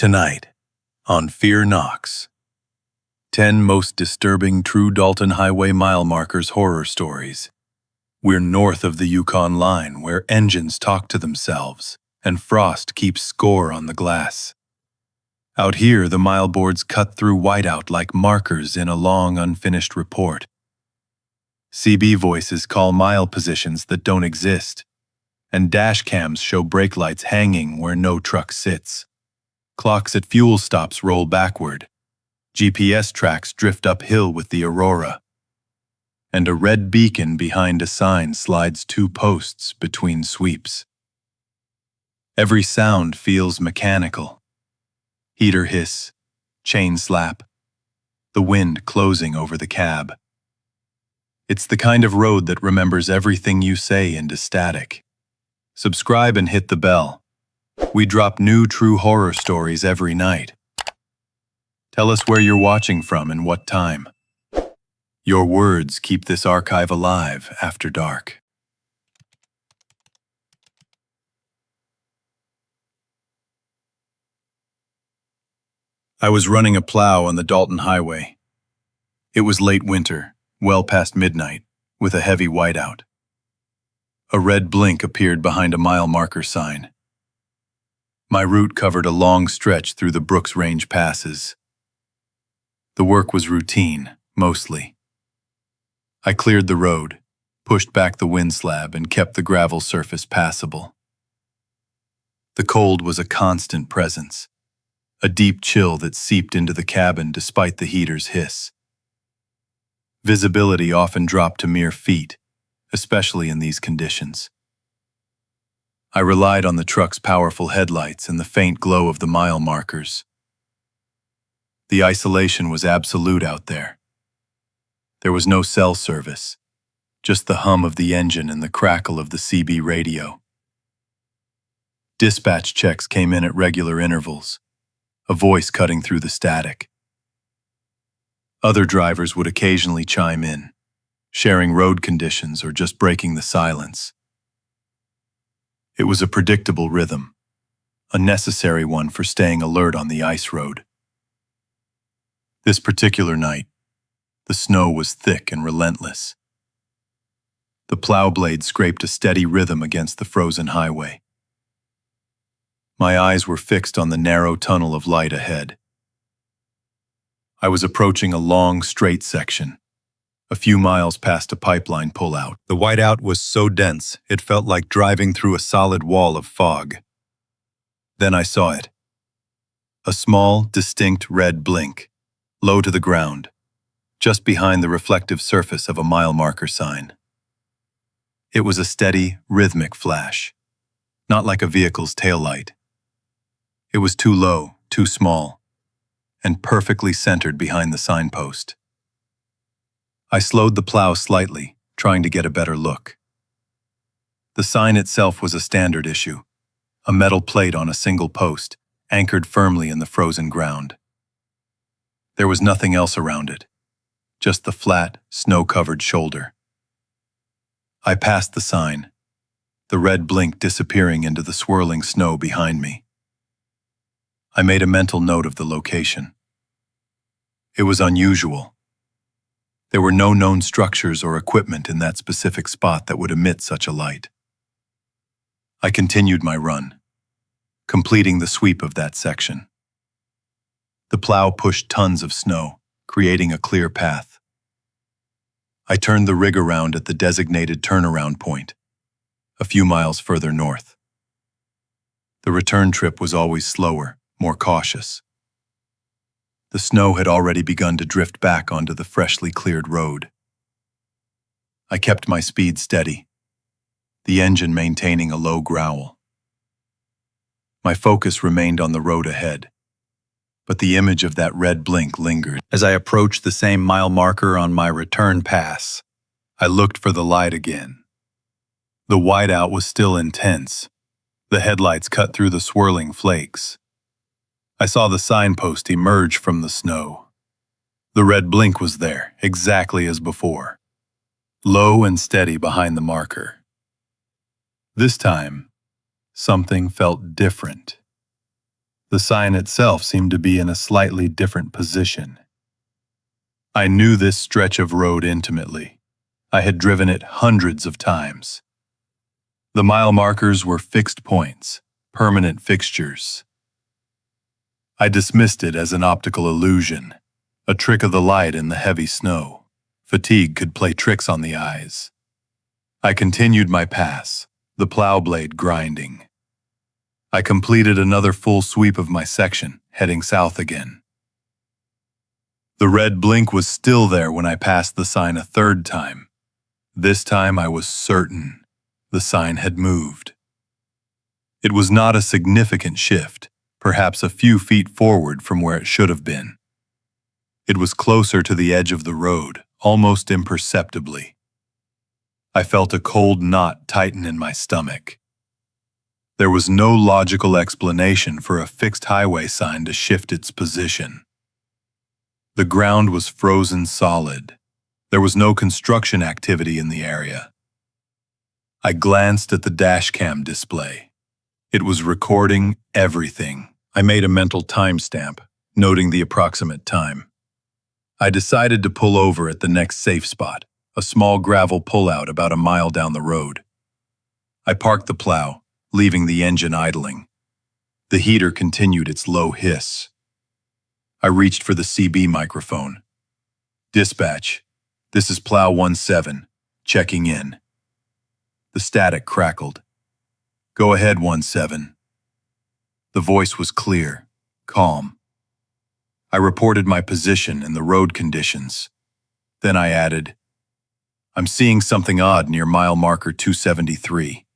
Tonight, on Fear Knocks, 10 most disturbing true Dalton Highway mile markers horror stories. We're north of the Yukon line where engines talk to themselves and frost keeps score on the glass. Out here, the mile boards cut through whiteout like markers in a long unfinished report. CB voices call mile positions that don't exist, and dash cams show brake lights hanging where no truck sits. Clocks at fuel stops roll backward. GPS tracks drift uphill with the aurora. And a red beacon behind a sign slides 2 posts between sweeps. Every sound feels mechanical. Heater hiss, chain slap, the wind closing over the cab. It's the kind of road that remembers everything you say into static. Subscribe and hit the bell. We drop new true horror stories every night. Tell us where you're watching from and what time. Your words keep this archive alive after dark. I was running a plow on the Dalton Highway. It was late winter, well past midnight, with a heavy whiteout. A red blink appeared behind a mile marker sign. My route covered a long stretch through the Brooks Range passes. The work was routine, mostly. I cleared the road, pushed back the wind slab, and kept the gravel surface passable. The cold was a constant presence, a deep chill that seeped into the cabin despite the heater's hiss. Visibility often dropped to mere feet, especially in these conditions. I relied on the truck's powerful headlights and the faint glow of the mile markers. The isolation was absolute out there. There was no cell service, just the hum of the engine and the crackle of the CB radio. Dispatch checks came in at regular intervals, a voice cutting through the static. Other drivers would occasionally chime in, sharing road conditions or just breaking the silence. It was a predictable rhythm, a necessary one for staying alert on the ice road. This particular night, the snow was thick and relentless. The plow blade scraped a steady rhythm against the frozen highway. My eyes were fixed on the narrow tunnel of light ahead. I was approaching a long, straight section, a few miles past a pipeline pullout. The whiteout was so dense, it felt like driving through a solid wall of fog. Then I saw it. A small, distinct red blink, low to the ground, just behind the reflective surface of a mile marker sign. It was a steady, rhythmic flash, not like a vehicle's taillight. It was too low, too small, and perfectly centered behind the signpost. I slowed the plow slightly, trying to get a better look. The sign itself was a standard issue, a metal plate on a single post, anchored firmly in the frozen ground. There was nothing else around it, just the flat, snow-covered shoulder. I passed the sign, the red blink disappearing into the swirling snow behind me. I made a mental note of the location. It was unusual. There were no known structures or equipment in that specific spot that would emit such a light. I continued my run, completing the sweep of that section. The plow pushed tons of snow, creating a clear path. I turned the rig around at the designated turnaround point, a few miles further north. The return trip was always slower, more cautious. The snow had already begun to drift back onto the freshly cleared road. I kept my speed steady, the engine maintaining a low growl. My focus remained on the road ahead, but the image of that red blink lingered. As I approached the same mile marker on my return pass, I looked for the light again. The whiteout was still intense. The headlights cut through the swirling flakes. I saw the signpost emerge from the snow. The red blink was there, exactly as before, low and steady behind the marker. This time, something felt different. The sign itself seemed to be in a slightly different position. I knew this stretch of road intimately. I had driven it hundreds of times. The mile markers were fixed points, permanent fixtures. I dismissed it as an optical illusion, a trick of the light in the heavy snow. Fatigue could play tricks on the eyes. I continued my pass, the plow blade grinding. I completed another full sweep of my section, heading south again. The red blink was still there when I passed the sign a third time. This time I was certain the sign had moved. It was not a significant shift, perhaps a few feet forward from where it should have been. It was closer to the edge of the road, almost imperceptibly. I felt a cold knot tighten in my stomach. There was no logical explanation for a fixed highway sign to shift its position. The ground was frozen solid. There was no construction activity in the area. I glanced at the dashcam display. It was recording everything. I made a mental timestamp, noting the approximate time. I decided to pull over at the next safe spot, a small gravel pullout about a mile down the road. I parked the plow, leaving the engine idling. The heater continued its low hiss. I reached for the CB microphone. "Dispatch, this is Plow 17, checking in." The static crackled. "Go ahead, 17. The voice was clear, calm. I reported my position and the road conditions. Then I added, "I'm seeing something odd near mile marker 273.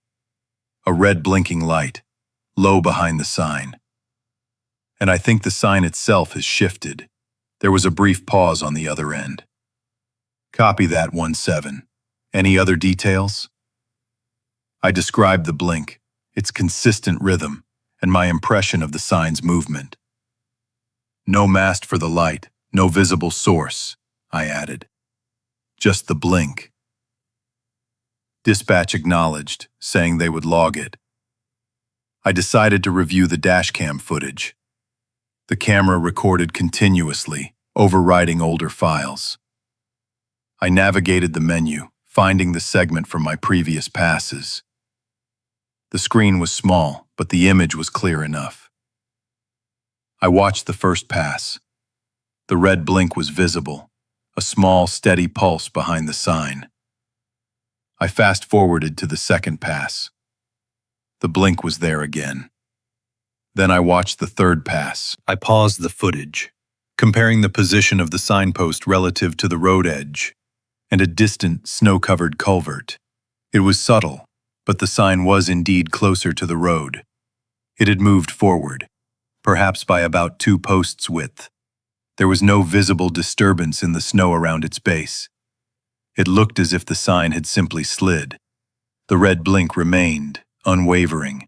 A red blinking light, low behind the sign. And I think the sign itself has shifted." There was a brief pause on the other end. "Copy that, 17. Any other details?" I described the blink, its consistent rhythm, and my impression of the sign's movement. "No mast for the light, no visible source," I added. "Just the blink." Dispatch acknowledged, saying they would log it. I decided to review the dashcam footage. The camera recorded continuously, overriding older files. I navigated the menu, finding the segment from my previous passes. The screen was small, but the image was clear enough. I watched the first pass. The red blink was visible, a small, steady pulse behind the sign. I fast-forwarded to the second pass. The blink was there again. Then I watched the third pass. I paused the footage, comparing the position of the signpost relative to the road edge and a distant, snow-covered culvert. It was subtle, but the sign was indeed closer to the road. It had moved forward, perhaps by about 2 posts' width. There was no visible disturbance in the snow around its base. It looked as if the sign had simply slid. The red blink remained, unwavering.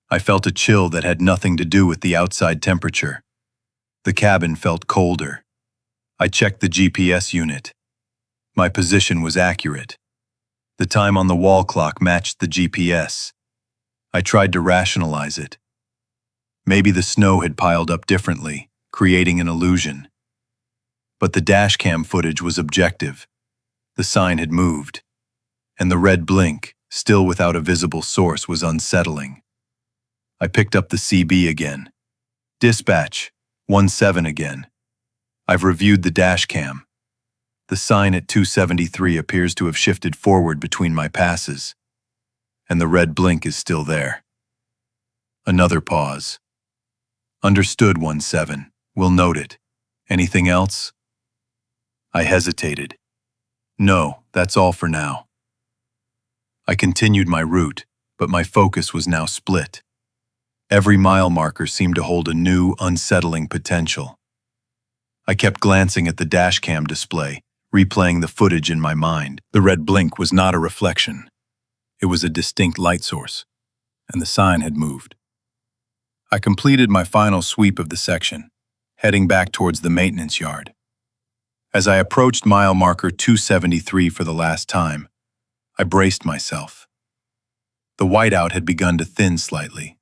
I felt a chill that had nothing to do with the outside temperature. The cabin felt colder. I checked the GPS unit. My position was accurate. The time on the wall clock matched the GPS. I tried to rationalize it. Maybe the snow had piled up differently, creating an illusion. But the dashcam footage was objective. The sign had moved, and the red blink, still without a visible source, was unsettling. I picked up the CB again. "Dispatch, 17 again. I've reviewed the dashcam. The sign at 273 appears to have shifted forward between my passes, and the red blink is still there." Another pause. "Understood, 17. We'll note it. Anything else?" I hesitated. "No, that's all for now." I continued my route, but my focus was now split. Every mile marker seemed to hold a new, unsettling potential. I kept glancing at the dashcam display, replaying the footage in my mind. The red blink was not a reflection. It was a distinct light source, and the sign had moved. I completed my final sweep of the section, heading back towards the maintenance yard. As I approached mile marker 273 for the last time, I braced myself. The whiteout had begun to thin slightly.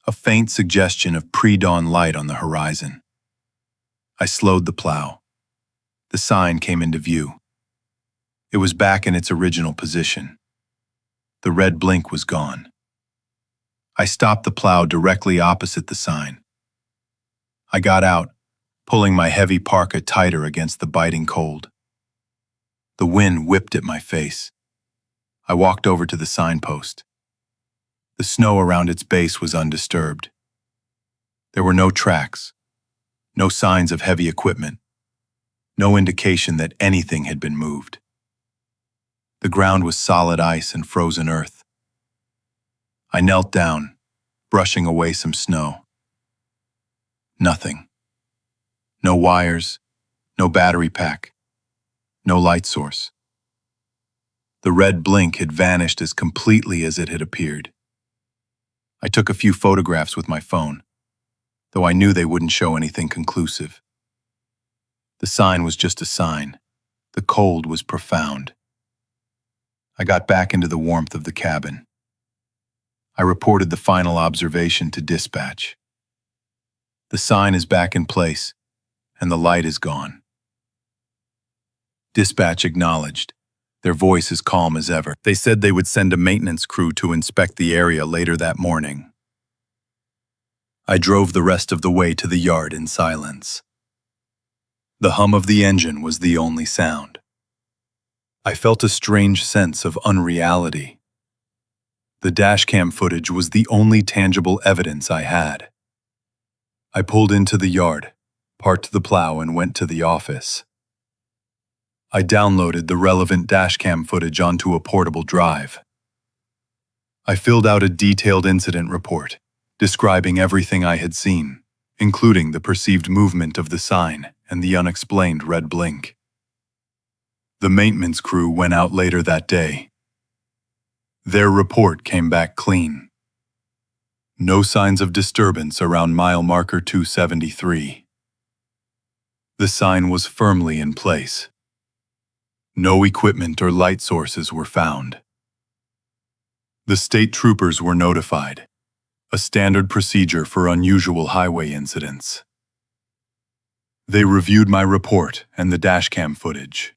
a faint suggestion of pre-dawn light on the horizon. I slowed the plow. The sign came into view. It was back in its original position. The red blink was gone. I stopped the plow directly opposite the sign. I got out, pulling my heavy parka tighter against the biting cold. The wind whipped at my face. I walked over to the signpost. The snow around its base was undisturbed. There were no tracks, no signs of heavy equipment, no indication that anything had been moved. The ground was solid ice and frozen earth. I knelt down, brushing away some snow. Nothing. No wires, no battery pack, no light source. The red blink had vanished as completely as it had appeared. I took a few photographs with my phone, though I knew they wouldn't show anything conclusive. The sign was just a sign. The cold was profound. I got back into the warmth of the cabin. I reported the final observation to dispatch. The sign is back in place, and the light is gone. Dispatch acknowledged, their voice as calm as ever. They said they would send a maintenance crew to inspect the area later that morning. I drove the rest of the way to the yard in silence. The hum of the engine was the only sound. I felt a strange sense of unreality. The dashcam footage was the only tangible evidence I had. I pulled into the yard, parked the plow, and went to the office. I downloaded the relevant dashcam footage onto a portable drive. I filled out a detailed incident report, describing everything I had seen, including the perceived movement of the sign and the unexplained red blink. The maintenance crew went out later that day. Their report came back clean. No signs of disturbance around mile marker 273. The sign was firmly in place. No equipment or light sources were found. The state troopers were notified, a standard procedure for unusual highway incidents. They reviewed my report and the dashcam footage.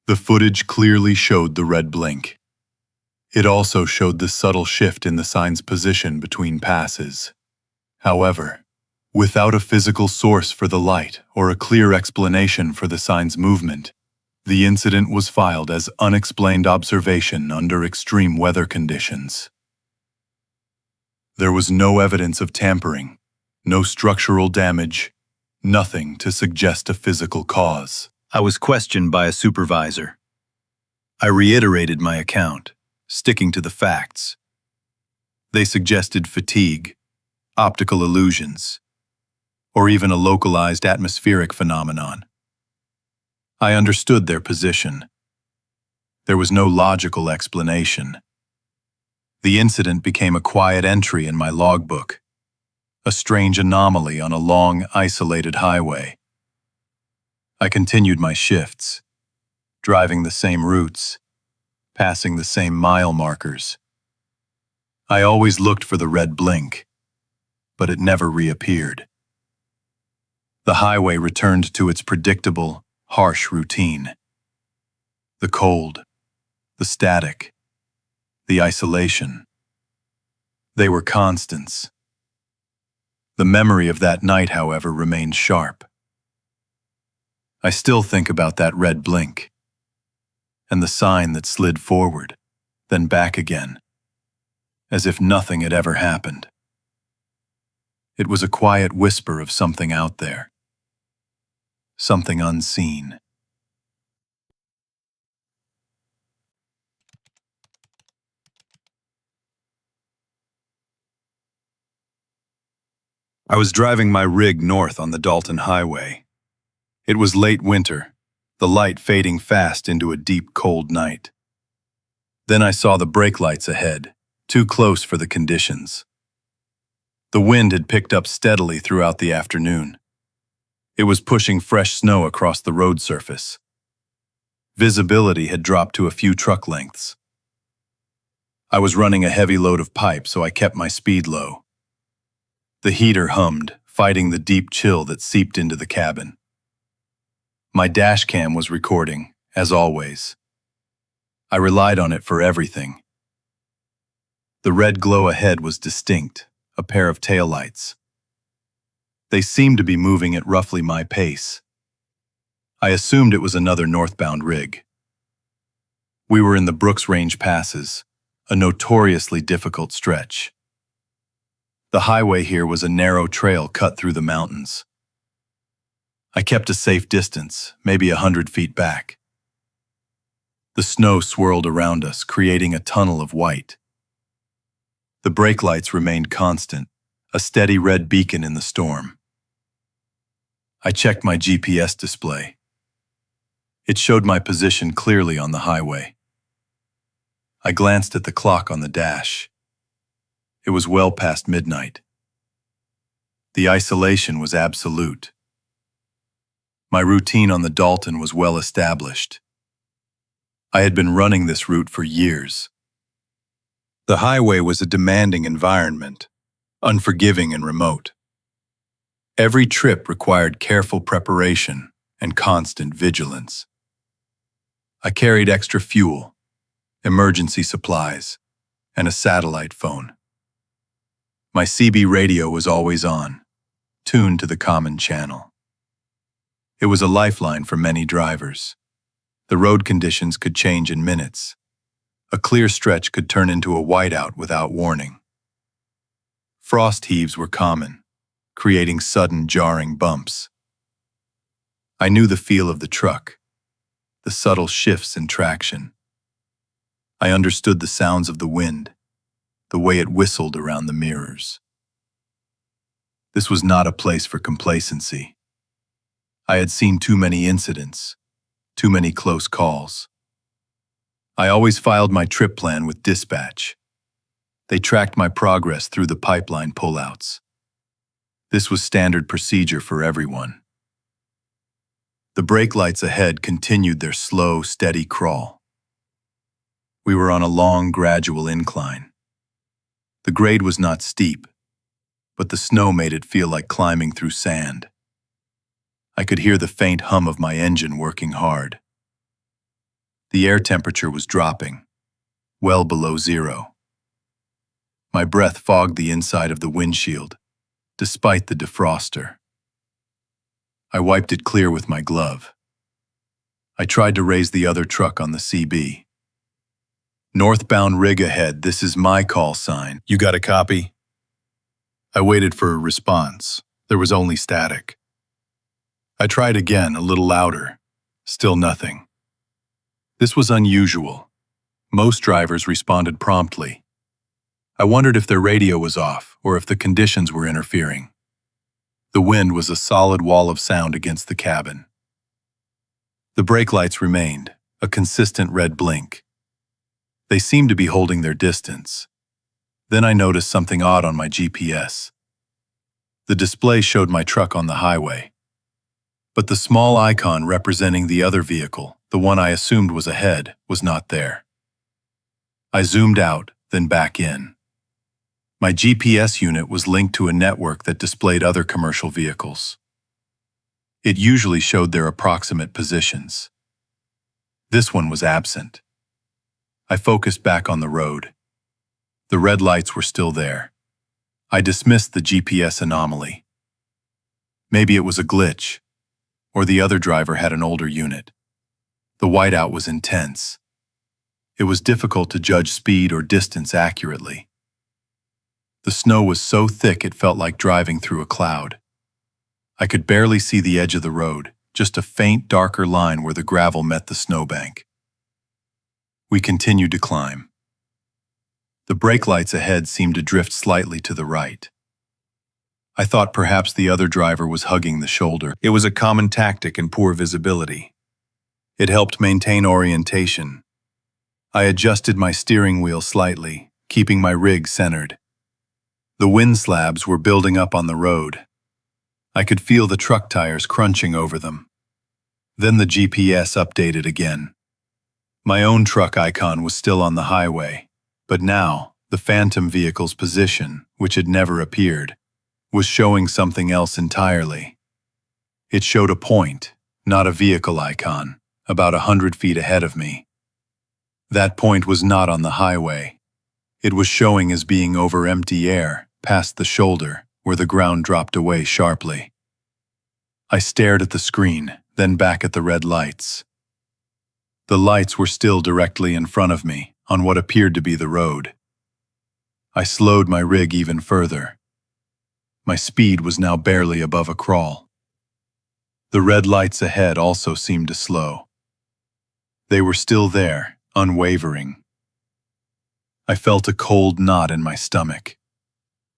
The footage clearly showed the red blink. It also showed the subtle shift in the sign's position between passes. However, without a physical source for the light or a clear explanation for the sign's movement, the incident was filed as unexplained observation under extreme weather conditions. There was no evidence of tampering, no structural damage, nothing to suggest a physical cause. I was questioned by a supervisor. I reiterated my account, sticking to the facts. They suggested fatigue, optical illusions, or even a localized atmospheric phenomenon. I understood their position. There was no logical explanation. The incident became a quiet entry in my logbook, a strange anomaly on a long, isolated highway. I continued my shifts, driving the same routes, passing the same mile markers. I always looked for the red blink, but it never reappeared. The highway returned to its predictable, harsh routine. The cold, the static, the isolation. They were constants. The memory of that night, however, remained sharp. I still think about that red blink, and the sign that slid forward, then back again, as if nothing had ever happened. It was a quiet whisper of something out there, something unseen. I was driving my rig north on the Dalton Highway. It was late winter, the light fading fast into a deep, cold night. Then I saw the brake lights ahead, too close for the conditions. The wind had picked up steadily throughout the afternoon. It was pushing fresh snow across the road surface. Visibility had dropped to a few truck lengths. I was running a heavy load of pipe, so I kept my speed low, The heater hummed, fighting the deep chill that seeped into the cabin. My dash cam was recording, as always. I relied on it for everything. The red glow ahead was distinct, a pair of taillights. They seemed to be moving at roughly my pace. I assumed it was another northbound rig. We were in the Brooks Range passes, a notoriously difficult stretch. The highway here was a narrow trail cut through the mountains. I kept a safe distance, maybe 100 feet back. The snow swirled around us, creating a tunnel of white. The brake lights remained constant, a steady red beacon in the storm. I checked my GPS display. It showed my position clearly on the highway. I glanced at the clock on the dash. It was well past midnight. The isolation was absolute. My routine on the Dalton was well established. I had been running this route for years. The highway was a demanding environment, unforgiving and remote. Every trip required careful preparation and constant vigilance. I carried extra fuel, emergency supplies, and a satellite phone. My CB radio was always on, tuned to the common channel. It was a lifeline for many drivers. The road conditions could change in minutes. A clear stretch could turn into a whiteout without warning. Frost heaves were common, creating sudden jarring bumps. I knew the feel of the truck, the subtle shifts in traction. I understood the sounds of the wind, the way it whistled around the mirrors. This was not a place for complacency. I had seen too many incidents, too many close calls. I always filed my trip plan with dispatch. They tracked my progress through the pipeline pullouts. This was standard procedure for everyone. The brake lights ahead continued their slow, steady crawl. We were on a long, gradual incline. The grade was not steep, but the snow made it feel like climbing through sand. I could hear the faint hum of my engine working hard. The air temperature was dropping, well below zero. My breath fogged the inside of the windshield, despite the defroster. I wiped it clear with my glove. I tried to raise the other truck on the CB. Northbound rig ahead, this is my call sign. You got a copy? I waited for a response. There was only static. I tried again, a little louder. Still nothing. This was unusual. Most drivers responded promptly. I wondered if their radio was off or if the conditions were interfering. The wind was a solid wall of sound against the cabin. The brake lights remained, a consistent red blink. They seemed to be holding their distance. Then I noticed something odd on my GPS. The display showed my truck on the highway, but the small icon representing the other vehicle, the one I assumed was ahead, was not there. I zoomed out, then back in. My GPS unit was linked to a network that displayed other commercial vehicles. It usually showed their approximate positions. This one was absent. I focused back on the road. The red lights were still there. I dismissed the GPS anomaly. Maybe it was a glitch, or the other driver had an older unit. The whiteout was intense. It was difficult to judge speed or distance accurately. The snow was so thick it felt like driving through a cloud. I could barely see the edge of the road, just a faint, darker line where the gravel met the snowbank. We continued to climb. The brake lights ahead seemed to drift slightly to the right. I thought perhaps the other driver was hugging the shoulder. It was a common tactic in poor visibility. It helped maintain orientation. I adjusted my steering wheel slightly, keeping my rig centered. The wind slabs were building up on the road. I could feel the truck tires crunching over them. Then the GPS updated again. My own truck icon was still on the highway, but now the phantom vehicle's position, which had never appeared, was showing something else entirely. It showed a point, not a vehicle icon, about 100 feet ahead of me. That point was not on the highway. It was showing as being over empty air, past the shoulder, where the ground dropped away sharply. I stared at the screen, then back at the red lights. The lights were still directly in front of me, on what appeared to be the road. I slowed my rig even further. My speed was now barely above a crawl. The red lights ahead also seemed to slow. They were still there, unwavering. I felt a cold knot in my stomach.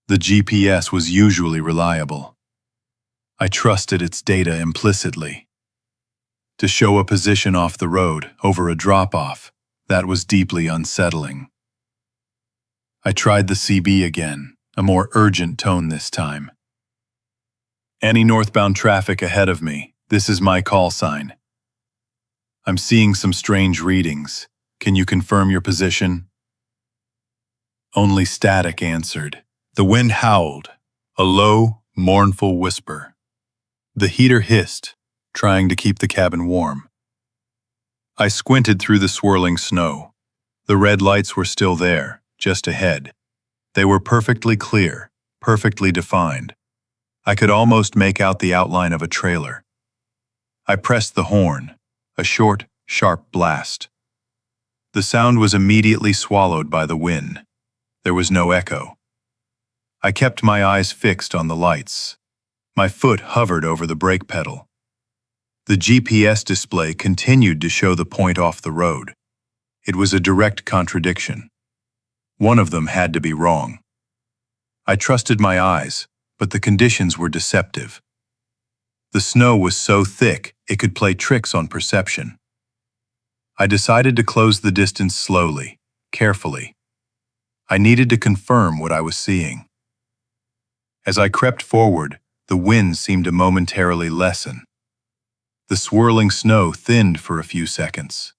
The GPS was usually reliable. I trusted its data implicitly. To show a position off the road, over a drop-off, that was deeply unsettling. I tried the CB again, a more urgent tone this time. Any northbound traffic ahead of me, this is my call sign. I'm seeing some strange readings. Can you confirm your position? Only static answered. The wind howled, a low, mournful whisper. The heater hissed, trying to keep the cabin warm. I squinted through the swirling snow. The red lights were still there, just ahead. They were perfectly clear, perfectly defined. I could almost make out the outline of a trailer. I pressed the horn, a short, sharp blast. The sound was immediately swallowed by the wind. There was no echo. I kept my eyes fixed on the lights. My foot hovered over the brake pedal. The GPS display continued to show the point off the road. It was a direct contradiction. One of them had to be wrong. I trusted my eyes, but the conditions were deceptive. The snow was so thick it could play tricks on perception. I decided to close the distance slowly, carefully. I needed to confirm what I was seeing. As I crept forward, the wind seemed to momentarily lessen. The swirling snow thinned for a few seconds.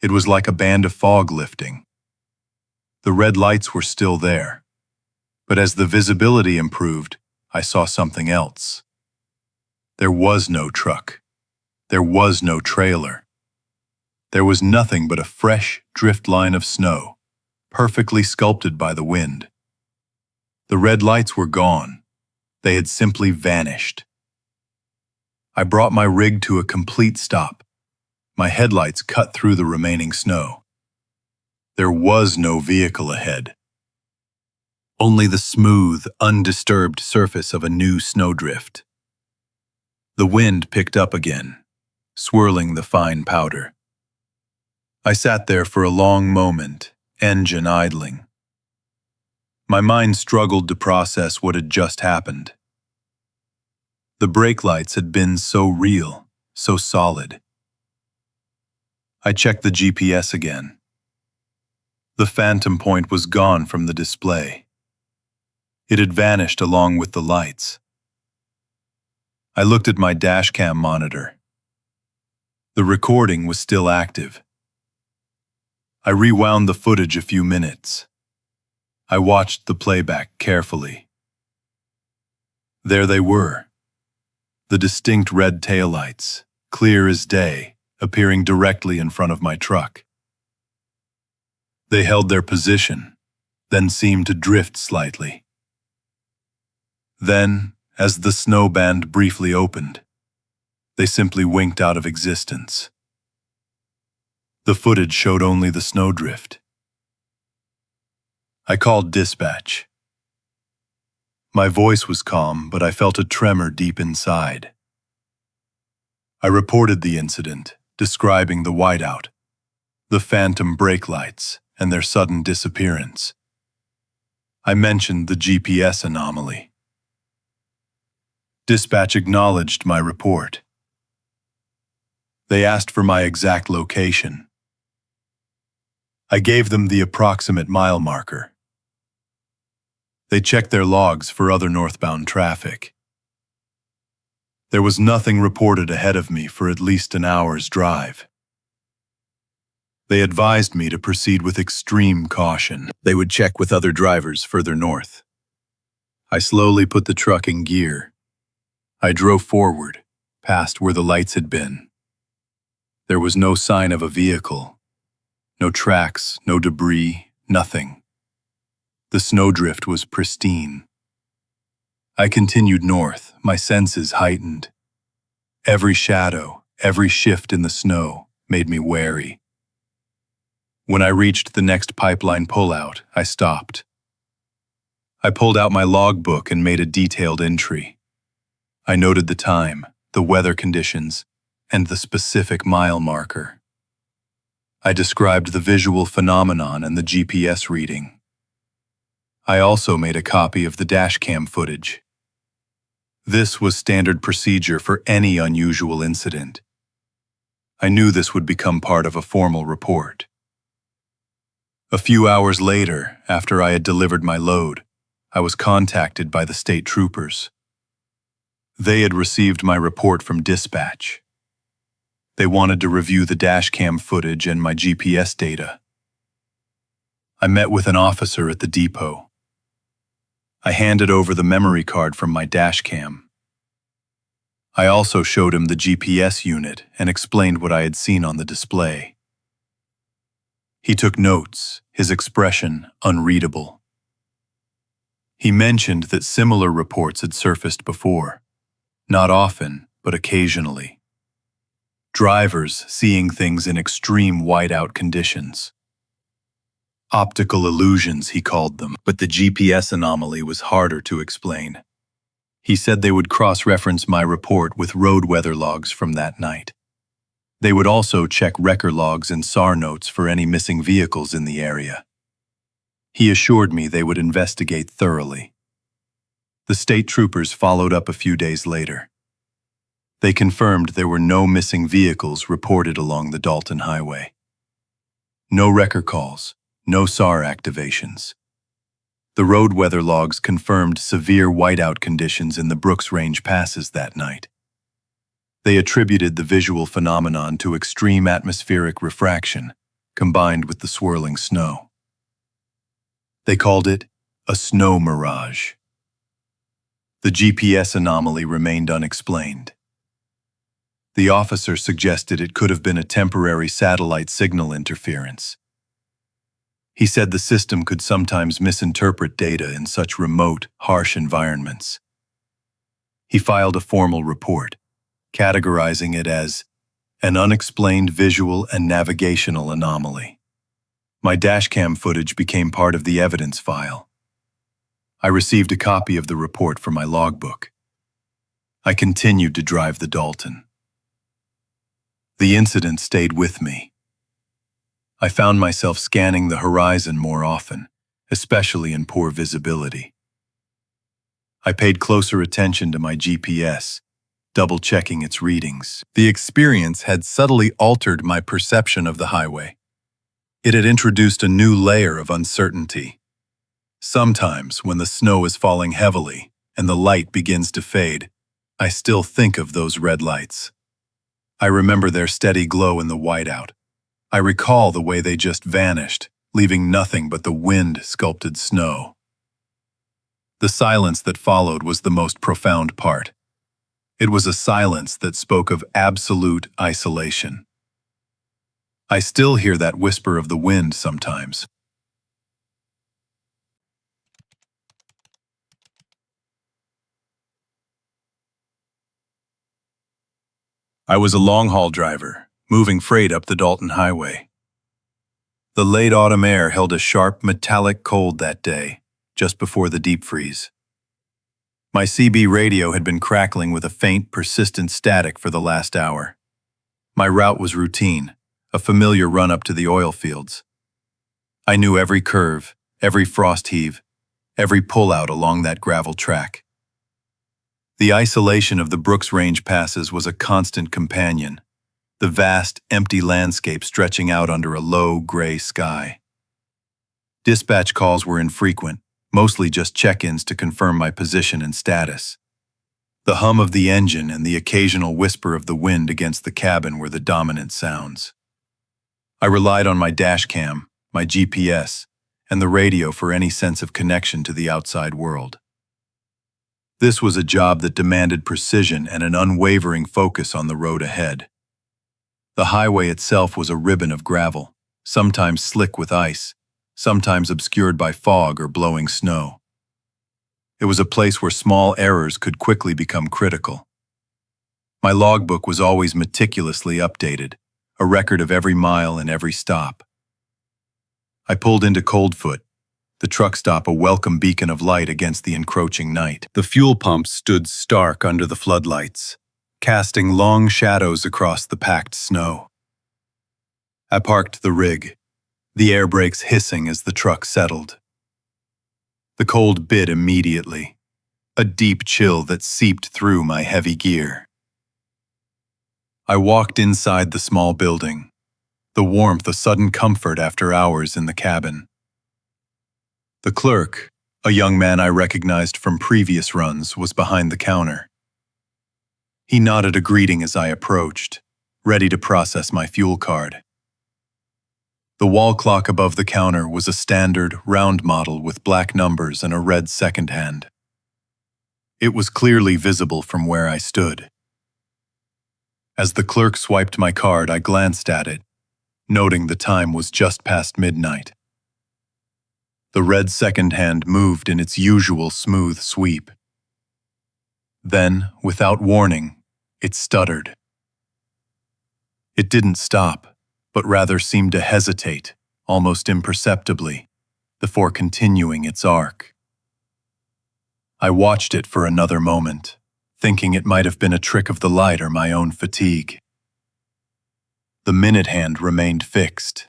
It was like a band of fog lifting. The red lights were still there. But as the visibility improved, I saw something else. There was no truck. There was no trailer. There was nothing but a fresh drift line of snow, perfectly sculpted by the wind. The red lights were gone. They had simply vanished. I brought my rig to a complete stop. My headlights cut through the remaining snow. There was no vehicle ahead. Only the smooth, undisturbed surface of a new snowdrift. The wind picked up again, swirling the fine powder. I sat there for a long moment, engine idling. My mind struggled to process what had just happened. The brake lights had been so real, so solid. I checked the GPS again. The phantom point was gone from the display. It had vanished along with the lights. I looked at my dashcam monitor. The recording was still active. I rewound the footage a few minutes. I watched the playback carefully. There they were. The distinct red taillights, clear as day, appearing directly in front of my truck. They held their position, then seemed to drift slightly. Then, as the snow band briefly opened, they simply winked out of existence. The footage showed only the snowdrift. I called dispatch. My voice was calm, but I felt a tremor deep inside. I reported the incident, describing the whiteout, the phantom brake lights, and their sudden disappearance. I mentioned the GPS anomaly. Dispatch acknowledged my report. They asked for my exact location. I gave them the approximate mile marker. They checked their logs for other northbound traffic. There was nothing reported ahead of me for at least an hour's drive. They advised me to proceed with extreme caution. They would check with other drivers further north. I slowly put the truck in gear. I drove forward, past where the lights had been. There was no sign of a vehicle. No tracks, no debris, nothing. The snowdrift was pristine. I continued north, my senses heightened. Every shadow, every shift in the snow made me wary. When I reached the next pipeline pullout, I stopped. I pulled out my logbook and made a detailed entry. I noted the time, the weather conditions, and the specific mile marker. I described the visual phenomenon and the GPS reading. I also made a copy of the dashcam footage. This was standard procedure for any unusual incident. I knew this would become part of a formal report. A few hours later, after I had delivered my load, I was contacted by the state troopers. They had received my report from dispatch. They wanted to review the dashcam footage and my GPS data. I met with an officer at the depot. I handed over the memory card from my dashcam. I also showed him the GPS unit and explained what I had seen on the display. He took notes, his expression unreadable. He mentioned that similar reports had surfaced before, not often, but occasionally. Drivers seeing things in extreme whiteout conditions. Optical illusions, he called them, but the GPS anomaly was harder to explain. He said they would cross-reference my report with road weather logs from that night. They would also check wrecker logs and SAR notes for any missing vehicles in the area. He assured me they would investigate thoroughly. The state troopers followed up a few days later. They confirmed there were no missing vehicles reported along the Dalton Highway. No wrecker calls, no SAR activations. The road weather logs confirmed severe whiteout conditions in the Brooks Range passes that night. They attributed the visual phenomenon to extreme atmospheric refraction combined with the swirling snow. They called it a snow mirage. The GPS anomaly remained unexplained. The officer suggested it could have been a temporary satellite signal interference. He said the system could sometimes misinterpret data in such remote, harsh environments. He filed a formal report, categorizing it as an unexplained visual and navigational anomaly. My dashcam footage became part of the evidence file. I received a copy of the report from my logbook. I continued to drive the Dalton. The incident stayed with me. I found myself scanning the horizon more often, especially in poor visibility. I paid closer attention to my GPS, double-checking its readings. The experience had subtly altered my perception of the highway. It had introduced a new layer of uncertainty. Sometimes, when the snow is falling heavily and the light begins to fade, I still think of those red lights. I remember their steady glow in the whiteout. I recall the way they just vanished, leaving nothing but the wind-sculpted snow. The silence that followed was the most profound part. It was a silence that spoke of absolute isolation. I still hear that whisper of the wind sometimes. I was a long-haul driver, moving freight up the Dalton Highway. The late autumn air held a sharp, metallic cold that day, just before the deep freeze. My CB radio had been crackling with a faint, persistent static for the last hour. My route was routine, a familiar run up to the oil fields. I knew every curve, every frost heave, every pullout along that gravel track. The isolation of the Brooks Range passes was a constant companion, the vast, empty landscape stretching out under a low, gray sky. Dispatch calls were infrequent, mostly just check-ins to confirm my position and status. The hum of the engine and the occasional whisper of the wind against the cabin were the dominant sounds. I relied on my dashcam, my GPS, and the radio for any sense of connection to the outside world. This was a job that demanded precision and an unwavering focus on the road ahead. The highway itself was a ribbon of gravel, sometimes slick with ice, sometimes obscured by fog or blowing snow. It was a place where small errors could quickly become critical. My logbook was always meticulously updated, a record of every mile and every stop. I pulled into Coldfoot, the truck stop a welcome beacon of light against the encroaching night. The fuel pump stood stark under the floodlights, casting long shadows across the packed snow. I parked the rig, the air brakes hissing as the truck settled. The cold bit immediately, a deep chill that seeped through my heavy gear. I walked inside the small building, the warmth a sudden comfort after hours in the cabin. The clerk, a young man I recognized from previous runs, was behind the counter. He nodded a greeting as I approached, ready to process my fuel card. The wall clock above the counter was a standard, round model with black numbers and a red second hand. It was clearly visible from where I stood. As the clerk swiped my card, I glanced at it, noting the time was just past midnight. The red second hand moved in its usual smooth sweep. Then, without warning, it stuttered. It didn't stop, but rather seemed to hesitate, almost imperceptibly, before continuing its arc. I watched it for another moment, thinking it might have been a trick of the light or my own fatigue. The minute hand remained fixed.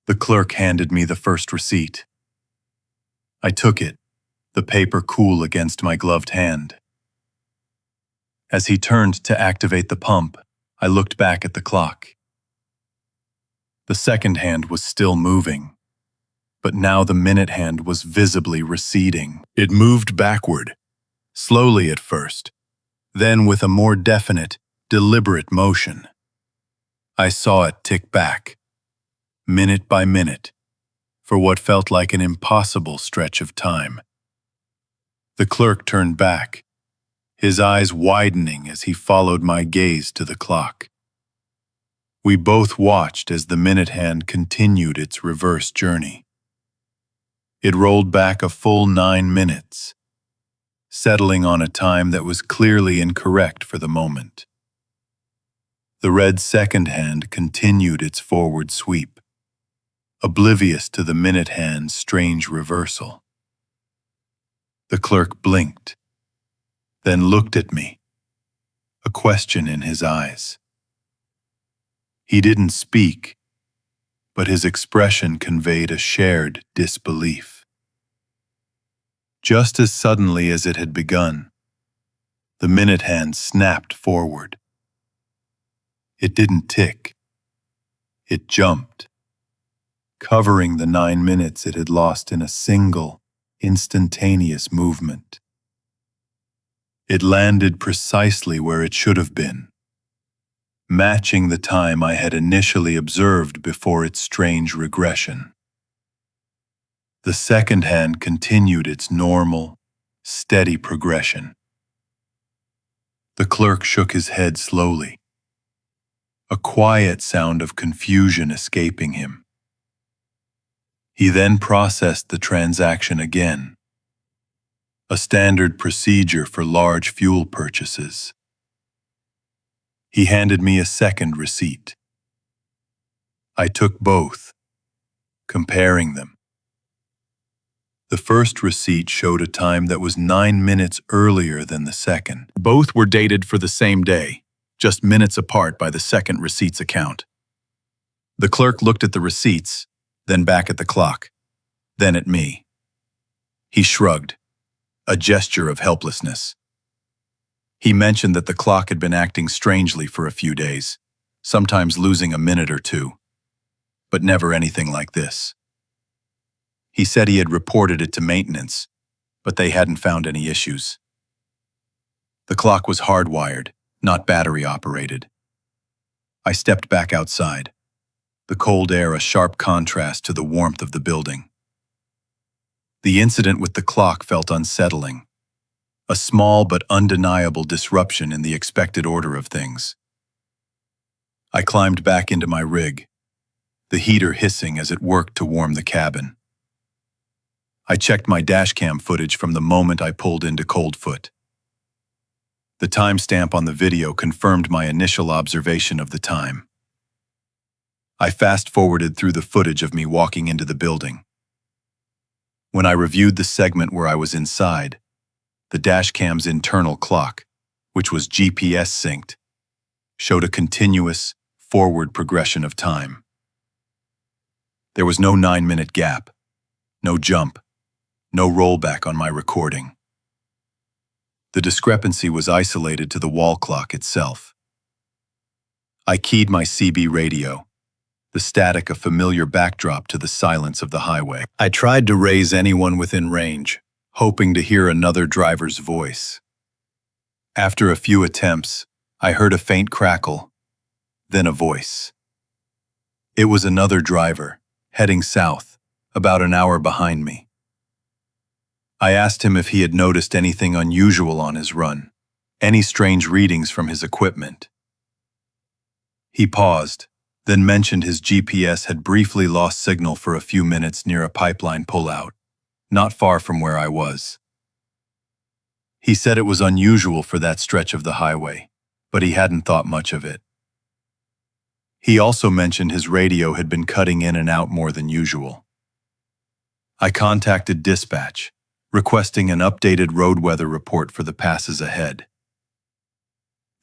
The clerk handed me the first receipt. I took it, the paper cool against my gloved hand. As he turned to activate the pump, I looked back at the clock. The second hand was still moving, but now the minute hand was visibly receding. It moved backward, slowly at first, then with a more definite, deliberate motion. I saw it tick back, minute by minute, for what felt like an impossible stretch of time. The clerk turned back, his eyes widening as he followed my gaze to the clock. We both watched as the minute hand continued its reverse journey. It rolled back a full 9 minutes, settling on a time that was clearly incorrect for the moment. The red second hand continued its forward sweep, oblivious to the minute hand's strange reversal. The clerk blinked, then looked at me, a question in his eyes. He didn't speak, but his expression conveyed a shared disbelief. Just as suddenly as it had begun, the minute hand snapped forward. It didn't tick. It jumped, covering the 9 minutes it had lost in a single, instantaneous movement. It landed precisely where it should have been, matching the time I had initially observed before its strange regression. The second hand continued its normal, steady progression. The clerk shook his head slowly, a quiet sound of confusion escaping him. He then processed the transaction again, a standard procedure for large fuel purchases. He handed me a second receipt. I took both, comparing them. The first receipt showed a time that was 9 minutes earlier than the second. Both were dated for the same day, just minutes apart by the second receipt's account. The clerk looked at the receipts, then back at the clock, then at me. He shrugged, a gesture of helplessness. He mentioned that the clock had been acting strangely for a few days, sometimes losing a minute or two, but never anything like this. He said he had reported it to maintenance, but they hadn't found any issues. The clock was hardwired, not battery-operated. I stepped back outside, the cold air a sharp contrast to the warmth of the building. The incident with the clock felt unsettling, a small but undeniable disruption in the expected order of things. I climbed back into my rig, the heater hissing as it worked to warm the cabin. I checked my dashcam footage from the moment I pulled into Coldfoot. The timestamp on the video confirmed my initial observation of the time. I fast-forwarded through the footage of me walking into the building. When I reviewed the segment where I was inside, the dashcam's internal clock, which was GPS synced, showed a continuous, forward progression of time. There was no 9-minute gap, no jump, no rollback on my recording. The discrepancy was isolated to the wall clock itself. I keyed my CB radio, the static a familiar backdrop to the silence of the highway. I tried to raise anyone within range, hoping to hear another driver's voice. After a few attempts, I heard a faint crackle, then a voice. It was another driver, heading south, about an hour behind me. I asked him if he had noticed anything unusual on his run, any strange readings from his equipment. He paused, then mentioned his GPS had briefly lost signal for a few minutes near a pipeline pullout, not far from where I was. He said it was unusual for that stretch of the highway, but he hadn't thought much of it. He also mentioned his radio had been cutting in and out more than usual. I contacted dispatch, requesting an updated road weather report for the passes ahead.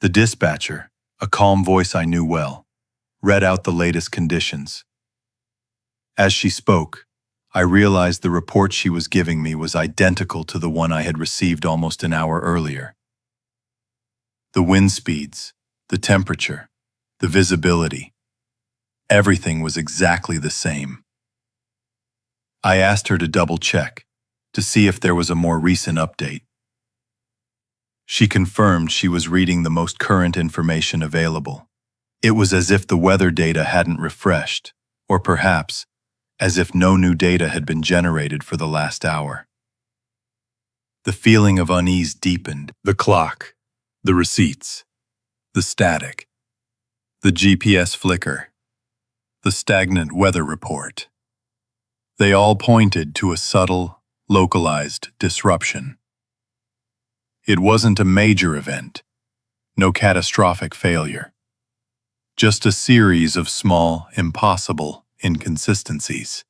The dispatcher, a calm voice I knew well, read out the latest conditions. As she spoke, I realized the report she was giving me was identical to the one I had received almost an hour earlier. The wind speeds, the temperature, the visibility, everything was exactly the same. I asked her to double-check, to see if there was a more recent update. She confirmed she was reading the most current information available. It was as if the weather data hadn't refreshed, or perhaps, as if no new data had been generated for the last hour. The feeling of unease deepened. The clock, the receipts, the static, the GPS flicker, the stagnant weather report. They all pointed to a subtle, localized disruption. It wasn't a major event, no catastrophic failure, just a series of small, impossible inconsistencies.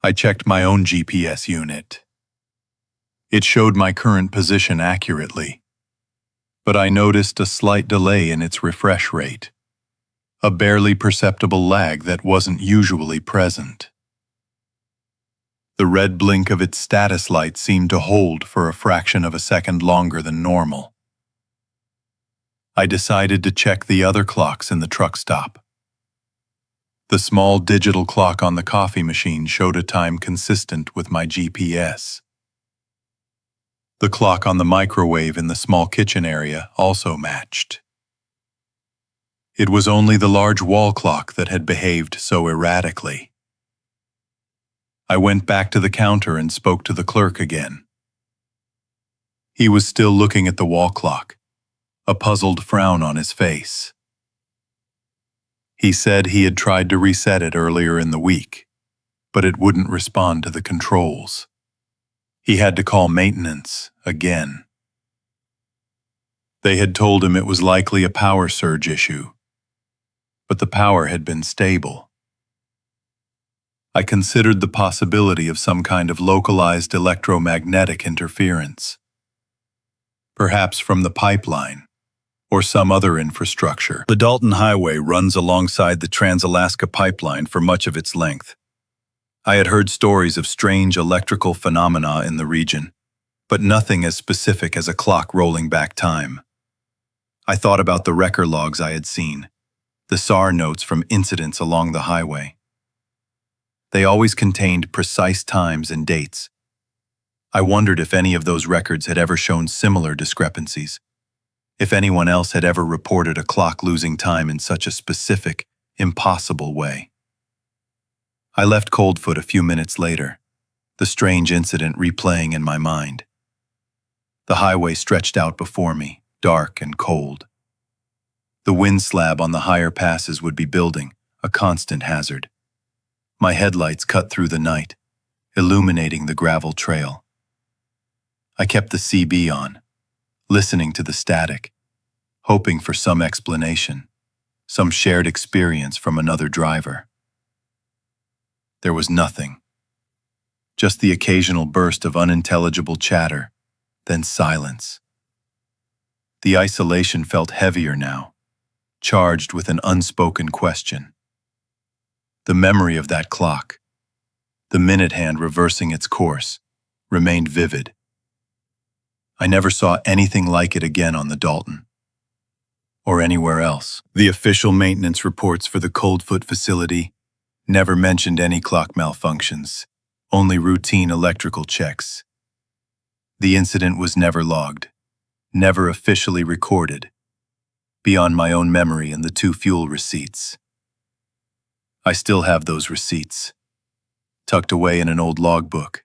I checked my own GPS unit. It showed my current position accurately, but I noticed a slight delay in its refresh rate, a barely perceptible lag that wasn't usually present. The red blink of its status light seemed to hold for a fraction of a second longer than normal. I decided to check the other clocks in the truck stop. The small digital clock on the coffee machine showed a time consistent with my GPS. The clock on the microwave in the small kitchen area also matched. It was only the large wall clock that had behaved so erratically. I went back to the counter and spoke to the clerk again. He was still looking at the wall clock, a puzzled frown on his face. He said he had tried to reset it earlier in the week, but it wouldn't respond to the controls. He had to call maintenance again. They had told him it was likely a power surge issue, but the power had been stable. I considered the possibility of some kind of localized electromagnetic interference, perhaps from the pipeline or some other infrastructure. The Dalton Highway runs alongside the Trans-Alaska Pipeline for much of its length. I had heard stories of strange electrical phenomena in the region, but nothing as specific as a clock rolling back time. I thought about the wrecker logs I had seen, the SAR notes from incidents along the highway. They always contained precise times and dates. I wondered if any of those records had ever shown similar discrepancies, if anyone else had ever reported a clock losing time in such a specific, impossible way. I left Coldfoot a few minutes later, the strange incident replaying in my mind. The highway stretched out before me, dark and cold. The wind slab on the higher passes would be building, a constant hazard. My headlights cut through the night, illuminating the gravel trail. I kept the CB on, listening to the static, hoping for some explanation, some shared experience from another driver. There was nothing. Just the occasional burst of unintelligible chatter, then silence. The isolation felt heavier now, charged with an unspoken question. The memory of that clock, the minute hand reversing its course, remained vivid. I never saw anything like it again on the Dalton, or anywhere else. The official maintenance reports for the Coldfoot facility never mentioned any clock malfunctions, only routine electrical checks. The incident was never logged, never officially recorded, beyond my own memory and the 2 fuel receipts. I still have those receipts, tucked away in an old logbook.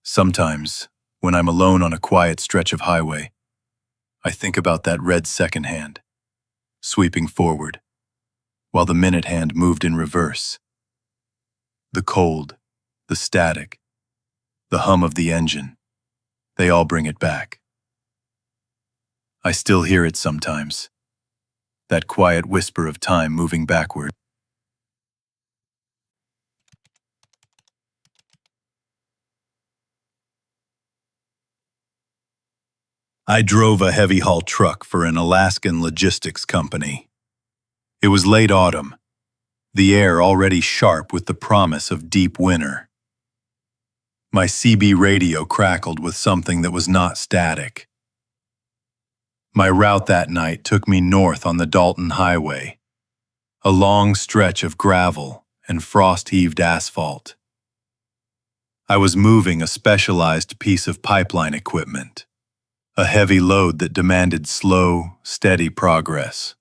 Sometimes, when I'm alone on a quiet stretch of highway, I think about that red second hand, sweeping forward, while the minute hand moved in reverse. The cold, the static, the hum of the engine, they all bring it back. I still hear it sometimes, that quiet whisper of time moving backward. I drove a heavy-haul truck for an Alaskan logistics company. It was late autumn, the air already sharp with the promise of deep winter. My CB radio crackled with something that was not static. My route that night took me north on the Dalton Highway, a long stretch of gravel and frost-heaved asphalt. I was moving a specialized piece of pipeline equipment, a heavy load that demanded slow, steady progress.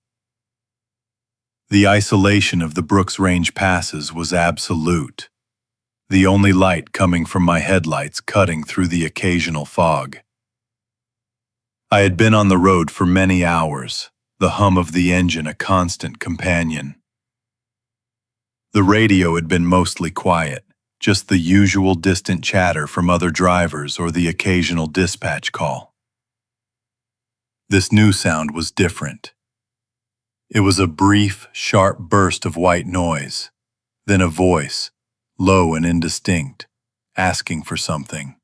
The isolation of the Brooks Range passes was absolute, the only light coming from my headlights cutting through the occasional fog. I had been on the road for many hours, the hum of the engine a constant companion. The radio had been mostly quiet, just the usual distant chatter from other drivers or the occasional dispatch call. This new sound was different. It was a brief, sharp burst of white noise, then a voice, low and indistinct, asking for something.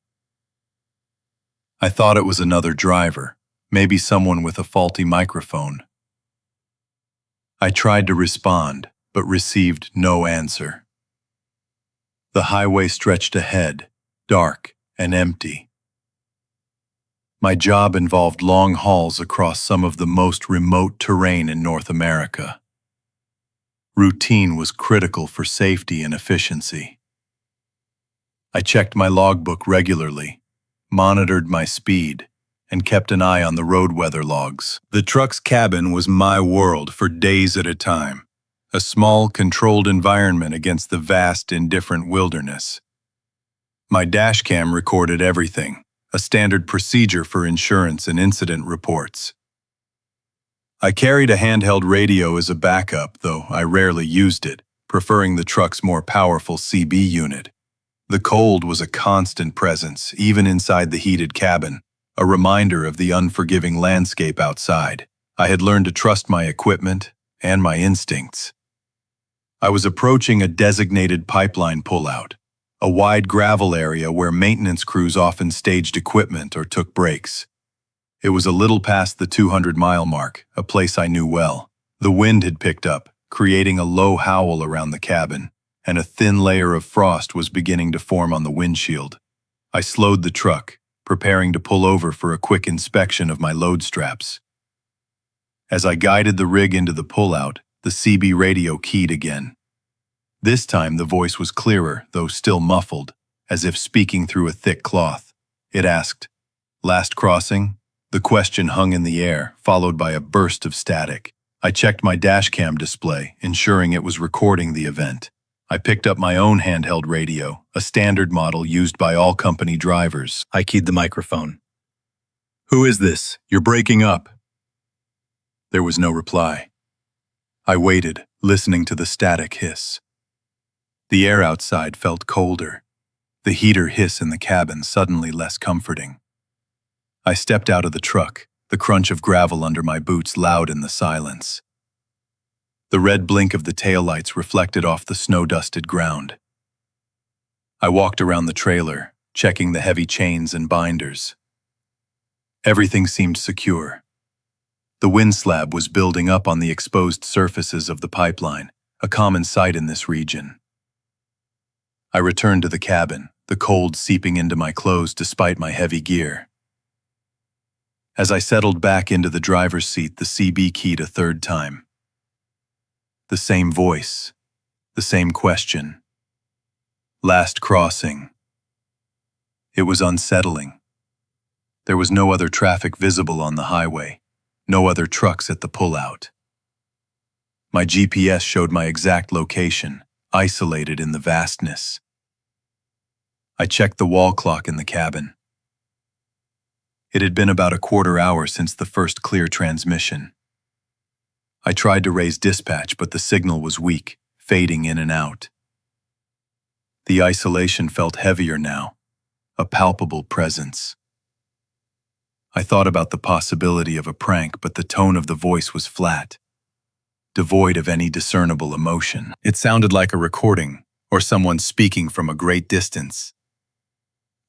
I thought it was another driver, maybe someone with a faulty microphone. I tried to respond, but received no answer. The highway stretched ahead, dark and empty. My job involved long hauls across some of the most remote terrain in North America. Routine was critical for safety and efficiency. I checked my logbook regularly, monitored my speed, and kept an eye on the road weather logs. The truck's cabin was my world for days at a time, a small, controlled environment against the vast, indifferent wilderness. My dashcam recorded everything, a standard procedure for insurance and incident reports. I carried a handheld radio as a backup, though I rarely used it, preferring the truck's more powerful CB unit. The cold was a constant presence, even inside the heated cabin, a reminder of the unforgiving landscape outside. I had learned to trust my equipment and my instincts. I was approaching a designated pipeline pullout, a wide gravel area where maintenance crews often staged equipment or took breaks. It was a little past the 200-mile mark, a place I knew well. The wind had picked up, creating a low howl around the cabin, and a thin layer of frost was beginning to form on the windshield. I slowed the truck, preparing to pull over for a quick inspection of my load straps. As I guided the rig into the pullout, the CB radio keyed again. This time the voice was clearer, though still muffled, as if speaking through a thick cloth. It asked, "Last crossing?" The question hung in the air, followed by a burst of static. I checked my dashcam display, ensuring it was recording the event. I picked up my own handheld radio, a standard model used by all company drivers. I keyed the microphone. Who is this? You're breaking up. There was no reply. I waited, listening to the static hiss. The air outside felt colder, the heater hiss in the cabin suddenly less comforting. I stepped out of the truck, the crunch of gravel under my boots loud in the silence. The red blink of the taillights reflected off the snow-dusted ground. I walked around the trailer, checking the heavy chains and binders. Everything seemed secure. The wind slab was building up on the exposed surfaces of the pipeline, a common sight in this region. I returned to the cabin, the cold seeping into my clothes despite my heavy gear. As I settled back into the driver's seat, the CB keyed a third time. The same voice, the same question. Last crossing. It was unsettling. There was no other traffic visible on the highway, no other trucks at the pullout. My GPS showed my exact location, isolated in the vastness. I checked the wall clock in the cabin. It had been about a quarter hour since the first clear transmission. I tried to raise dispatch, but the signal was weak, fading in and out. The isolation felt heavier now, a palpable presence. I thought about the possibility of a prank, but the tone of the voice was flat, devoid of any discernible emotion. It sounded like a recording, or someone speaking from a great distance.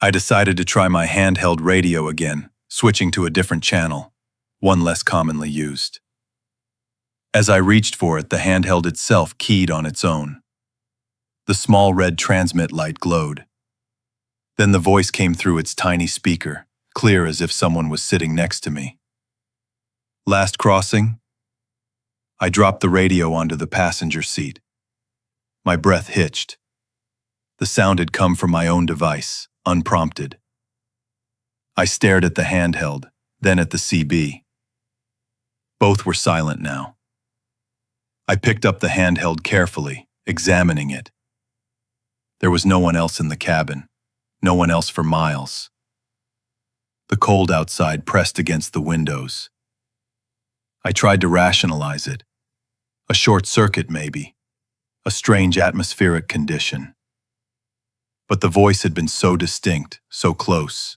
I decided to try my handheld radio again, switching to a different channel, one less commonly used. As I reached for it, the handheld itself keyed on its own. The small red transmit light glowed. Then the voice came through its tiny speaker, clear as if someone was sitting next to me. Last crossing? I dropped the radio onto the passenger seat. My breath hitched. The sound had come from my own device, unprompted. I stared at the handheld, then at the CB. Both were silent now. I picked up the handheld carefully, examining it. There was no one else in the cabin, no one else for miles. The cold outside pressed against the windows. I tried to rationalize it. A short circuit, maybe. A strange atmospheric condition. But the voice had been so distinct, so close.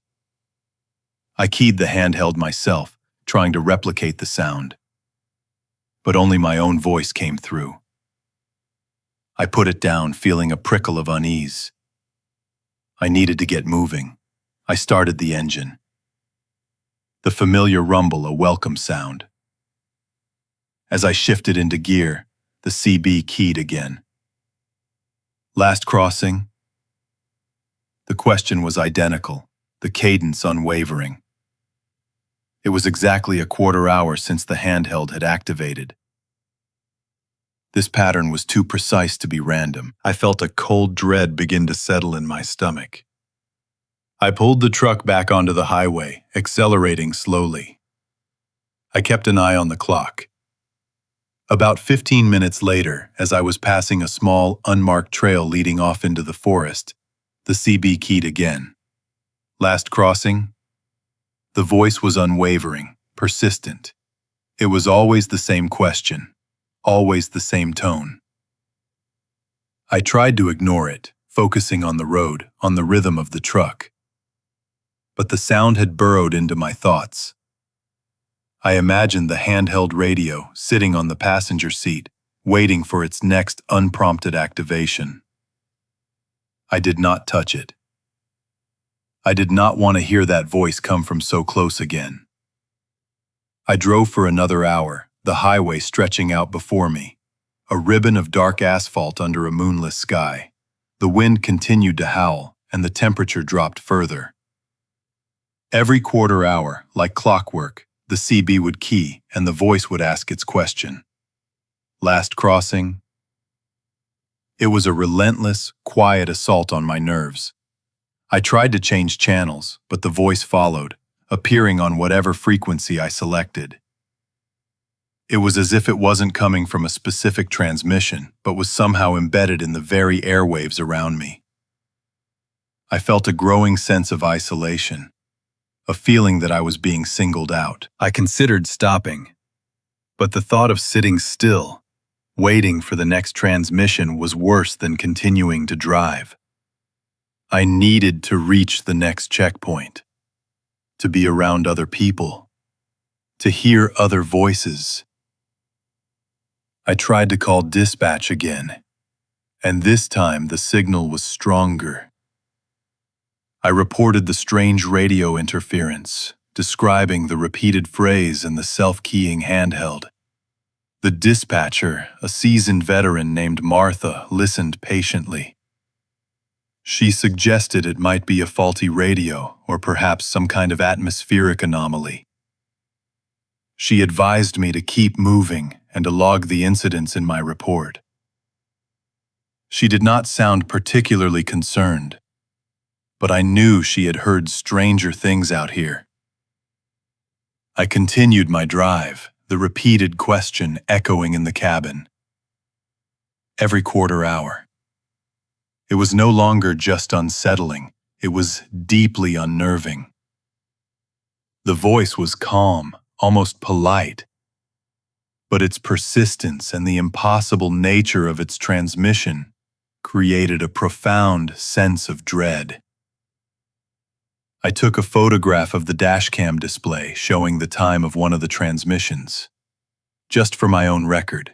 I keyed the handheld myself, trying to replicate the sound. But only my own voice came through. I put it down, feeling a prickle of unease. I needed to get moving. I started the engine. The familiar rumble, a welcome sound. As I shifted into gear, the CB keyed again. Last crossing? The question was identical, the cadence unwavering. It was exactly a quarter hour since the handheld had activated. This pattern was too precise to be random. I felt a cold dread begin to settle in my stomach. I pulled the truck back onto the highway, accelerating slowly. I kept an eye on the clock. About 15 minutes later, as I was passing a small, unmarked trail leading off into the forest, the CB keyed again. Last crossing? The voice was unwavering, persistent. It was always the same question, always the same tone. I tried to ignore it, focusing on the road, on the rhythm of the truck. But the sound had burrowed into my thoughts. I imagined the handheld radio sitting on the passenger seat, waiting for its next unprompted activation. I did not touch it. I did not want to hear that voice come from so close again. I drove for another hour, the highway stretching out before me, a ribbon of dark asphalt under a moonless sky. The wind continued to howl, and the temperature dropped further. Every quarter hour, like clockwork, the CB would key and the voice would ask its question. Last crossing? It was a relentless, quiet assault on my nerves. I tried to change channels, but the voice followed, appearing on whatever frequency I selected. It was as if it wasn't coming from a specific transmission, but was somehow embedded in the very airwaves around me. I felt a growing sense of isolation, a feeling that I was being singled out. I considered stopping, but the thought of sitting still, waiting for the next transmission, was worse than continuing to drive. I needed to reach the next checkpoint, to be around other people, to hear other voices. I tried to call dispatch again, and this time the signal was stronger. I reported the strange radio interference, describing the repeated phrase in the self-keying handheld. The dispatcher, a seasoned veteran named Martha, listened patiently. She suggested it might be a faulty radio or perhaps some kind of atmospheric anomaly. She advised me to keep moving and to log the incidents in my report. She did not sound particularly concerned, but I knew she had heard stranger things out here. I continued my drive, the repeated question echoing in the cabin. Every quarter hour. It was no longer just unsettling, it was deeply unnerving. The voice was calm, almost polite, but its persistence and the impossible nature of its transmission created a profound sense of dread. I took a photograph of the dashcam display showing the time of one of the transmissions, just for my own record.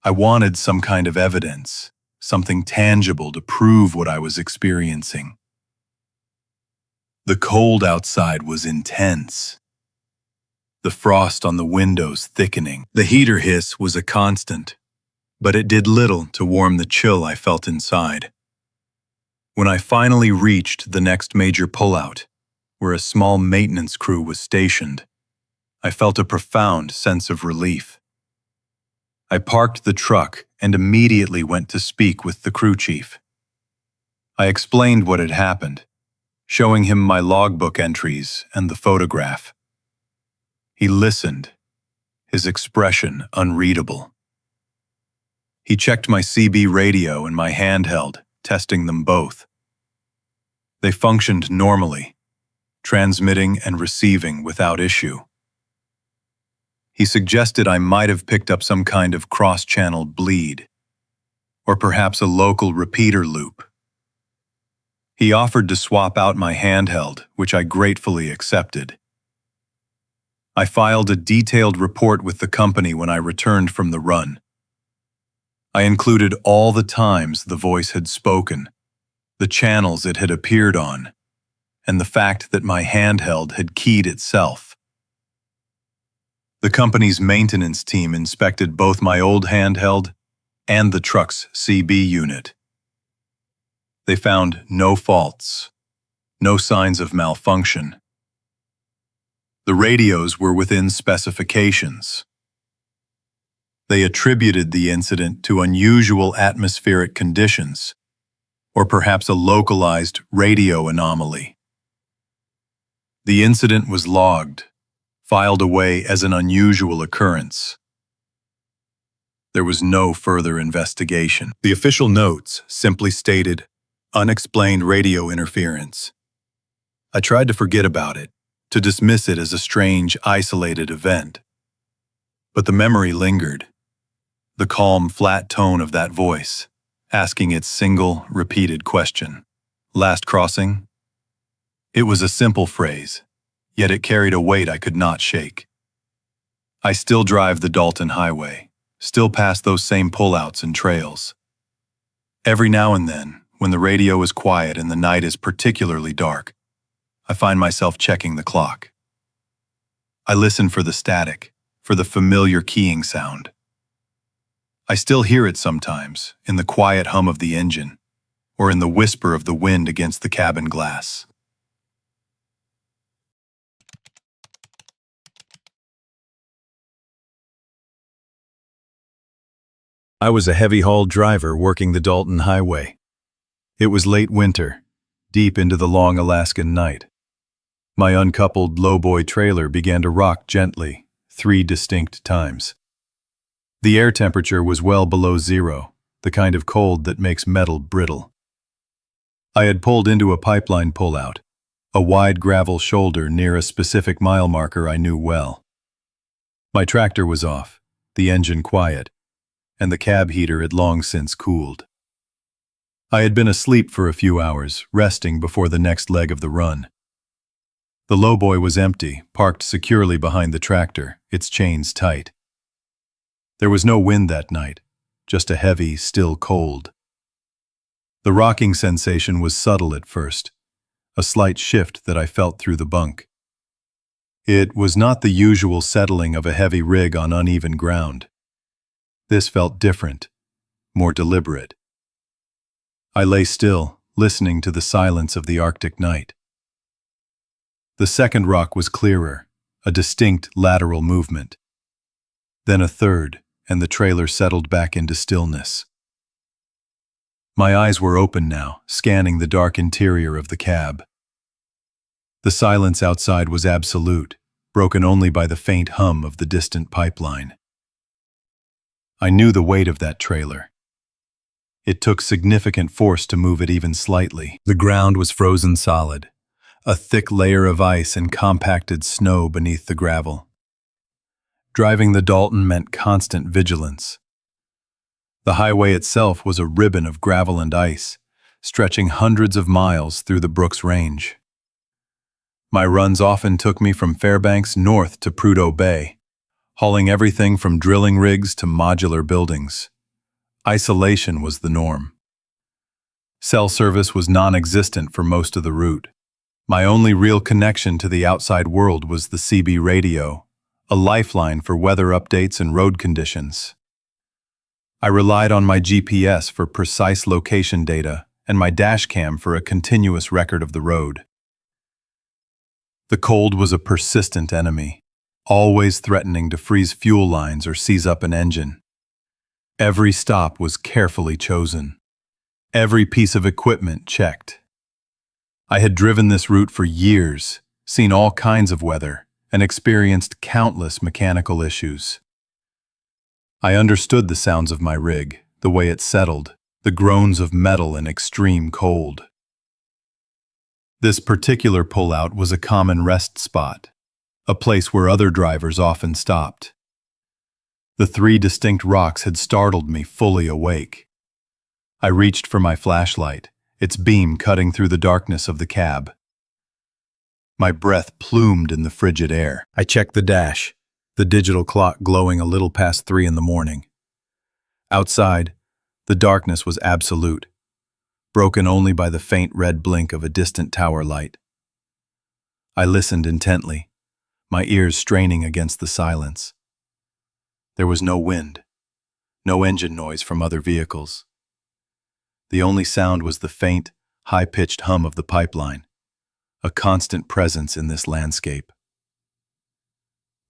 I wanted some kind of evidence, something tangible to prove what I was experiencing. The cold outside was intense, the frost on the windows thickening. The heater hiss was a constant, but it did little to warm the chill I felt inside. When I finally reached the next major pullout, where a small maintenance crew was stationed, I felt a profound sense of relief. I parked the truck and immediately went to speak with the crew chief. I explained what had happened, showing him my logbook entries and the photograph. He listened, his expression unreadable. He checked my CB radio and my handheld, testing them both. They functioned normally, transmitting and receiving without issue. He suggested I might have picked up some kind of cross-channel bleed, or perhaps a local repeater loop. He offered to swap out my handheld, which I gratefully accepted. I filed a detailed report with the company when I returned from the run. I included all the times the voice had spoken, the channels it had appeared on, and the fact that my handheld had keyed itself. The company's maintenance team inspected both my old handheld and the truck's CB unit. They found no faults, no signs of malfunction. The radios were within specifications. They attributed the incident to unusual atmospheric conditions, or perhaps a localized radio anomaly. The incident was logged, filed away as an unusual occurrence. There was no further investigation. The official notes simply stated, "Unexplained radio interference." I tried to forget about it, to dismiss it as a strange, isolated event. But the memory lingered. The calm, flat tone of that voice, asking its single, repeated question. "Last crossing?" It was a simple phrase, yet it carried a weight I could not shake. I still drive the Dalton Highway, still pass those same pullouts and trails. Every now and then, when the radio is quiet and the night is particularly dark, I find myself checking the clock. I listen for the static, for the familiar keying sound. I still hear it sometimes, in the quiet hum of the engine, or in the whisper of the wind against the cabin glass. I was a heavy-haul driver working the Dalton Highway. It was late winter, deep into the long Alaskan night. My uncoupled lowboy trailer began to rock gently, 3 distinct times. The air temperature was well below zero, the kind of cold that makes metal brittle. I had pulled into a pipeline pullout, a wide gravel shoulder near a specific mile marker I knew well. My tractor was off, the engine quiet, and the cab heater had long since cooled. I had been asleep for a few hours, resting before the next leg of the run. The lowboy was empty, parked securely behind the tractor, its chains tight. There was no wind that night, just a heavy, still cold. The rocking sensation was subtle at first, a slight shift that I felt through the bunk. It was not the usual settling of a heavy rig on uneven ground. This felt different, more deliberate. I lay still, listening to the silence of the Arctic night. The second rock was clearer, a distinct lateral movement. Then a third, and the trailer settled back into stillness. My eyes were open now, scanning the dark interior of the cab. The silence outside was absolute, broken only by the faint hum of the distant pipeline. I knew the weight of that trailer. It took significant force to move it even slightly. The ground was frozen solid, a thick layer of ice and compacted snow beneath the gravel. Driving the Dalton meant constant vigilance. The highway itself was a ribbon of gravel and ice, stretching hundreds of miles through the Brooks Range. My runs often took me from Fairbanks north to Prudhoe Bay, hauling everything from drilling rigs to modular buildings. Isolation was the norm. Cell service was non-existent for most of the route. My only real connection to the outside world was the CB radio, a lifeline for weather updates and road conditions. I relied on my GPS for precise location data and my dashcam for a continuous record of the road. The cold was a persistent enemy, always threatening to freeze fuel lines or seize up an engine. Every stop was carefully chosen. Every piece of equipment checked. I had driven this route for years, seen all kinds of weather, and experienced countless mechanical issues. I understood the sounds of my rig, the way it settled, the groans of metal in extreme cold. This particular pullout was a common rest spot, a place where other drivers often stopped. The three distinct rocks had startled me fully awake. I reached for my flashlight, its beam cutting through the darkness of the cab. My breath plumed in the frigid air. I checked the dash, the digital clock glowing a little past 3 in the morning. Outside, the darkness was absolute, broken only by the faint red blink of a distant tower light. I listened intently, my ears straining against the silence. There was no wind, no engine noise from other vehicles. The only sound was the faint, high-pitched hum of the pipeline, a constant presence in this landscape.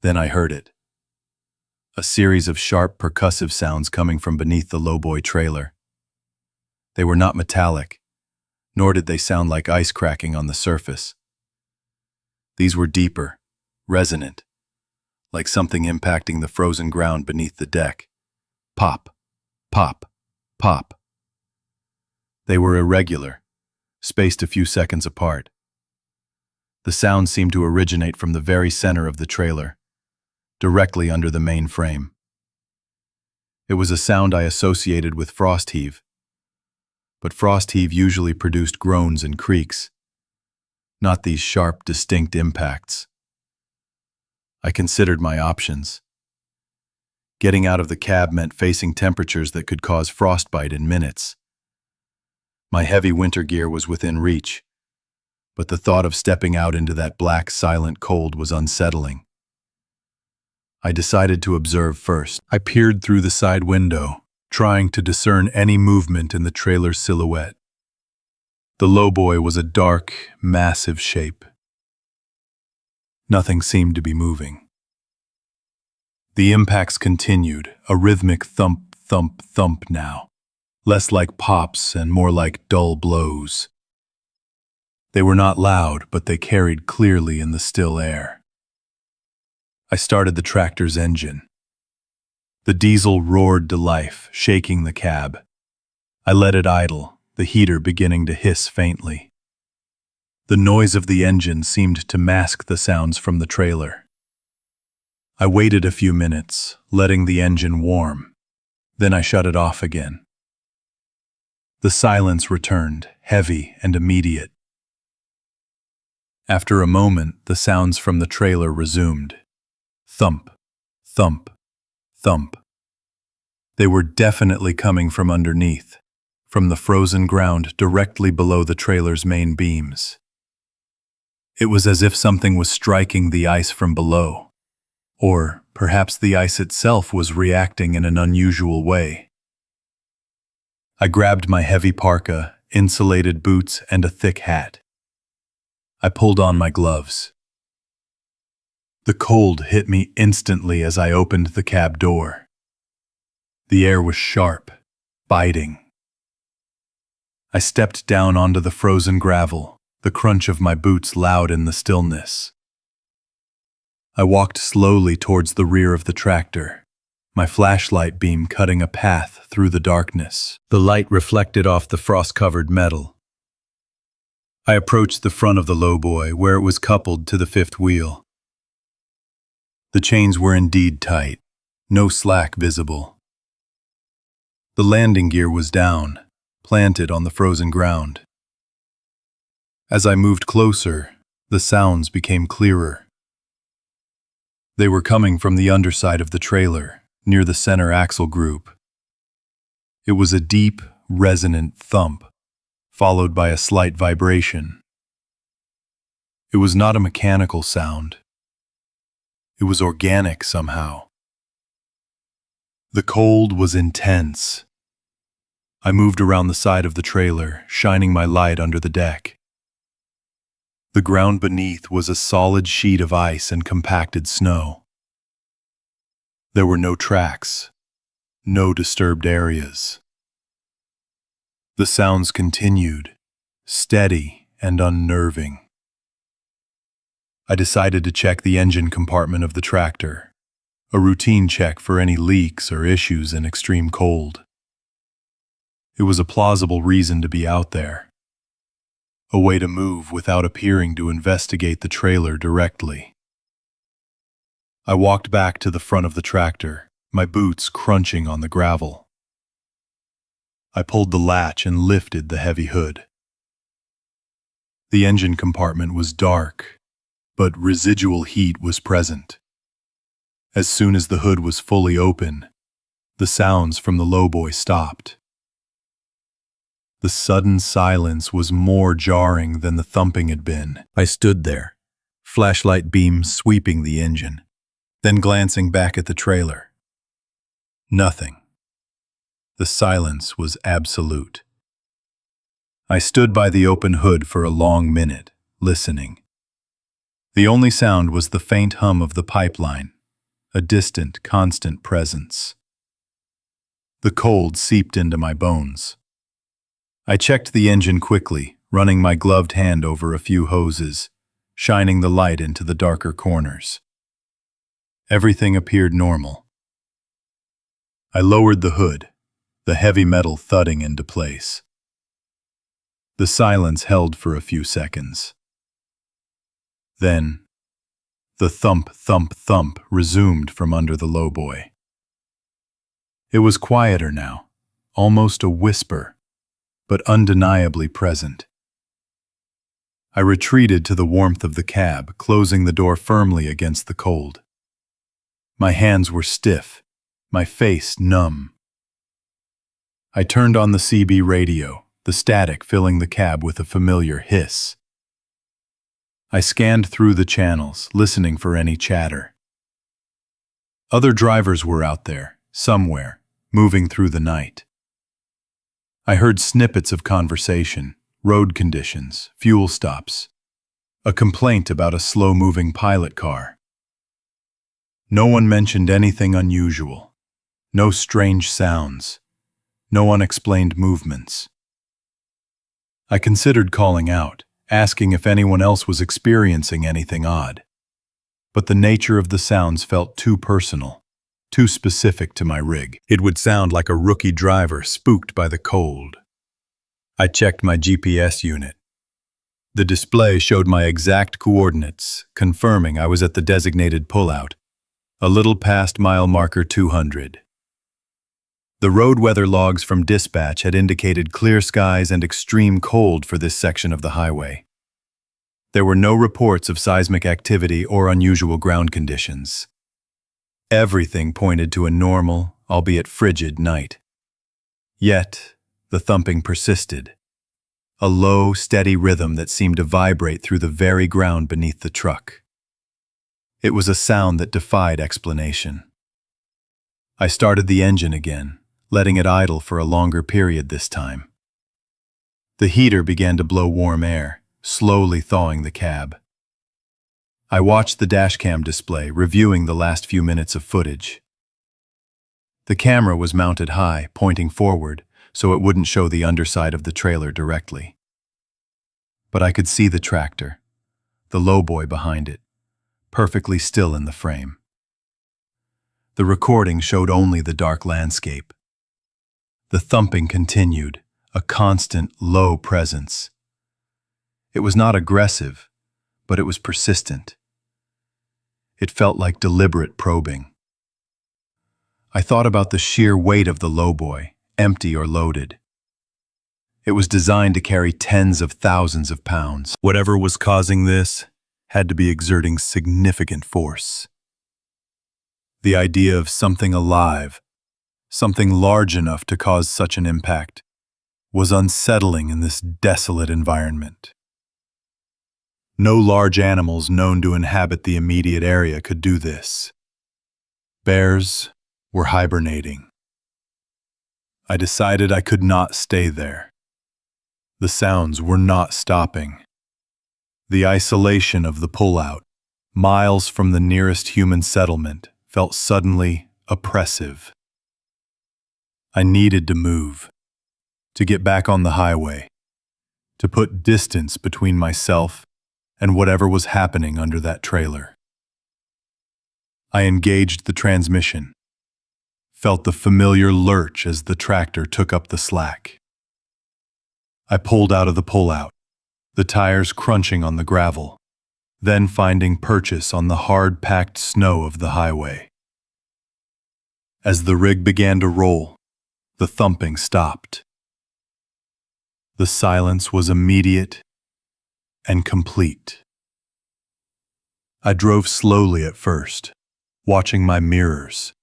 Then I heard it. A series of sharp, percussive sounds coming from beneath the lowboy trailer. They were not metallic, nor did they sound like ice cracking on the surface. These were deeper, resonant, like something impacting the frozen ground beneath the deck. Pop, pop, pop. They were irregular, spaced a few seconds apart. The sound seemed to originate from the very center of the trailer, directly under the main frame. It was a sound I associated with frost heave, but frost heave usually produced groans and creaks, not these sharp, distinct impacts. I considered my options. Getting out of the cab meant facing temperatures that could cause frostbite in minutes. My heavy winter gear was within reach, but the thought of stepping out into that black, silent cold was unsettling. I decided to observe first. I peered through the side window, trying to discern any movement in the trailer's silhouette. The lowboy was a dark, massive shape. Nothing seemed to be moving. The impacts continued, a rhythmic thump, thump, thump now, less like pops and more like dull blows. They were not loud, but they carried clearly in the still air. I started the tractor's engine. The diesel roared to life, shaking the cab. I let it idle, the heater beginning to hiss faintly. The noise of the engine seemed to mask the sounds from the trailer. I waited a few minutes, letting the engine warm. Then I shut it off again. The silence returned, heavy and immediate. After a moment, the sounds from the trailer resumed. Thump, thump, thump. They were definitely coming from underneath, from the frozen ground directly below the trailer's main beams. It was as if something was striking the ice from below, or perhaps the ice itself was reacting in an unusual way. I grabbed my heavy parka, insulated boots, and a thick hat. I pulled on my gloves. The cold hit me instantly as I opened the cab door. The air was sharp, biting. I stepped down onto the frozen gravel, the crunch of my boots loud in the stillness. I walked slowly towards the rear of the tractor, my flashlight beam cutting a path through the darkness. The light reflected off the frost-covered metal. I approached the front of the lowboy, where it was coupled to the fifth wheel. The chains were indeed tight, no slack visible. The landing gear was down, planted on the frozen ground. As I moved closer, the sounds became clearer. They were coming from the underside of the trailer, near the center axle group. It was a deep, resonant thump, followed by a slight vibration. It was not a mechanical sound. It was organic somehow. The cold was intense. I moved around the side of the trailer, shining my light under the deck. The ground beneath was a solid sheet of ice and compacted snow. There were no tracks, no disturbed areas. The sounds continued, steady and unnerving. I decided to check the engine compartment of the tractor, a routine check for any leaks or issues in extreme cold. It was a plausible reason to be out there, a way to move without appearing to investigate the trailer directly. I walked back to the front of the tractor, my boots crunching on the gravel. I pulled the latch and lifted the heavy hood. The engine compartment was dark, but residual heat was present. As soon as the hood was fully open, the sounds from the lowboy stopped. The sudden silence was more jarring than the thumping had been. I stood there, flashlight beam sweeping the engine, then glancing back at the trailer. Nothing. The silence was absolute. I stood by the open hood for a long minute, listening. The only sound was the faint hum of the pipeline, a distant, constant presence. The cold seeped into my bones. I checked the engine quickly, running my gloved hand over a few hoses, shining the light into the darker corners. Everything appeared normal. I lowered the hood, the heavy metal thudding into place. The silence held for a few seconds. Then, the thump, thump, thump resumed from under the lowboy. It was quieter now, almost a whisper, but undeniably present. I retreated to the warmth of the cab, closing the door firmly against the cold. My hands were stiff, my face numb. I turned on the CB radio, the static filling the cab with a familiar hiss. I scanned through the channels, listening for any chatter. Other drivers were out there, somewhere, moving through the night. I heard snippets of conversation, road conditions, fuel stops, a complaint about a slow-moving pilot car. No one mentioned anything unusual, no strange sounds, no unexplained movements. I considered calling out, asking if anyone else was experiencing anything odd. But the nature of the sounds felt too personal, too specific to my rig. It would sound like a rookie driver spooked by the cold. I checked my GPS unit. The display showed my exact coordinates, confirming I was at the designated pullout, a little past mile marker 200. The road weather logs from dispatch had indicated clear skies and extreme cold for this section of the highway. There were no reports of seismic activity or unusual ground conditions. Everything pointed to a normal, albeit frigid, night. Yet, the thumping persisted, a low, steady rhythm that seemed to vibrate through the very ground beneath the truck. It was a sound that defied explanation. I started the engine again, letting it idle for a longer period this time. The heater began to blow warm air, slowly thawing the cab. I watched the dashcam display, reviewing the last few minutes of footage. The camera was mounted high, pointing forward, so it wouldn't show the underside of the trailer directly. But I could see the tractor, the lowboy behind it, perfectly still in the frame. The recording showed only the dark landscape. The thumping continued, a constant, low presence. It was not aggressive, but it was persistent. It felt like deliberate probing. I thought about the sheer weight of the lowboy, empty or loaded. It was designed to carry tens of thousands of pounds. Whatever was causing this had to be exerting significant force. The idea of something alive, something large enough to cause such an impact, was unsettling in this desolate environment. No large animals known to inhabit the immediate area could do this. Bears were hibernating. I decided I could not stay there. The sounds were not stopping. The isolation of the pullout, miles from the nearest human settlement, felt suddenly oppressive. I needed to move, to get back on the highway, to put distance between myself and whatever was happening under that trailer. I engaged the transmission, felt the familiar lurch as the tractor took up the slack. I pulled out of the pullout, the tires crunching on the gravel, then finding purchase on the hard-packed snow of the highway. As the rig began to roll, the thumping stopped. The silence was immediate and complete. I drove slowly at first, watching my mirrors,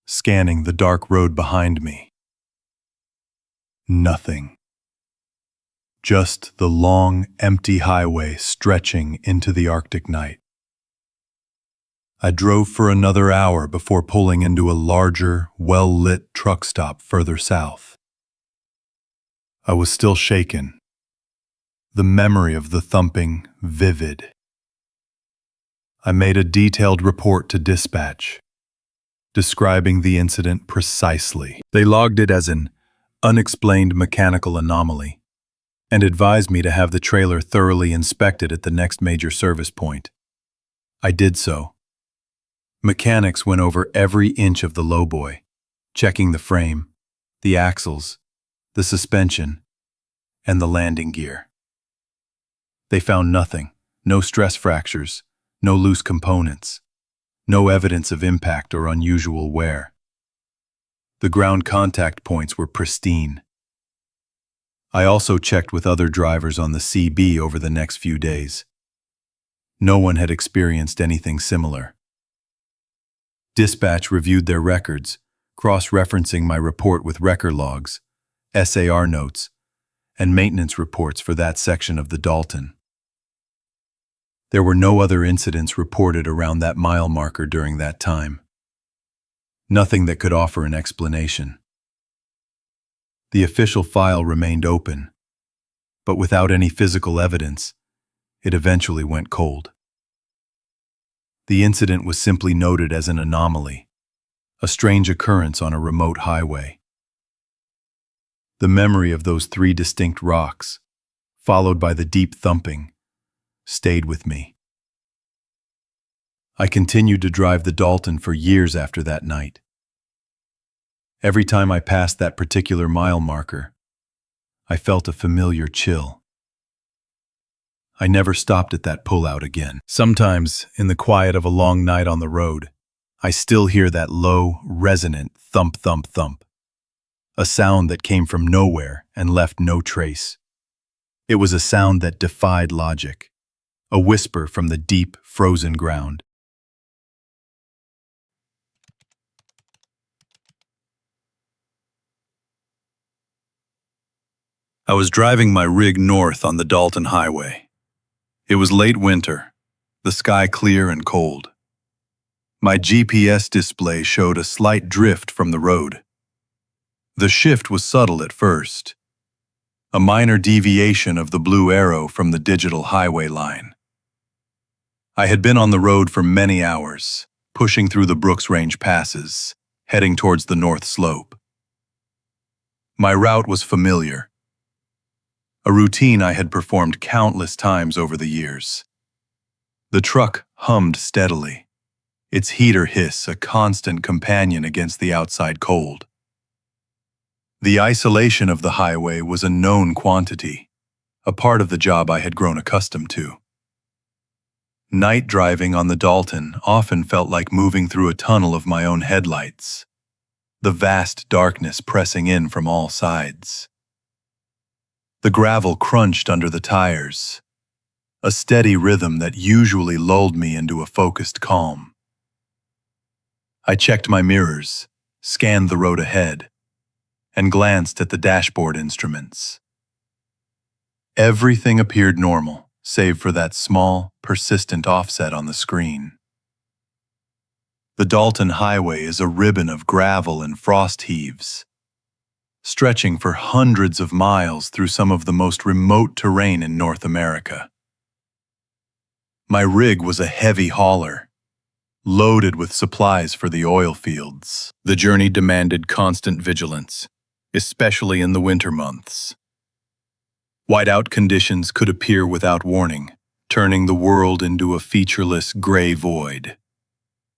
scanning the dark road behind me. Nothing. Just the long, empty highway stretching into the Arctic night. I drove for another hour before pulling into a larger, well-lit truck stop further south. I was still shaken, the memory of the thumping vivid. I made a detailed report to dispatch, describing the incident precisely. They logged it as an unexplained mechanical anomaly and advised me to have the trailer thoroughly inspected at the next major service point. I did so. Mechanics went over every inch of the lowboy, checking the frame, the axles, the suspension, and the landing gear. They found nothing, no stress fractures, no loose components, no evidence of impact or unusual wear. The ground contact points were pristine. I also checked with other drivers on the CB over the next few days. No one had experienced anything similar. Dispatch reviewed their records, cross-referencing my report with record logs, SAR notes, and maintenance reports for that section of the Dalton. There were no other incidents reported around that mile marker during that time. Nothing that could offer an explanation. The official file remained open, but without any physical evidence, it eventually went cold. The incident was simply noted as an anomaly, a strange occurrence on a remote highway. The memory of those 3 distinct rocks, followed by the deep thumping, stayed with me. I continued to drive the Dalton for years after that night. Every time I passed that particular mile marker, I felt a familiar chill. I never stopped at that pullout again. Sometimes, in the quiet of a long night on the road, I still hear that low, resonant thump, thump, thump. A sound that came from nowhere and left no trace. It was a sound that defied logic, a whisper from the deep, frozen ground. I was driving my rig north on the Dalton Highway. It was late winter, the sky clear and cold. My GPS display showed a slight drift from the road. The shift was subtle at first, a minor deviation of the blue arrow from the digital highway line. I had been on the road for many hours, pushing through the Brooks Range passes, heading towards the north slope. My route was familiar, a routine I had performed countless times over the years. The truck hummed steadily, its heater hiss a constant companion against the outside cold. The isolation of the highway was a known quantity, a part of the job I had grown accustomed to. Night driving on the Dalton often felt like moving through a tunnel of my own headlights, the vast darkness pressing in from all sides. The gravel crunched under the tires, a steady rhythm that usually lulled me into a focused calm. I checked my mirrors, scanned the road ahead, and glanced at the dashboard instruments. Everything appeared normal, save for that small, persistent offset on the screen. The Dalton Highway is a ribbon of gravel and frost heaves, stretching for hundreds of miles through some of the most remote terrain in North America. My rig was a heavy hauler, loaded with supplies for the oil fields. The journey demanded constant vigilance, especially in the winter months. Whiteout conditions could appear without warning, turning the world into a featureless gray void.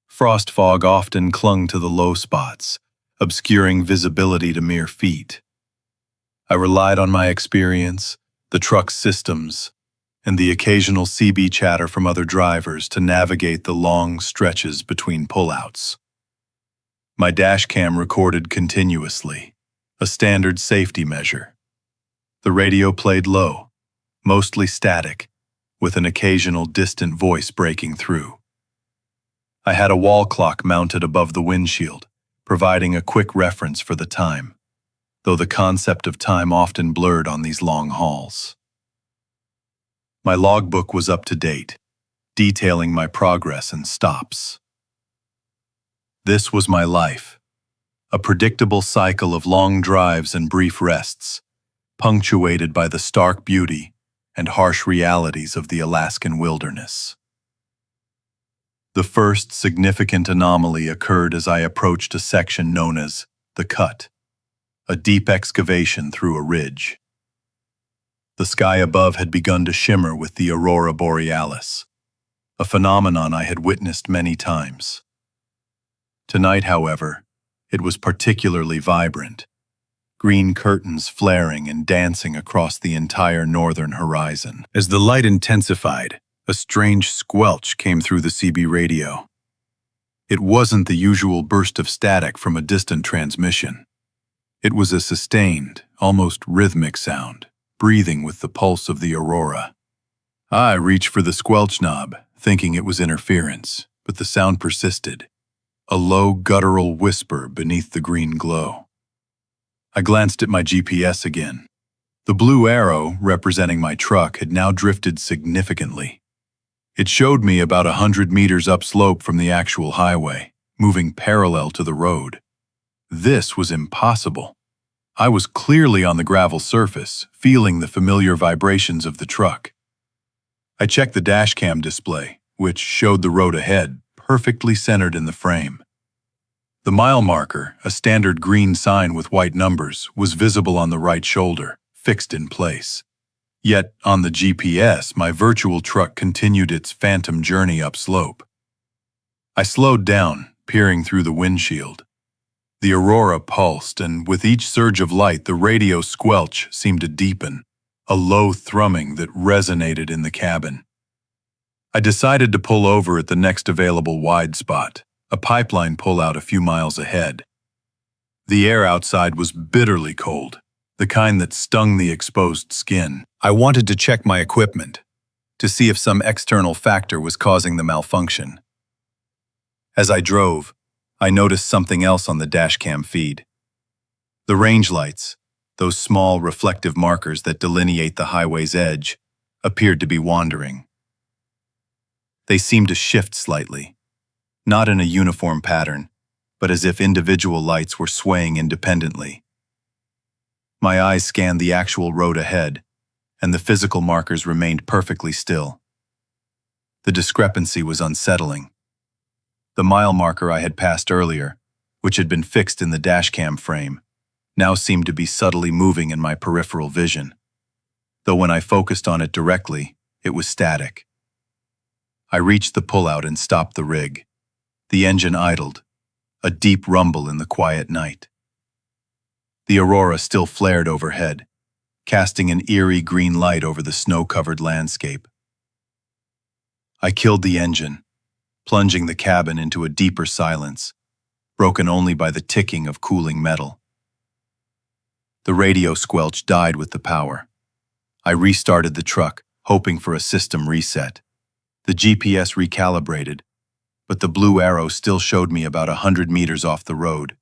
Frost fog often clung to the low spots, obscuring visibility to mere feet. I relied on my experience, the truck's systems, and the occasional CB chatter from other drivers to navigate the long stretches between pullouts. My dashcam recorded continuously, a standard safety measure. The radio played low, mostly static, with an occasional distant voice breaking through. I had a wall clock mounted above the windshield, providing a quick reference for the time, though the concept of time often blurred on these long hauls. My logbook was up to date, detailing my progress and stops. This was my life, a predictable cycle of long drives and brief rests, punctuated by the stark beauty and harsh realities of the Alaskan wilderness. The first significant anomaly occurred as I approached a section known as the Cut, a deep excavation through a ridge. The sky above had begun to shimmer with the aurora borealis, a phenomenon I had witnessed many times. Tonight, however, it was particularly vibrant, green curtains flaring and dancing across the entire northern horizon. As the light intensified, a strange squelch came through the CB radio. It wasn't the usual burst of static from a distant transmission. It was a sustained, almost rhythmic sound, breathing with the pulse of the aurora. I reached for the squelch knob, thinking it was interference, but the sound persisted, a low guttural whisper beneath the green glow. I glanced at my GPS again. The blue arrow, representing my truck, had now drifted significantly. It showed me about 100 meters upslope from the actual highway, moving parallel to the road. This was impossible. I was clearly on the gravel surface, feeling the familiar vibrations of the truck. I checked the dashcam display, which showed the road ahead, perfectly centered in the frame. The mile marker, a standard green sign with white numbers, was visible on the right shoulder, fixed in place. Yet, on the GPS, my virtual truck continued its phantom journey upslope. I slowed down, peering through the windshield. The aurora pulsed, and with each surge of light, the radio squelch seemed to deepen, a low thrumming that resonated in the cabin. I decided to pull over at the next available wide spot, a pipeline pullout a few miles ahead. The air outside was bitterly cold, the kind that stung the exposed skin. I wanted to check my equipment, to see if some external factor was causing the malfunction. As I drove, I noticed something else on the dashcam feed. The range lights, those small reflective markers that delineate the highway's edge, appeared to be wandering. They seemed to shift slightly, not in a uniform pattern, but as if individual lights were swaying independently. My eyes scanned the actual road ahead, and the physical markers remained perfectly still. The discrepancy was unsettling. The mile marker I had passed earlier, which had been fixed in the dashcam frame, now seemed to be subtly moving in my peripheral vision, though when I focused on it directly, it was static. I reached the pullout and stopped the rig. The engine idled, a deep rumble in the quiet night. The aurora still flared overhead, casting an eerie green light over the snow-covered landscape. I killed the engine, plunging the cabin into a deeper silence, broken only by the ticking of cooling metal. The radio squelch died with the power. I restarted the truck, hoping for a system reset. The GPS recalibrated, but the blue arrow still showed me about 100 meters off the road,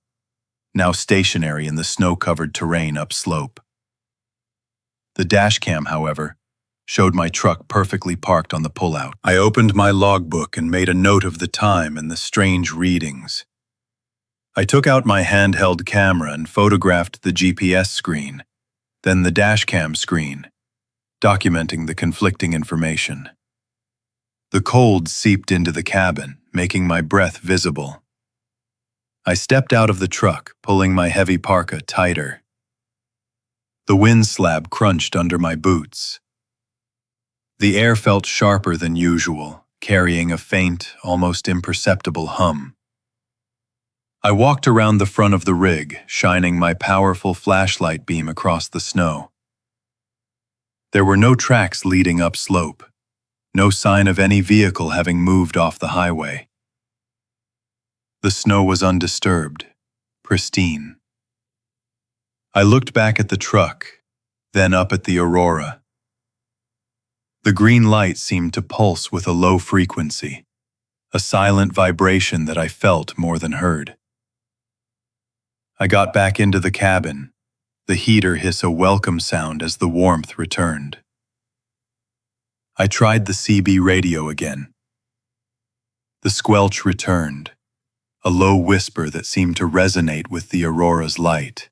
now stationary in the snow-covered terrain upslope. The dashcam, however, showed my truck perfectly parked on the pullout. I opened my logbook and made a note of the time and the strange readings. I took out my handheld camera and photographed the GPS screen, then the dashcam screen, documenting the conflicting information. The cold seeped into the cabin, making my breath visible. I stepped out of the truck, pulling my heavy parka tighter. The wind slab crunched under my boots. The air felt sharper than usual, carrying a faint, almost imperceptible hum. I walked around the front of the rig, shining my powerful flashlight beam across the snow. There were no tracks leading upslope. No sign of any vehicle having moved off the highway. The snow was undisturbed, pristine. I looked back at the truck, then up at the aurora. The green light seemed to pulse with a low frequency, a silent vibration that I felt more than heard. I got back into the cabin, the heater hiss a welcome sound as the warmth returned. I tried the CB radio again. The squelch returned, a low whisper that seemed to resonate with the aurora's light.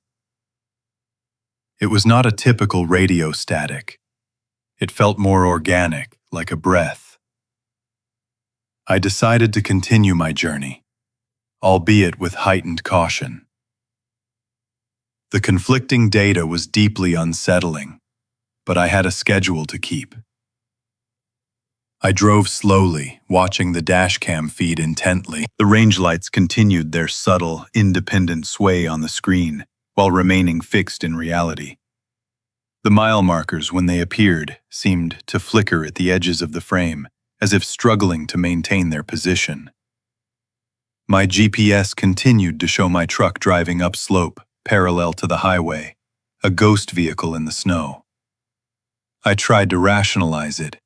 It was not a typical radio static. It felt more organic, like a breath. I decided to continue my journey, albeit with heightened caution. The conflicting data was deeply unsettling, but I had a schedule to keep. I drove slowly, watching the dashcam feed intently. The range lights continued their subtle, independent sway on the screen, while remaining fixed in reality. The mile markers, when they appeared, seemed to flicker at the edges of the frame, as if struggling to maintain their position. My GPS continued to show my truck driving upslope, parallel to the highway, a ghost vehicle in the snow. I tried to rationalize it.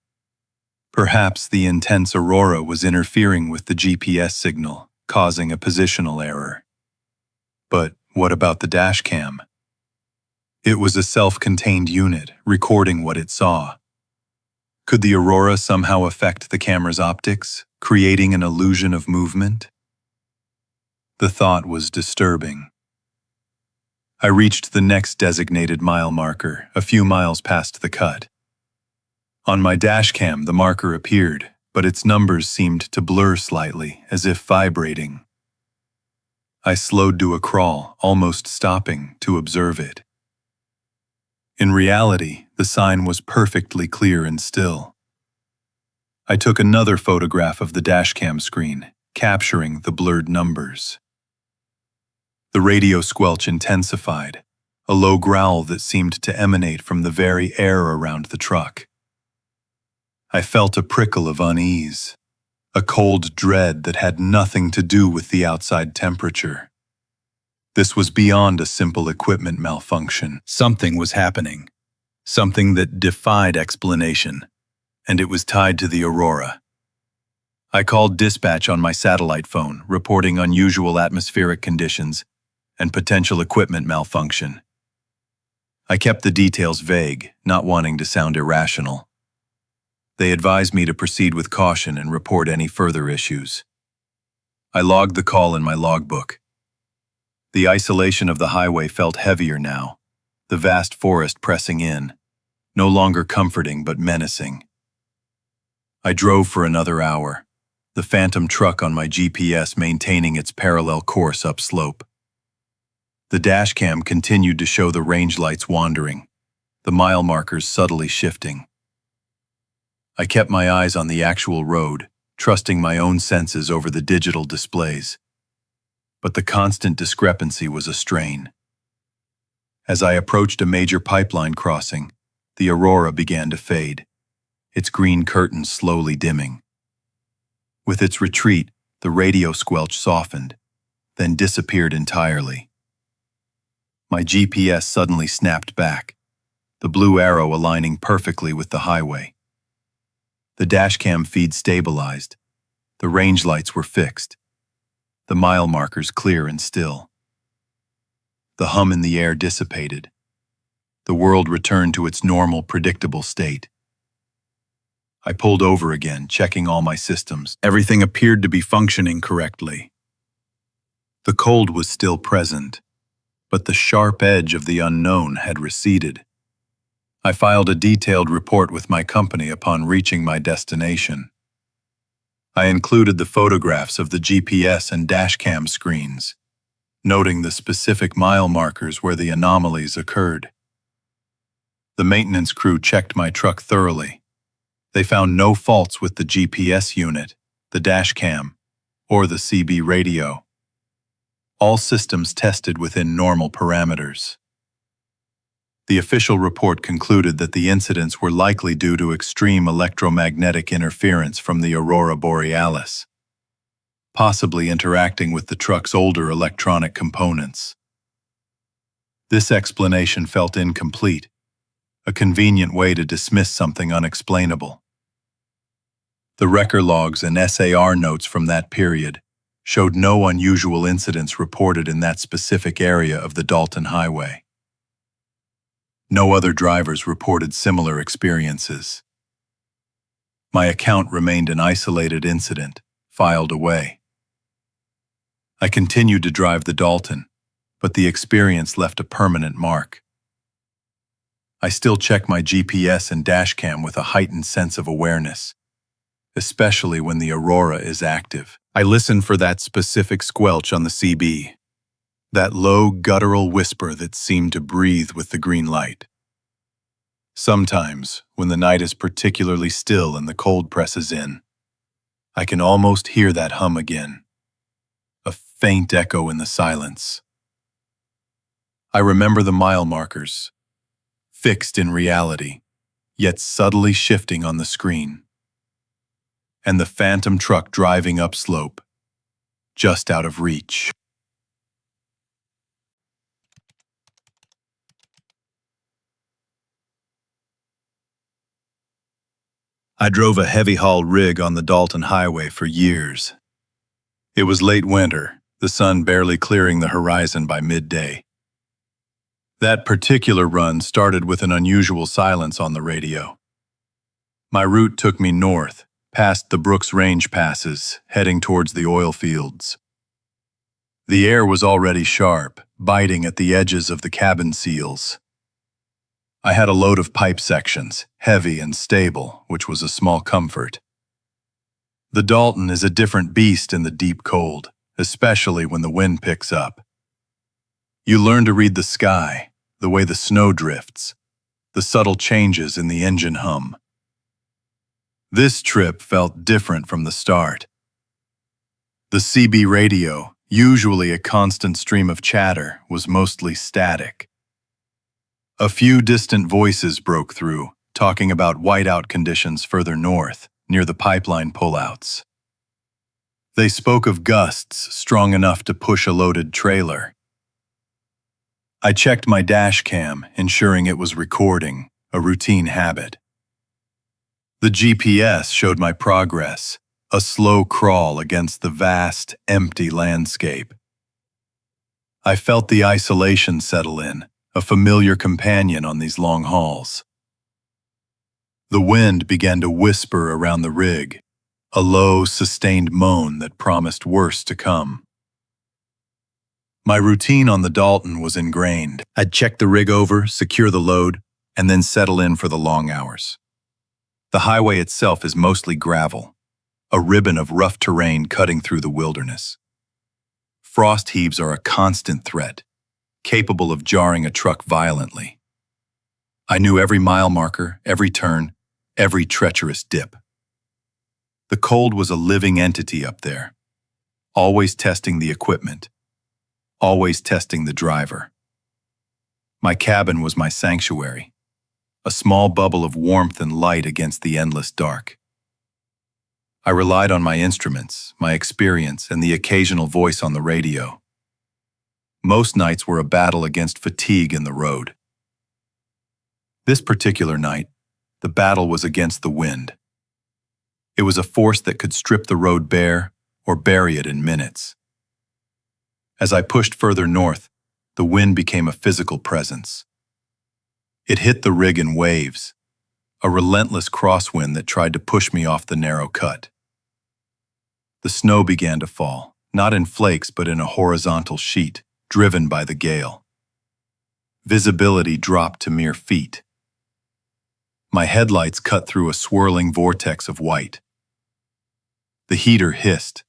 Perhaps the intense aurora was interfering with the GPS signal, causing a positional error. But what about the dashcam? It was a self-contained unit, recording what it saw. Could the aurora somehow affect the camera's optics, creating an illusion of movement? The thought was disturbing. I reached the next designated mile marker, a few miles past the cut. On my dashcam, the marker appeared, but its numbers seemed to blur slightly, as if vibrating. I slowed to a crawl, almost stopping to observe it. In reality, the sign was perfectly clear and still. I took another photograph of the dashcam screen, capturing the blurred numbers. The radio squelch intensified, a low growl that seemed to emanate from the very air around the truck. I felt a prickle of unease, a cold dread that had nothing to do with the outside temperature. This was beyond a simple equipment malfunction. Something was happening, something that defied explanation, and it was tied to the Aurora. I called dispatch on my satellite phone, reporting unusual atmospheric conditions and potential equipment malfunction. I kept the details vague, not wanting to sound irrational. They advised me to proceed with caution and report any further issues. I logged the call in my logbook. The isolation of the highway felt heavier now, the vast forest pressing in, no longer comforting but menacing. I drove for another hour, the phantom truck on my GPS maintaining its parallel course upslope. The dashcam continued to show the range lights wandering, the mile markers subtly shifting. I kept my eyes on the actual road, trusting my own senses over the digital displays. But the constant discrepancy was a strain. As I approached a major pipeline crossing, the Aurora began to fade, its green curtains slowly dimming. With its retreat, the radio squelch softened, then disappeared entirely. My GPS suddenly snapped back, the blue arrow aligning perfectly with the highway. The dashcam feed stabilized, the range lights were fixed, the mile markers clear and still. The hum in the air dissipated. The world returned to its normal, predictable state. I pulled over again, checking all my systems. Everything appeared to be functioning correctly. The cold was still present, but the sharp edge of the unknown had receded. I filed a detailed report with my company upon reaching my destination. I included the photographs of the GPS and dashcam screens, noting the specific mile markers where the anomalies occurred. The maintenance crew checked my truck thoroughly. They found no faults with the GPS unit, the dashcam, or the CB radio. All systems tested within normal parameters. The official report concluded that the incidents were likely due to extreme electromagnetic interference from the aurora borealis, possibly interacting with the truck's older electronic components. This explanation felt incomplete, a convenient way to dismiss something unexplainable. The wrecker logs and SAR notes from that period showed no unusual incidents reported in that specific area of the Dalton Highway. No other drivers reported similar experiences. My account remained an isolated incident, filed away. I continued to drive the Dalton, but the experience left a permanent mark. I still check my GPS and dashcam with a heightened sense of awareness, especially when the aurora is active. I listen for that specific squelch on the CB, that low guttural whisper that seemed to breathe with the green light. Sometimes, when the night is particularly still and the cold presses in, I can almost hear that hum again, a faint echo in the silence. I remember the mile markers, fixed in reality, yet subtly shifting on the screen, and the phantom truck driving upslope, just out of reach. I drove a heavy-haul rig on the Dalton Highway for years. It was late winter, the sun barely clearing the horizon by midday. That particular run started with an unusual silence on the radio. My route took me north, past the Brooks Range passes, heading towards the oil fields. The air was already sharp, biting at the edges of the cabin seals. I had a load of pipe sections, heavy and stable, which was a small comfort. The Dalton is a different beast in the deep cold, especially when the wind picks up. You learn to read the sky, the way the snow drifts, the subtle changes in the engine hum. This trip felt different from the start. The CB radio, usually a constant stream of chatter, was mostly static. A few distant voices broke through, talking about whiteout conditions further north, near the pipeline pullouts. They spoke of gusts strong enough to push a loaded trailer. I checked my dash cam, ensuring it was recording, a routine habit. The GPS showed my progress, a slow crawl against the vast, empty landscape. I felt the isolation settle in, a familiar companion on these long hauls. The wind began to whisper around the rig, a low, sustained moan that promised worse to come. My routine on the Dalton was ingrained. I'd check the rig over, secure the load, and then settle in for the long hours. The highway itself is mostly gravel, a ribbon of rough terrain cutting through the wilderness. Frost heaves are a constant threat, capable of jarring a truck violently. I knew every mile marker, every turn, every treacherous dip. The cold was a living entity up there, always testing the equipment, always testing the driver. My cabin was my sanctuary, a small bubble of warmth and light against the endless dark. I relied on my instruments, my experience, and the occasional voice on the radio. Most nights were a battle against fatigue in the road. This particular night, the battle was against the wind. It was a force that could strip the road bare or bury it in minutes. As I pushed further north, the wind became a physical presence. It hit the rig in waves, a relentless crosswind that tried to push me off the narrow cut. The snow began to fall, not in flakes but in a horizontal sheet, driven by the gale. Visibility dropped to mere feet. My headlights cut through a swirling vortex of white. The heater hissed,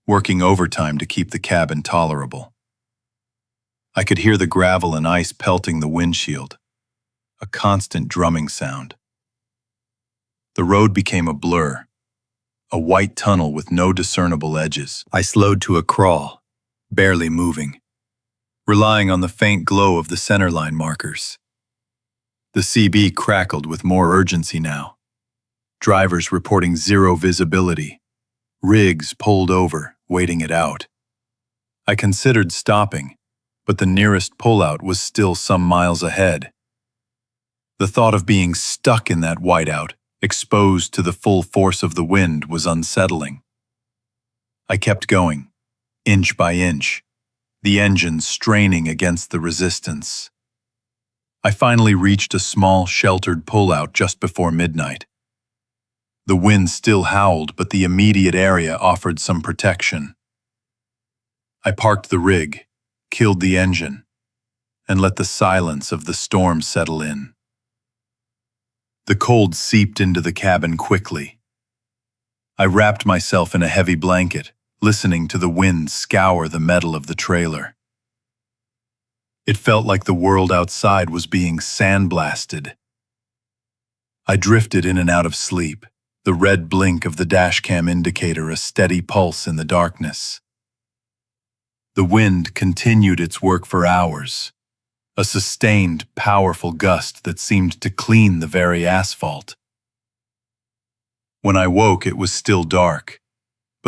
working overtime to keep the cabin tolerable. I could hear the gravel and ice pelting the windshield, a constant drumming sound. The road became a blur, a white tunnel with no discernible edges. I slowed to a crawl, barely moving, relying on the faint glow of the centerline markers. The CB crackled with more urgency now. Drivers reporting zero visibility. Rigs pulled over, waiting it out. I considered stopping, but the nearest pullout was still some miles ahead. The thought of being stuck in that whiteout, exposed to the full force of the wind, was unsettling. I kept going, inch by inch, the engine straining against the resistance. I finally reached a small, sheltered pullout just before midnight. The wind still howled, but the immediate area offered some protection. I parked the rig, killed the engine, and let the silence of the storm settle in. The cold seeped into the cabin quickly. I wrapped myself in a heavy blanket, listening to the wind scour the metal of the trailer. It felt like the world outside was being sandblasted. I drifted in and out of sleep, the red blink of the dashcam indicator a steady pulse in the darkness. The wind continued its work for hours, a sustained, powerful gust that seemed to clean the very asphalt. When I woke, it was still dark,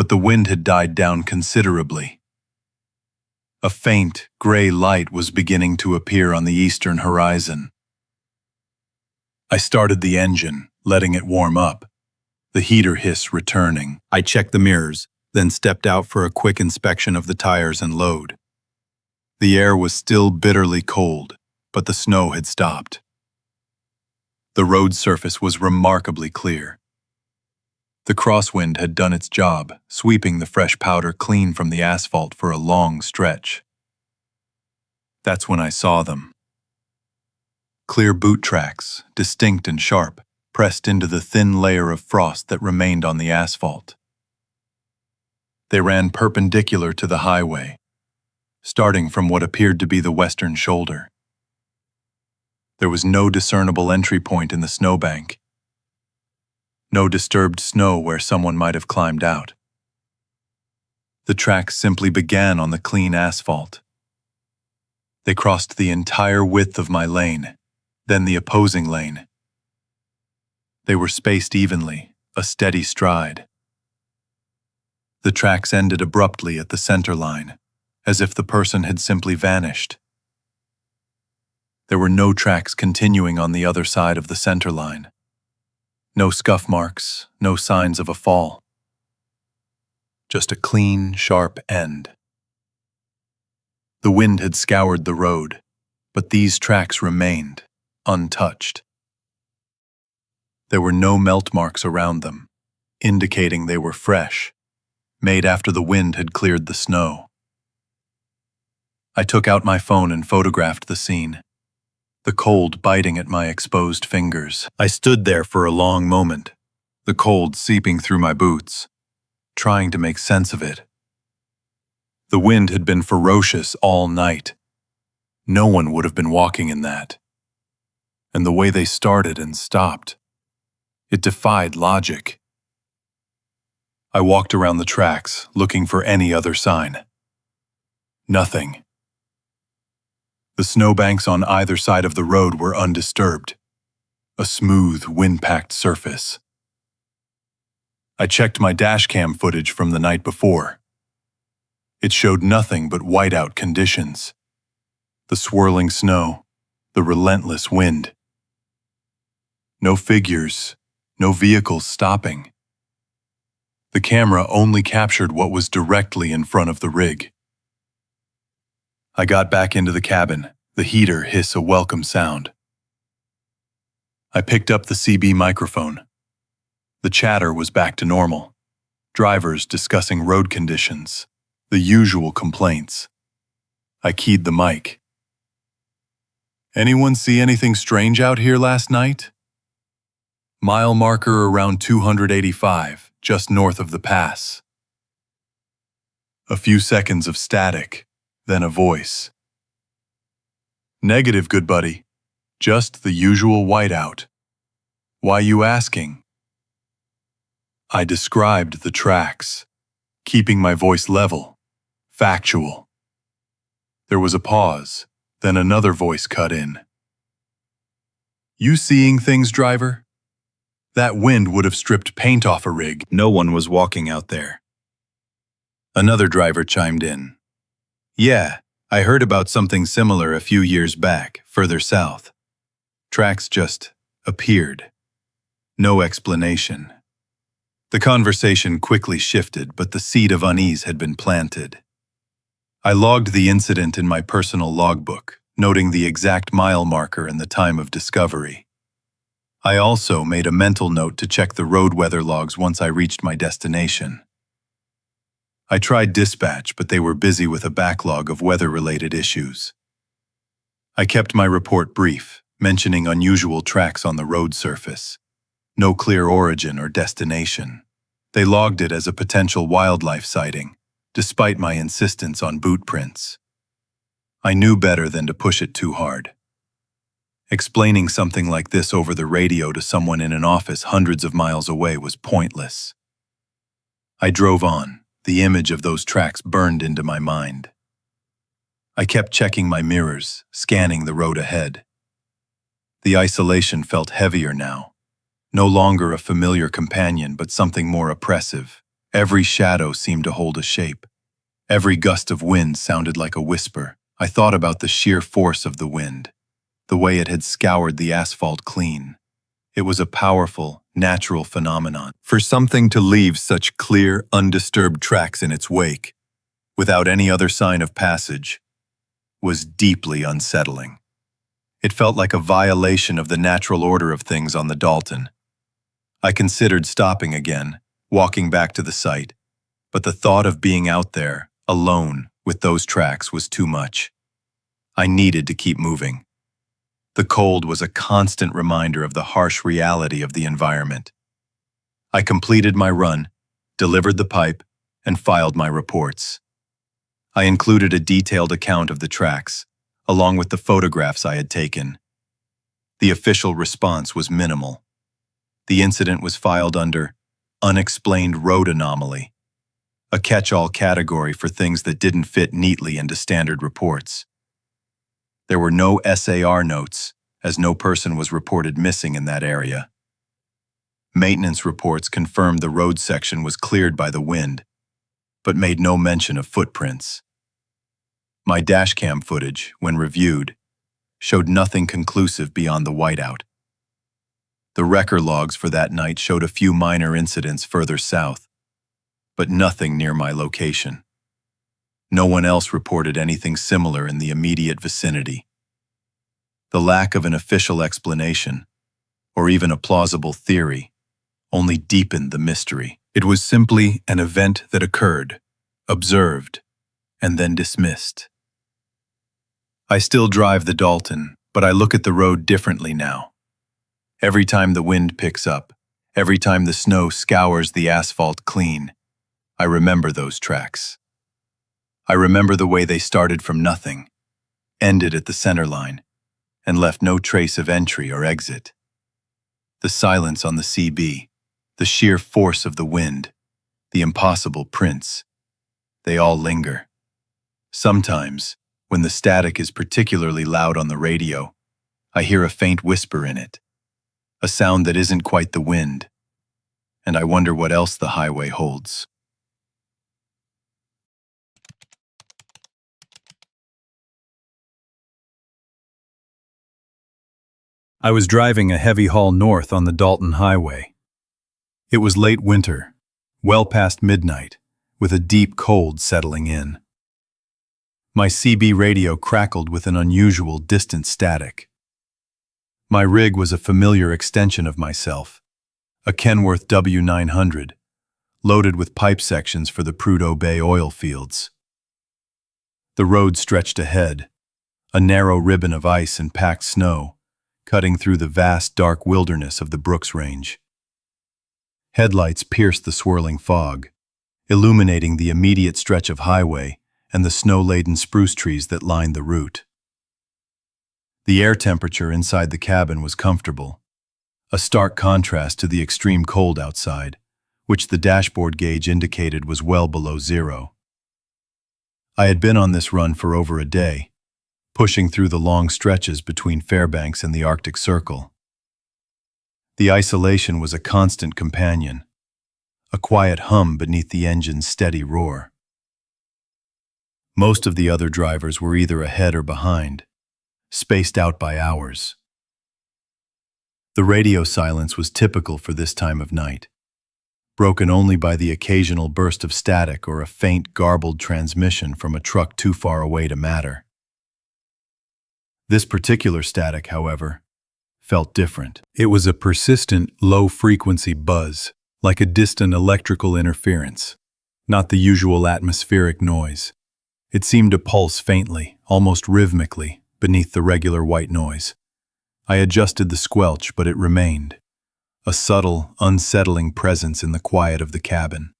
but the wind had died down considerably. A faint, gray light was beginning to appear on the eastern horizon. I started the engine, letting it warm up, the heater hiss returning. I checked the mirrors, then stepped out for a quick inspection of the tires and load. The air was still bitterly cold, but the snow had stopped. The road surface was remarkably clear. The crosswind had done its job, sweeping the fresh powder clean from the asphalt for a long stretch. That's when I saw them. Clear boot tracks, distinct and sharp, pressed into the thin layer of frost that remained on the asphalt. They ran perpendicular to the highway, starting from what appeared to be the western shoulder. There was no discernible entry point in the snowbank. No disturbed snow where someone might have climbed out. The tracks simply began on the clean asphalt. They crossed the entire width of my lane, then the opposing lane. They were spaced evenly, a steady stride. The tracks ended abruptly at the center line, as if the person had simply vanished. There were no tracks continuing on the other side of the center line. No scuff marks, no signs of a fall. Just a clean, sharp end. The wind had scoured the road, but these tracks remained, untouched. There were no melt marks around them, indicating they were fresh, made after the wind had cleared the snow. I took out my phone and photographed the scene, the cold biting at my exposed fingers. I stood there for a long moment, the cold seeping through my boots, trying to make sense of it. The wind had been ferocious all night. No one would have been walking in that. And the way they started and stopped, it defied logic. I walked around the tracks, looking for any other sign. Nothing. The snowbanks on either side of the road were undisturbed, a smooth, wind-packed surface. I checked my dashcam footage from the night before. It showed nothing but whiteout conditions. The swirling snow, the relentless wind. No figures, no vehicles stopping. The camera only captured what was directly in front of the rig. I got back into the cabin, the heater hiss a welcome sound. I picked up the CB microphone. The chatter was back to normal. Drivers discussing road conditions, the usual complaints. I keyed the mic. Anyone see anything strange out here last night? Mile marker around 285, just north of the pass. A few seconds of static, then a voice. Negative, good buddy. Just the usual whiteout. Why you asking? I described the tracks, keeping my voice level, factual. There was a pause, then another voice cut in. You seeing things, driver? That wind would have stripped paint off a rig. No one was walking out there. Another driver chimed in. Yeah, I heard about something similar a few years back, further south. Tracks just appeared. No explanation. The conversation quickly shifted, but the seed of unease had been planted. I logged the incident in my personal logbook, noting the exact mile marker and the time of discovery. I also made a mental note to check the road weather logs once I reached my destination. I tried dispatch, but they were busy with a backlog of weather-related issues. I kept my report brief, mentioning unusual tracks on the road surface. No clear origin or destination. They logged it as a potential wildlife sighting, despite my insistence on boot prints. I knew better than to push it too hard. Explaining something like this over the radio to someone in an office hundreds of miles away was pointless. I drove on, the image of those tracks burned into my mind. I kept checking my mirrors, scanning the road ahead. The isolation felt heavier now. No longer a familiar companion, but something more oppressive. Every shadow seemed to hold a shape. Every gust of wind sounded like a whisper. I thought about the sheer force of the wind, the way it had scoured the asphalt clean. It was a powerful, natural phenomenon. For something to leave such clear, undisturbed tracks in its wake, without any other sign of passage, was deeply unsettling. It felt like a violation of the natural order of things on the Dalton. I considered stopping again, walking back to the site, but the thought of being out there, alone, with those tracks was too much. I needed to keep moving. The cold was a constant reminder of the harsh reality of the environment. I completed my run, delivered the pipe, and filed my reports. I included a detailed account of the tracks, along with the photographs I had taken. The official response was minimal. The incident was filed under unexplained road anomaly, a catch-all category for things that didn't fit neatly into standard reports. There were no SAR notes, as no person was reported missing in that area. Maintenance reports confirmed the road section was cleared by the wind, but made no mention of footprints. My dashcam footage, when reviewed, showed nothing conclusive beyond the whiteout. The wrecker logs for that night showed a few minor incidents further south, but nothing near my location. No one else reported anything similar in the immediate vicinity. The lack of an official explanation, or even a plausible theory, only deepened the mystery. It was simply an event that occurred, observed, and then dismissed. I still drive the Dalton, but I look at the road differently now. Every time the wind picks up, every time the snow scours the asphalt clean, I remember those tracks. I remember the way they started from nothing, ended at the center line, and left no trace of entry or exit. The silence on the CB, the sheer force of the wind, the impossible prints, they all linger. Sometimes, when the static is particularly loud on the radio, I hear a faint whisper in it, a sound that isn't quite the wind, and I wonder what else the highway holds. I was driving a heavy haul north on the Dalton Highway. It was late winter, well past midnight, with a deep cold settling in. My CB radio crackled with an unusual distant static. My rig was a familiar extension of myself, a Kenworth W900, loaded with pipe sections for the Prudhoe Bay oil fields. The road stretched ahead, a narrow ribbon of ice and packed snow, cutting through the vast dark wilderness of the Brooks Range. Headlights pierced the swirling fog, illuminating the immediate stretch of highway and the snow-laden spruce trees that lined the route. The air temperature inside the cabin was comfortable, a stark contrast to the extreme cold outside, which the dashboard gauge indicated was well below zero. I had been on this run for over a day, pushing through the long stretches between Fairbanks and the Arctic Circle. The isolation was a constant companion, a quiet hum beneath the engine's steady roar. Most of the other drivers were either ahead or behind, spaced out by hours. The radio silence was typical for this time of night, broken only by the occasional burst of static or a faint, garbled transmission from a truck too far away to matter. This particular static, however, felt different. It was a persistent, low-frequency buzz, like a distant electrical interference, not the usual atmospheric noise. It seemed to pulse faintly, almost rhythmically, beneath the regular white noise. I adjusted the squelch, but it remained, a subtle, unsettling presence in the quiet of the cabin.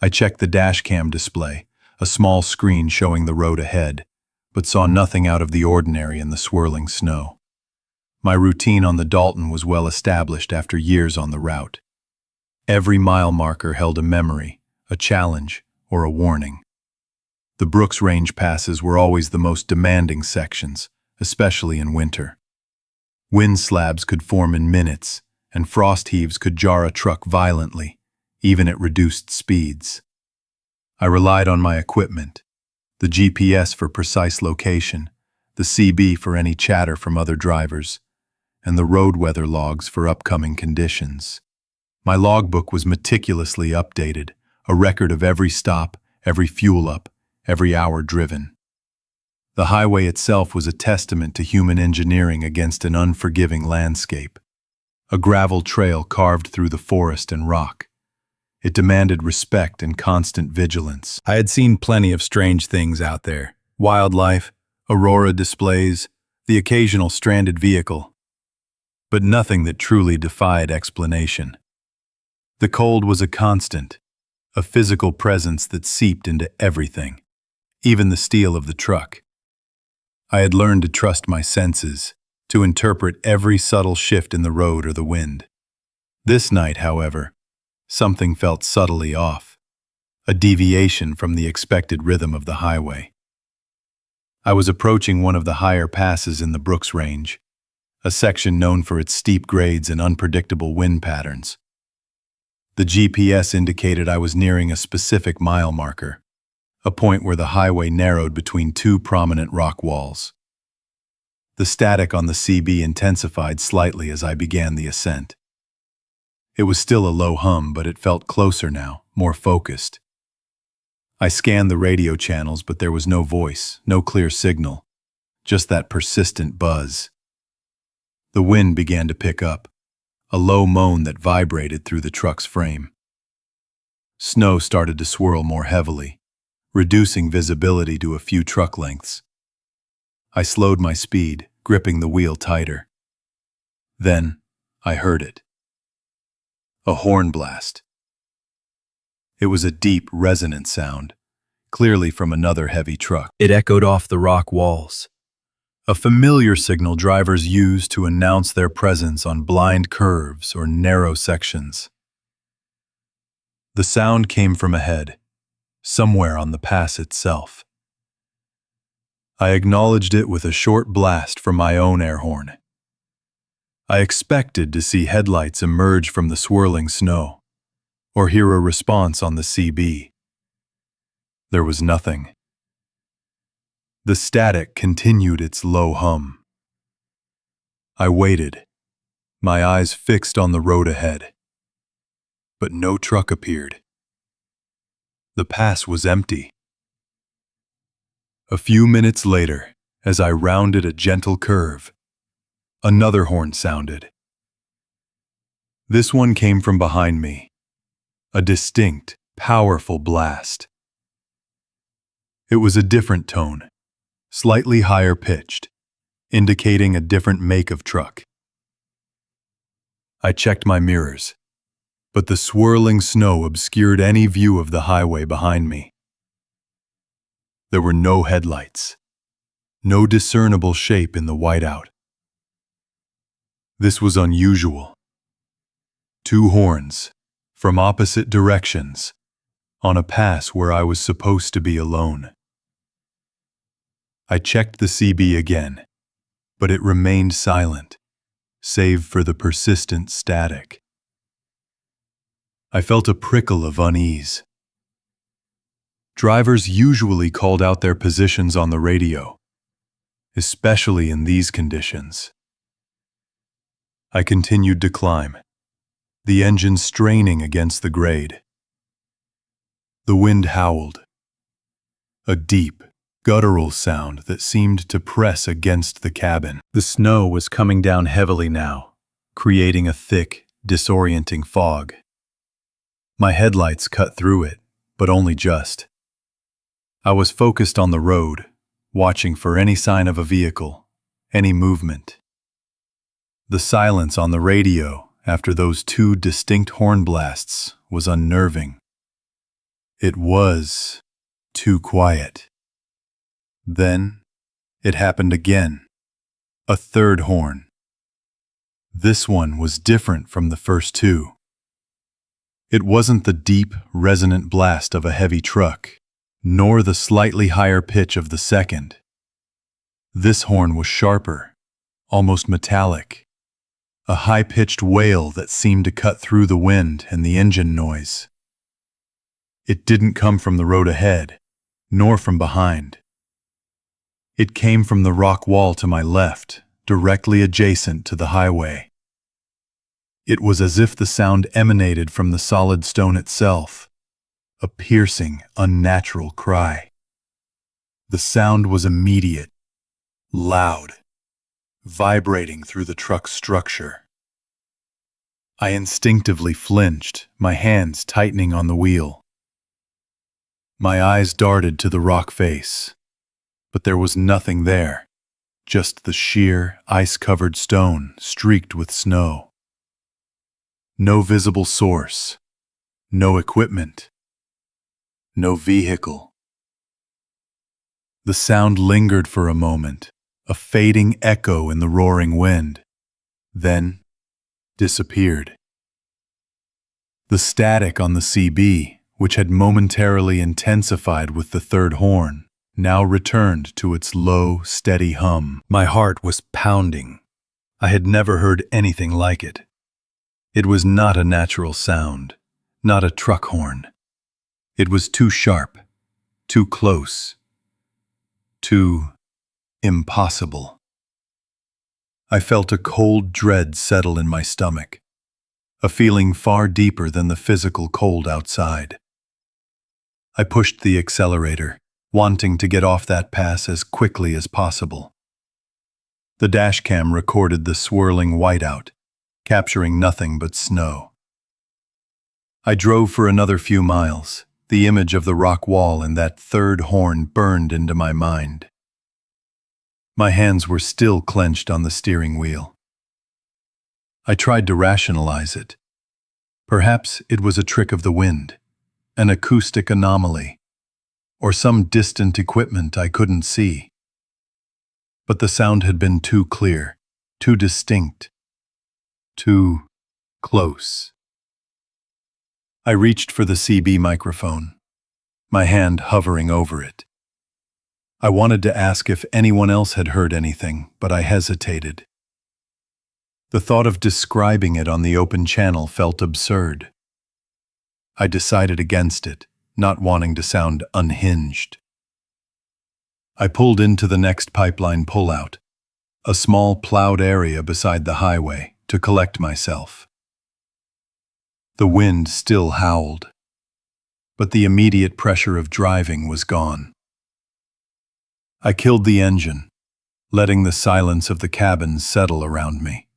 I checked the dashcam display, a small screen showing the road ahead, but saw nothing out of the ordinary in the swirling snow. My routine on the Dalton was well established after years on the route. Every mile marker held a memory, a challenge, or a warning. The Brooks Range passes were always the most demanding sections, especially in winter. Wind slabs could form in minutes, and frost heaves could jar a truck violently, even at reduced speeds. I relied on my equipment, the GPS for precise location, the CB for any chatter from other drivers, and the road weather logs for upcoming conditions. My logbook was meticulously updated, a record of every stop, every fuel up, every hour driven. The highway itself was a testament to human engineering against an unforgiving landscape. A gravel trail carved through the forest and rock. It demanded respect and constant vigilance. I had seen plenty of strange things out there. Wildlife, aurora displays, the occasional stranded vehicle. But nothing that truly defied explanation. The cold was a constant, a physical presence that seeped into everything, even the steel of the truck. I had learned to trust my senses, to interpret every subtle shift in the road or the wind. This night, however, something felt subtly off, a deviation from the expected rhythm of the highway. I was approaching one of the higher passes in the Brooks Range, a section known for its steep grades and unpredictable wind patterns. The GPS indicated I was nearing a specific mile marker, a point where the highway narrowed between two prominent rock walls. The static on the CB intensified slightly as I began the ascent. It was still a low hum, but it felt closer now, more focused. I scanned the radio channels, but there was no voice, no clear signal, just that persistent buzz. The wind began to pick up, a low moan that vibrated through the truck's frame. Snow started to swirl more heavily, reducing visibility to a few truck lengths. I slowed my speed, gripping the wheel tighter. Then, I heard it. A horn blast. It was a deep, resonant sound, clearly from another heavy truck. It echoed off the rock walls, a familiar signal drivers use to announce their presence on blind curves or narrow sections. The sound came from ahead, somewhere on the pass itself. I acknowledged it with a short blast from my own air horn. I expected to see headlights emerge from the swirling snow, or hear a response on the CB. There was nothing. The static continued its low hum. I waited, my eyes fixed on the road ahead. But no truck appeared. The pass was empty. A few minutes later, as I rounded a gentle curve, another horn sounded. This one came from behind me, a distinct, powerful blast. It was a different tone, slightly higher pitched, indicating a different make of truck. I checked my mirrors, but the swirling snow obscured any view of the highway behind me. There were no headlights, no discernible shape in the whiteout. This was unusual. Two horns, from opposite directions, on a pass where I was supposed to be alone. I checked the CB again, but it remained silent, save for the persistent static. I felt a prickle of unease. Drivers usually called out their positions on the radio, especially in these conditions. I continued to climb, the engine straining against the grade. The wind howled, a deep, guttural sound that seemed to press against the cabin. The snow was coming down heavily now, creating a thick, disorienting fog. My headlights cut through it, but only just. I was focused on the road, watching for any sign of a vehicle, any movement. The silence on the radio after those two distinct horn blasts was unnerving. It was too quiet. Then it happened again. A third horn. This one was different from the first two. It wasn't the deep, resonant blast of a heavy truck, nor the slightly higher pitch of the second. This horn was sharper, almost metallic, a high-pitched wail that seemed to cut through the wind and the engine noise. It didn't come from the road ahead, nor from behind. It came from the rock wall to my left, directly adjacent to the highway. It was as if the sound emanated from the solid stone itself, a piercing, unnatural cry. The sound was immediate, loud, vibrating through the truck's structure. I instinctively flinched, my hands tightening on the wheel. My eyes darted to the rock face, but there was nothing there, just the sheer, ice-covered stone streaked with snow. No visible source, no equipment, no vehicle. The sound lingered for a moment, a fading echo in the roaring wind, then disappeared. The static on the CB, which had momentarily intensified with the third horn, now returned to its low, steady hum. My heart was pounding, I had never heard anything like it. It was not a natural sound, not a truck horn. It was too sharp, too close, too impossible. I felt a cold dread settle in my stomach, a feeling far deeper than the physical cold outside. I pushed the accelerator, wanting to get off that pass as quickly as possible. The dashcam recorded the swirling whiteout, capturing nothing but snow. I drove for another few miles. The image of the rock wall and that third horn burned into my mind. My hands were still clenched on the steering wheel. I tried to rationalize it. Perhaps it was a trick of the wind, an acoustic anomaly, or some distant equipment I couldn't see. But the sound had been too clear, too distinct, too close. I reached for the CB microphone, my hand hovering over it. I wanted to ask if anyone else had heard anything, but I hesitated. The thought of describing it on the open channel felt absurd. I decided against it, not wanting to sound unhinged. I pulled into the next pipeline pullout, a small plowed area beside the highway, to collect myself. The wind still howled, but the immediate pressure of driving was gone. I killed the engine, letting the silence of the cabin settle around me,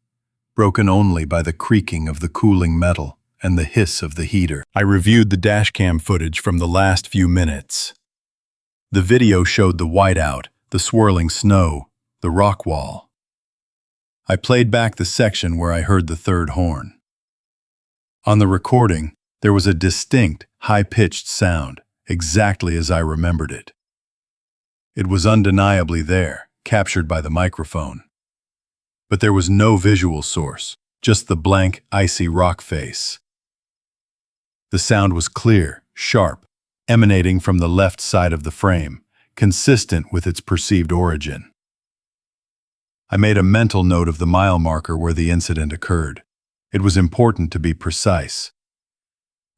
broken only by the creaking of the cooling metal and the hiss of the heater. I reviewed the dashcam footage from the last few minutes. The video showed the whiteout, the swirling snow, the rock wall. I played back the section where I heard the third horn. On the recording, there was a distinct, high-pitched sound, exactly as I remembered it. It was undeniably there, captured by the microphone. But there was no visual source, just the blank, icy rock face. The sound was clear, sharp, emanating from the left side of the frame, consistent with its perceived origin. I made a mental note of the mile marker where the incident occurred. It was important to be precise.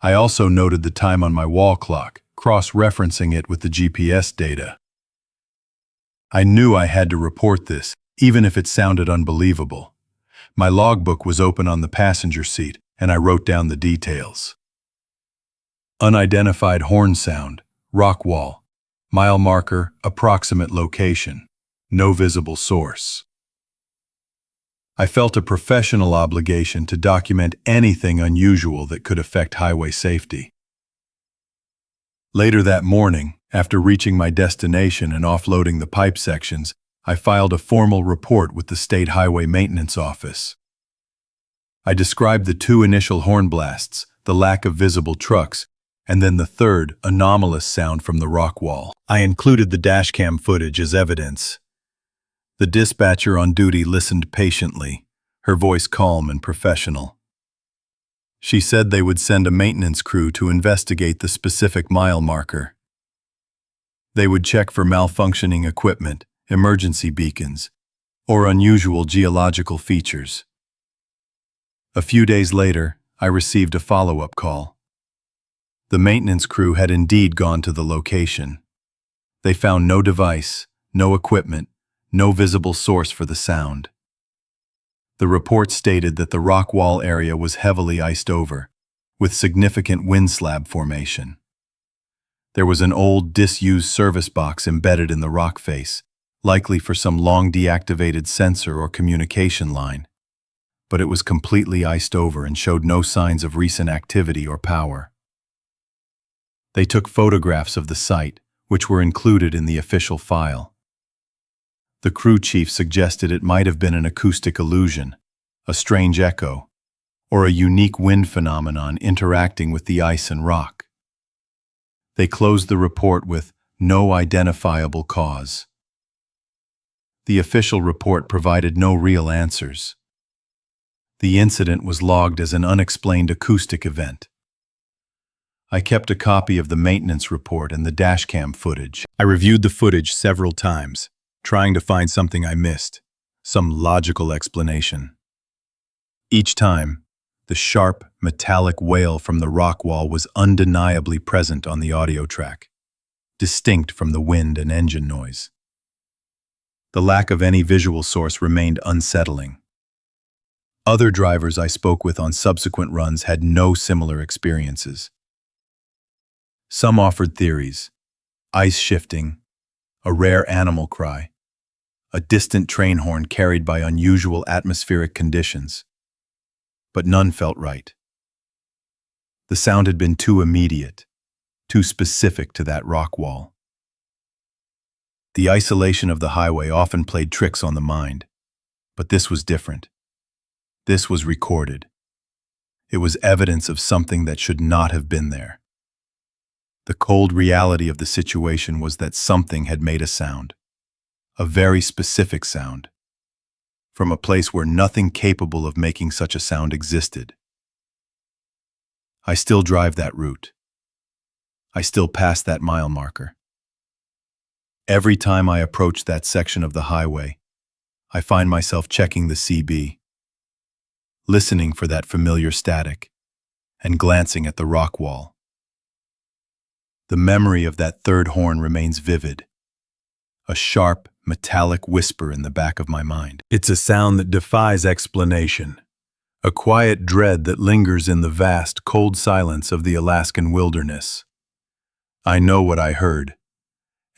I also noted the time on my wall clock, cross-referencing it with the GPS data. I knew I had to report this, even if it sounded unbelievable. My logbook was open on the passenger seat, and I wrote down the details. Unidentified horn sound, rock wall, mile marker, approximate location, no visible source. I felt a professional obligation to document anything unusual that could affect highway safety. Later that morning, after reaching my destination and offloading the pipe sections, I filed a formal report with the State Highway Maintenance Office. I described the two initial horn blasts, the lack of visible trucks, and then the third, anomalous sound from the rock wall. I included the dashcam footage as evidence. The dispatcher on duty listened patiently, her voice calm and professional. She said they would send a maintenance crew to investigate the specific mile marker. They would check for malfunctioning equipment, emergency beacons, or unusual geological features. A few days later, I received a follow-up call. The maintenance crew had indeed gone to the location. They found no device, no equipment, no visible source for the sound. The report stated that the rock wall area was heavily iced over, with significant wind slab formation. There was an old, disused service box embedded in the rock face, likely for some long deactivated sensor or communication line, but it was completely iced over and showed no signs of recent activity or power. They took photographs of the site, which were included in the official file. The crew chief suggested it might have been an acoustic illusion, a strange echo, or a unique wind phenomenon interacting with the ice and rock. They closed the report with no identifiable cause. The official report provided no real answers. The incident was logged as an unexplained acoustic event. I kept a copy of the maintenance report and the dashcam footage. I reviewed the footage several times, trying to find something I missed. some logical explanation. Each time, the sharp, metallic wail from the rock wall was undeniably present on the audio track, distinct from the wind and engine noise. The lack of any visual source remained unsettling. Other drivers I spoke with on subsequent runs had no similar experiences. Some offered theories: ice shifting, a rare animal cry, a distant train horn carried by unusual atmospheric conditions. But none felt right. The sound had been too immediate, too specific to that rock wall. The isolation of the highway often played tricks on the mind, but this was different. This was recorded. It was evidence of something that should not have been there. The cold reality of the situation was that something had made a sound, a very specific sound, from a place where nothing capable of making such a sound existed. I still drive that route. I still pass that mile marker. Every time I approach that section of the highway, I find myself checking the CB, listening for that familiar static, and glancing at the rock wall. The memory of that third horn remains vivid, a sharp, metallic whisper in the back of my mind. It's a sound that defies explanation, a quiet dread that lingers in the vast, cold silence of the Alaskan wilderness. I know what I heard,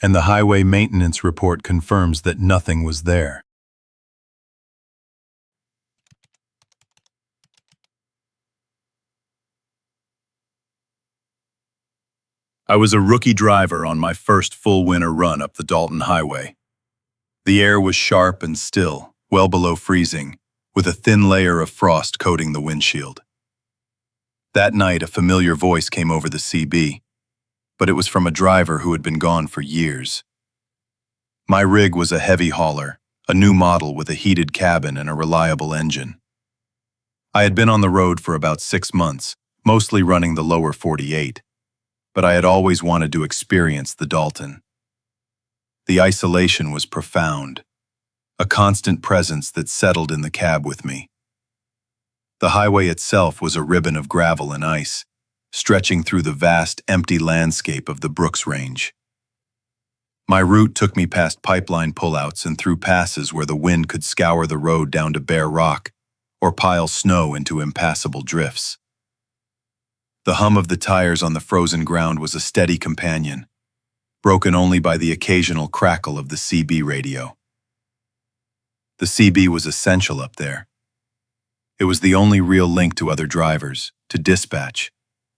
and the highway maintenance report confirms that nothing was there. I was a rookie driver on my first full winter run up the Dalton Highway. The air was sharp and still, well below freezing, with a thin layer of frost coating the windshield. That night, a familiar voice came over the CB, but it was from a driver who had been gone for years. My rig was a heavy hauler, a new model with a heated cabin and a reliable engine. I had been on the road for about 6 months, mostly running the lower 48, but I had always wanted to experience the Dalton. The isolation was profound, a constant presence that settled in the cab with me. The highway itself was a ribbon of gravel and ice, stretching through the vast, empty landscape of the Brooks Range. My route took me past pipeline pullouts and through passes where the wind could scour the road down to bare rock or pile snow into impassable drifts. The hum of the tires on the frozen ground was a steady companion, broken only by the occasional crackle of the CB radio. The CB was essential up there. It was the only real link to other drivers, to dispatch,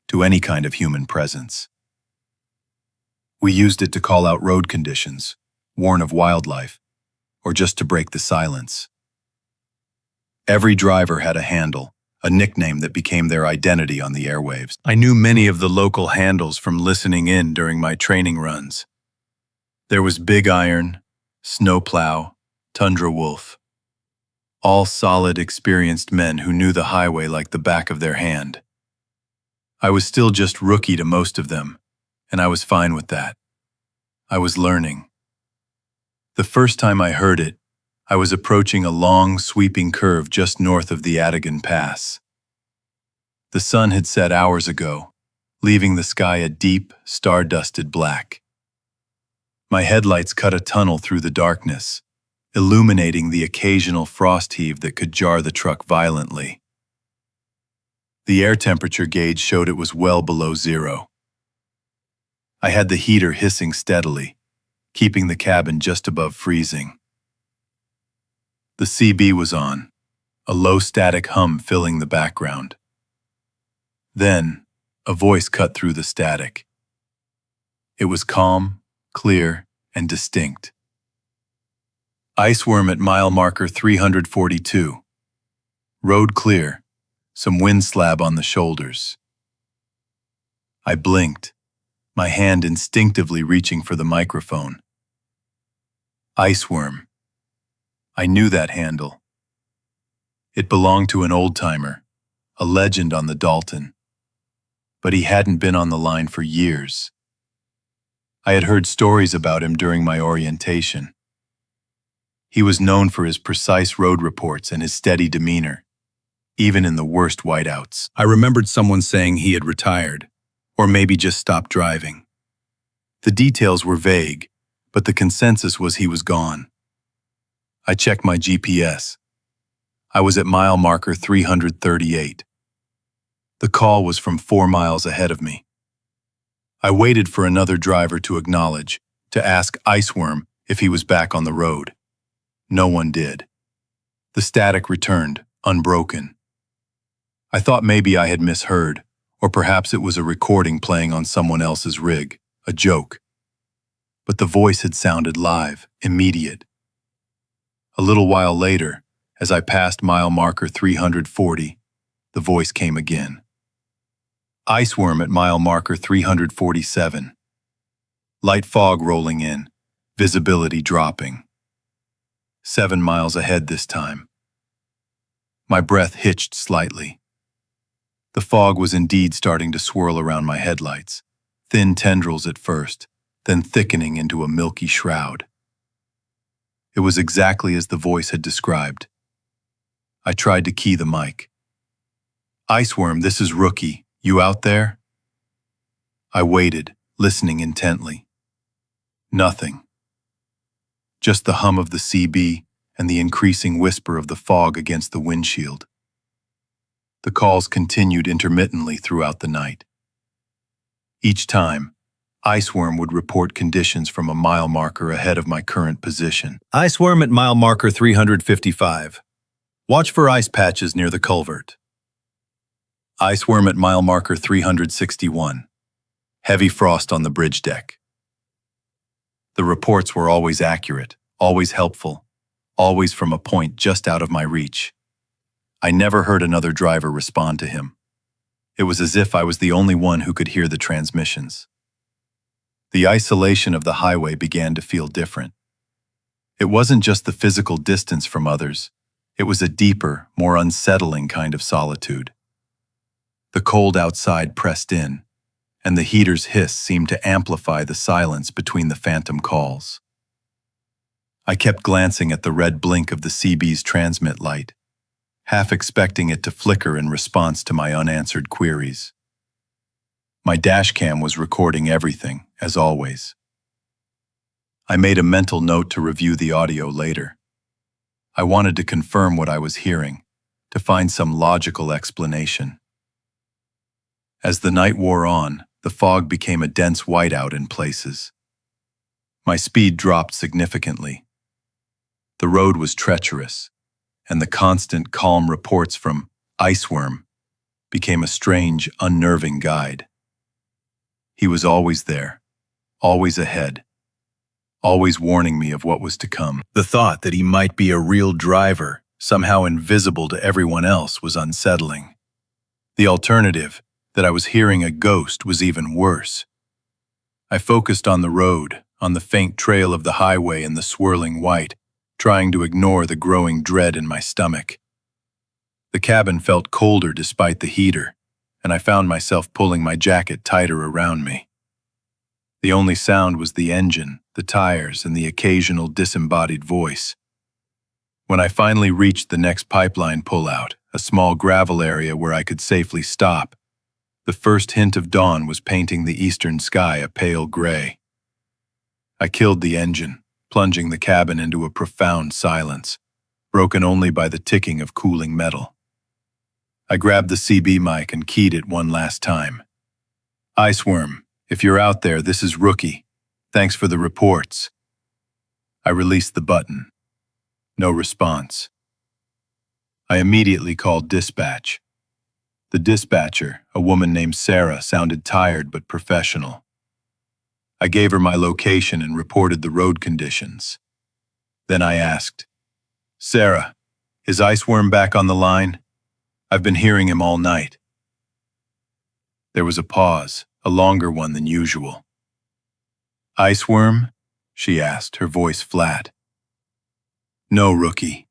to any kind of human presence. We used it to call out road conditions, warn of wildlife, or just to break the silence. Every driver had a handle, a nickname that became their identity on the airwaves. I knew many of the local handles from listening in during my training runs. There was Big Iron, Snowplow, Tundra Wolf. All solid, experienced men who knew the highway like the back of their hand. I was still just rookie to most of them, and I was fine with that. I was learning. The first time I heard it, I was approaching a long, sweeping curve just north of the Adigan Pass. The sun had set hours ago, leaving the sky a deep, star-dusted black. My headlights cut a tunnel through the darkness, illuminating the occasional frost heave that could jar the truck violently. The air temperature gauge showed it was well below zero. I had the heater hissing steadily, keeping the cabin just above freezing. The CB was on, a low static hum filling the background. Then, a voice cut through the static. It was calm, clear, and distinct. Iceworm at mile marker 342. Road clear, some wind slab on the shoulders. I blinked, my hand instinctively reaching for the microphone. Iceworm. I knew that handle. It belonged to an old-timer, a legend on the Dalton. But he hadn't been on the line for years. I had heard stories about him during my orientation. He was known for his precise road reports and his steady demeanor, even in the worst whiteouts. I remembered someone saying he had retired, or maybe just stopped driving. The details were vague, but the consensus was he was gone. I checked my GPS. I was at mile marker 338. The call was from 4 miles ahead of me. I waited for another driver to acknowledge, to ask Iceworm if he was back on the road. No one did. The static returned, unbroken. I thought maybe I had misheard, or perhaps it was a recording playing on someone else's rig, a joke. But the voice had sounded live, immediate. A little while later, as I passed mile marker 340, the voice came again. Iceworm at mile marker 347. Light fog rolling in, visibility dropping. 7 miles ahead this time. My breath hitched slightly. The fog was indeed starting to swirl around my headlights, thin tendrils at first, then thickening into a milky shroud. It was exactly as the voice had described. I tried to key the mic. Iceworm, this is Rookie. You out there? I waited, listening intently. Nothing. Just the hum of the CB and the increasing whisper of the fog against the windshield. The calls continued intermittently throughout the night. Each time, Iceworm would report conditions from a mile marker ahead of my current position. Iceworm at mile marker 355. Watch for ice patches near the culvert. Iceworm at mile marker 361. Heavy frost on the bridge deck. The reports were always accurate, always helpful, always from a point just out of my reach. I never heard another driver respond to him. It was as if I was the only one who could hear the transmissions. The isolation of the highway began to feel different. It wasn't just the physical distance from others. It was a deeper, more unsettling kind of solitude. The cold outside pressed in, and the heater's hiss seemed to amplify the silence between the phantom calls. I kept glancing at the red blink of the CB's transmit light, half expecting it to flicker in response to my unanswered queries. My dashcam was recording everything, as always. I made a mental note to review the audio later. I wanted to confirm what I was hearing, to find some logical explanation. As the night wore on, the fog became a dense whiteout in places. My speed dropped significantly. The road was treacherous, and the constant calm reports from Iceworm became a strange, unnerving guide. He was always there, always ahead, always warning me of what was to come. The thought that he might be a real driver, somehow invisible to everyone else, was unsettling. The alternative, that I was hearing a ghost, was even worse. I focused on the road, on the faint trail of the highway and the swirling white, trying to ignore the growing dread in my stomach. The cabin felt colder despite the heater, and I found myself pulling my jacket tighter around me. The only sound was the engine, the tires, and the occasional disembodied voice. When I finally reached the next pipeline pullout, a small gravel area where I could safely stop, the first hint of dawn was painting the eastern sky a pale gray. I killed the engine, plunging the cabin into a profound silence, broken only by the ticking of cooling metal. I grabbed the CB mic and keyed it one last time. Iceworm, if you're out there, this is Rookie. Thanks for the reports. I released the button. No response. I immediately called dispatch. The dispatcher, a woman named Sarah, sounded tired but professional. I gave her my location and reported the road conditions. Then I asked, Sarah, is Iceworm back on the line? I've been hearing him all night. There was a pause, a longer one than usual. Iceworm? She asked, her voice flat. No, Rookie.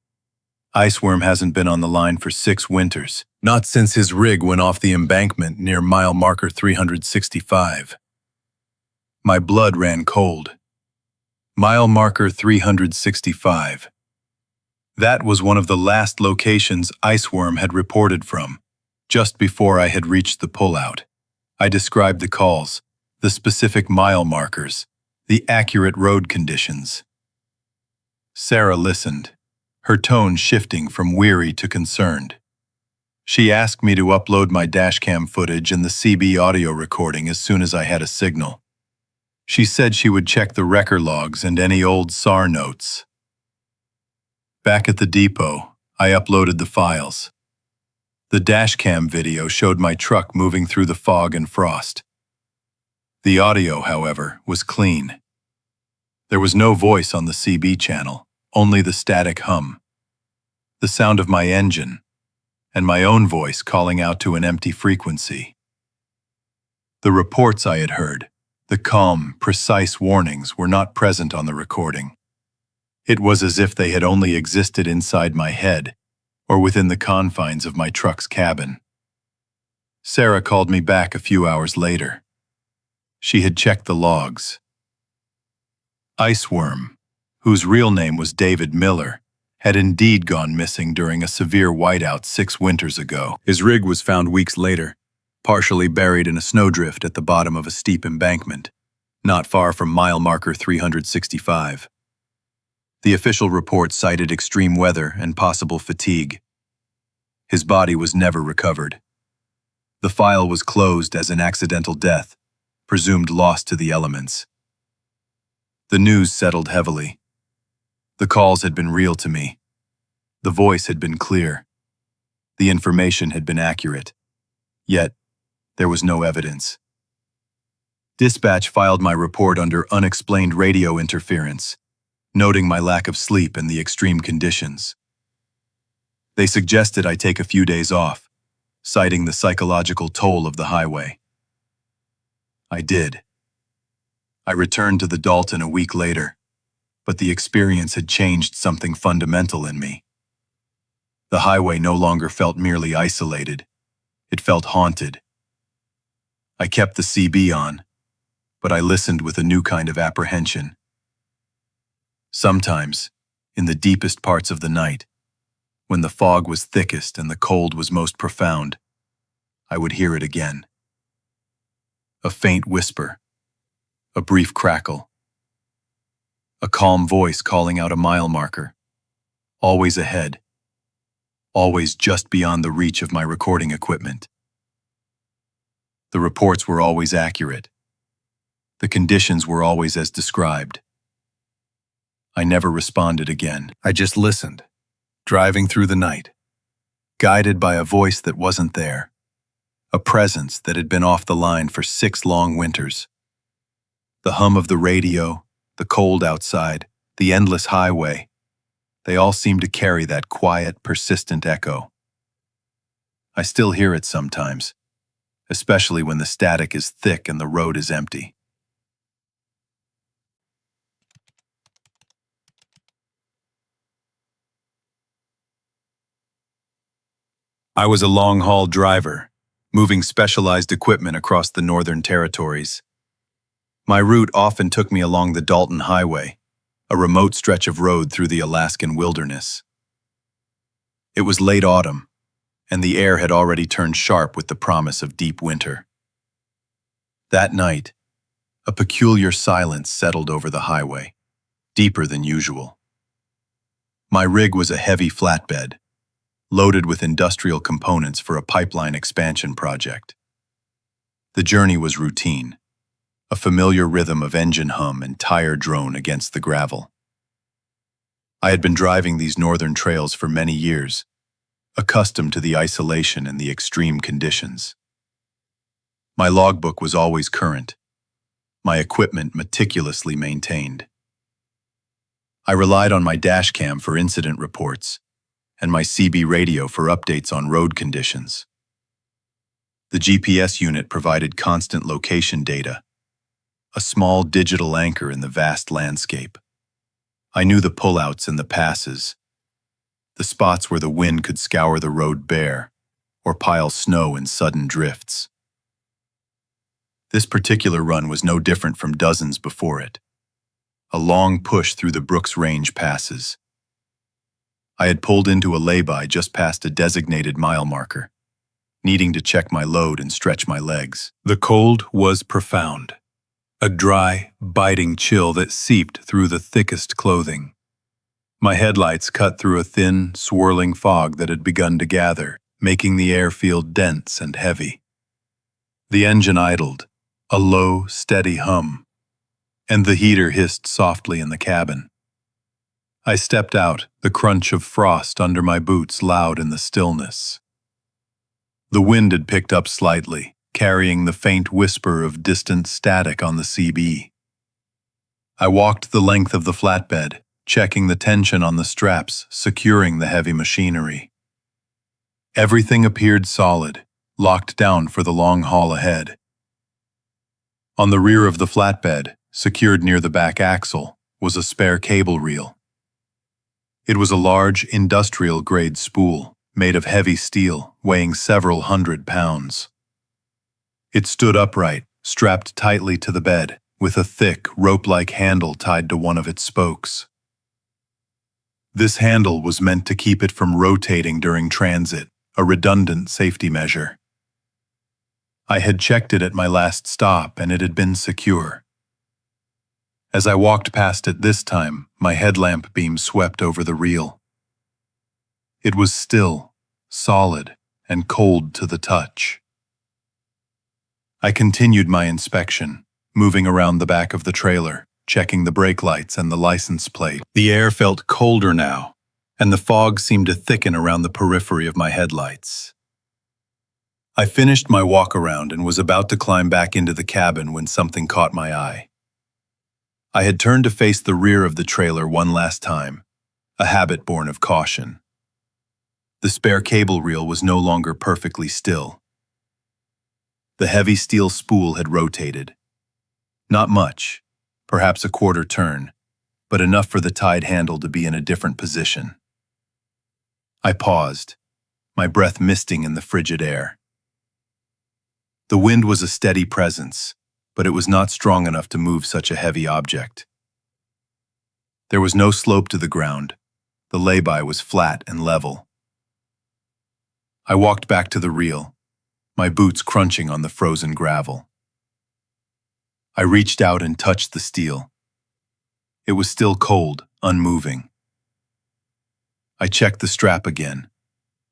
Iceworm hasn't been on the line for 6 winters, not since his rig went off the embankment near mile marker 365. My blood ran cold. Mile marker 365. That was one of the last locations Iceworm had reported from, just before I had reached the pullout. I described the calls, the specific mile markers, the accurate road conditions. Sarah listened, her tone shifting from weary to concerned. She asked me to upload my dashcam footage and the CB audio recording as soon as I had a signal. She said she would check the wrecker logs and any old SAR notes. Back at the depot, I uploaded the files. The dashcam video showed my truck moving through the fog and frost. The audio, however, was clean. There was no voice on the CB channel, only the static hum. The sound of my engine, and my own voice calling out to an empty frequency. The reports I had heard, the calm, precise warnings, were not present on the recording. It was as if they had only existed inside my head, or within the confines of my truck's cabin. Sarah called me back a few hours later. She had checked the logs. Iceworm, whose real name was David Miller, had indeed gone missing during a severe whiteout 6 winters ago. His rig was found weeks later, partially buried in a snowdrift at the bottom of a steep embankment, not far from mile marker 365. The official report cited extreme weather and possible fatigue. His body was never recovered. The file was closed as an accidental death, presumed lost to the elements. The news settled heavily. The calls had been real to me. The voice had been clear. The information had been accurate. Yet, there was no evidence. Dispatch filed my report under unexplained radio interference, noting my lack of sleep and the extreme conditions. They suggested I take a few days off, citing the psychological toll of the highway. I did. I returned to the Dalton a week later, but the experience had changed something fundamental in me. The highway no longer felt merely isolated. It felt haunted. I kept the CB on, but I listened with a new kind of apprehension. Sometimes, in the deepest parts of the night, when the fog was thickest and the cold was most profound, I would hear it again. A faint whisper, a brief crackle, a calm voice calling out a mile marker, always ahead, always just beyond the reach of my recording equipment. The reports were always accurate. The conditions were always as described. I never responded again. I just listened, driving through the night, guided by a voice that wasn't there, a presence that had been off the line for 6 long winters. The hum of the radio, the cold outside, the endless highway, they all seemed to carry that quiet, persistent echo. I still hear it sometimes, especially when the static is thick and the road is empty. I was a long-haul driver, moving specialized equipment across the Northern Territories. My route often took me along the Dalton Highway, a remote stretch of road through the Alaskan wilderness. It was late autumn, and the air had already turned sharp with the promise of deep winter. That night, a peculiar silence settled over the highway, deeper than usual. My rig was a heavy flatbed, loaded with industrial components for a pipeline expansion project. The journey was routine, a familiar rhythm of engine hum and tire drone against the gravel. I had been driving these northern trails for many years, accustomed to the isolation and the extreme conditions. My logbook was always current, my equipment meticulously maintained. I relied on my dashcam for incident reports, and my CB radio for updates on road conditions. The GPS unit provided constant location data, a small digital anchor in the vast landscape. I knew the pullouts and the passes, the spots where the wind could scour the road bare or pile snow in sudden drifts. This particular run was no different from dozens before it, a long push through the Brooks Range passes. I had pulled into a lay-by just past a designated mile marker, needing to check my load and stretch my legs. The cold was profound, a dry, biting chill that seeped through the thickest clothing. My headlights cut through a thin, swirling fog that had begun to gather, making the air feel dense and heavy. The engine idled, a low, steady hum, and the heater hissed softly in the cabin. I stepped out, the crunch of frost under my boots loud in the stillness. The wind had picked up slightly, carrying the faint whisper of distant static on the CB. I walked the length of the flatbed, checking the tension on the straps, securing the heavy machinery. Everything appeared solid, locked down for the long haul ahead. On the rear of the flatbed, secured near the back axle, was a spare cable reel. It was a large, industrial-grade spool, made of heavy steel, weighing several hundred pounds. It stood upright, strapped tightly to the bed, with a thick, rope-like handle tied to one of its spokes. This handle was meant to keep it from rotating during transit, a redundant safety measure. I had checked it at my last stop, and it had been secure. As I walked past it this time, my headlamp beam swept over the reel. It was still, solid, and cold to the touch. I continued my inspection, moving around the back of the trailer, checking the brake lights and the license plate. The air felt colder now, and the fog seemed to thicken around the periphery of my headlights. I finished my walk-around and was about to climb back into the cabin when something caught my eye. I had turned to face the rear of the trailer one last time, a habit born of caution. The spare cable reel was no longer perfectly still. The heavy steel spool had rotated. Not much, perhaps a quarter turn, but enough for the tied handle to be in a different position. I paused, my breath misting in the frigid air. The wind was a steady presence, but it was not strong enough to move such a heavy object. There was no slope to the ground. The lay-by was flat and level. I walked back to the reel, my boots crunching on the frozen gravel. I reached out and touched the steel. It was still cold, unmoving. I checked the strap again.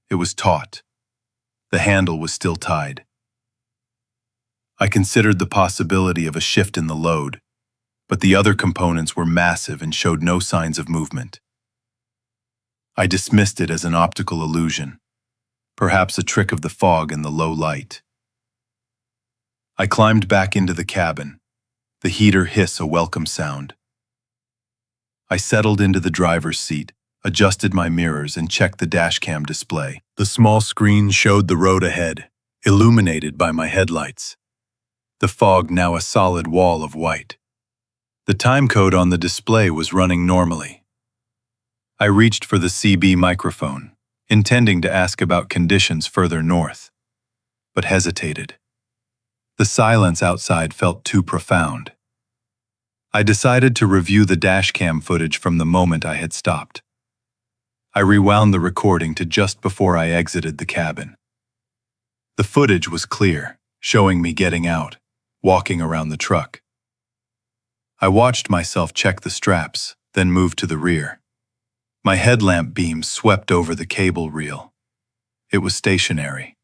It was taut. The handle was still tied. I considered the possibility of a shift in the load, but the other components were massive and showed no signs of movement. I dismissed it as an optical illusion, perhaps a trick of the fog and the low light. I climbed back into the cabin, the heater hiss a welcome sound. I settled into the driver's seat, adjusted my mirrors, and checked the dashcam display. The small screen showed the road ahead, illuminated by my headlights. The fog now a solid wall of white. The time code on the display was running normally. I reached for the CB microphone, intending to ask about conditions further north, but hesitated. The silence outside felt too profound. I decided to review the dashcam footage from the moment I had stopped. I rewound the recording to just before I exited the cabin. The footage was clear, showing me getting out, walking around the truck. I watched myself check the straps, then move to the rear. My headlamp beam swept over the cable reel. It was stationary.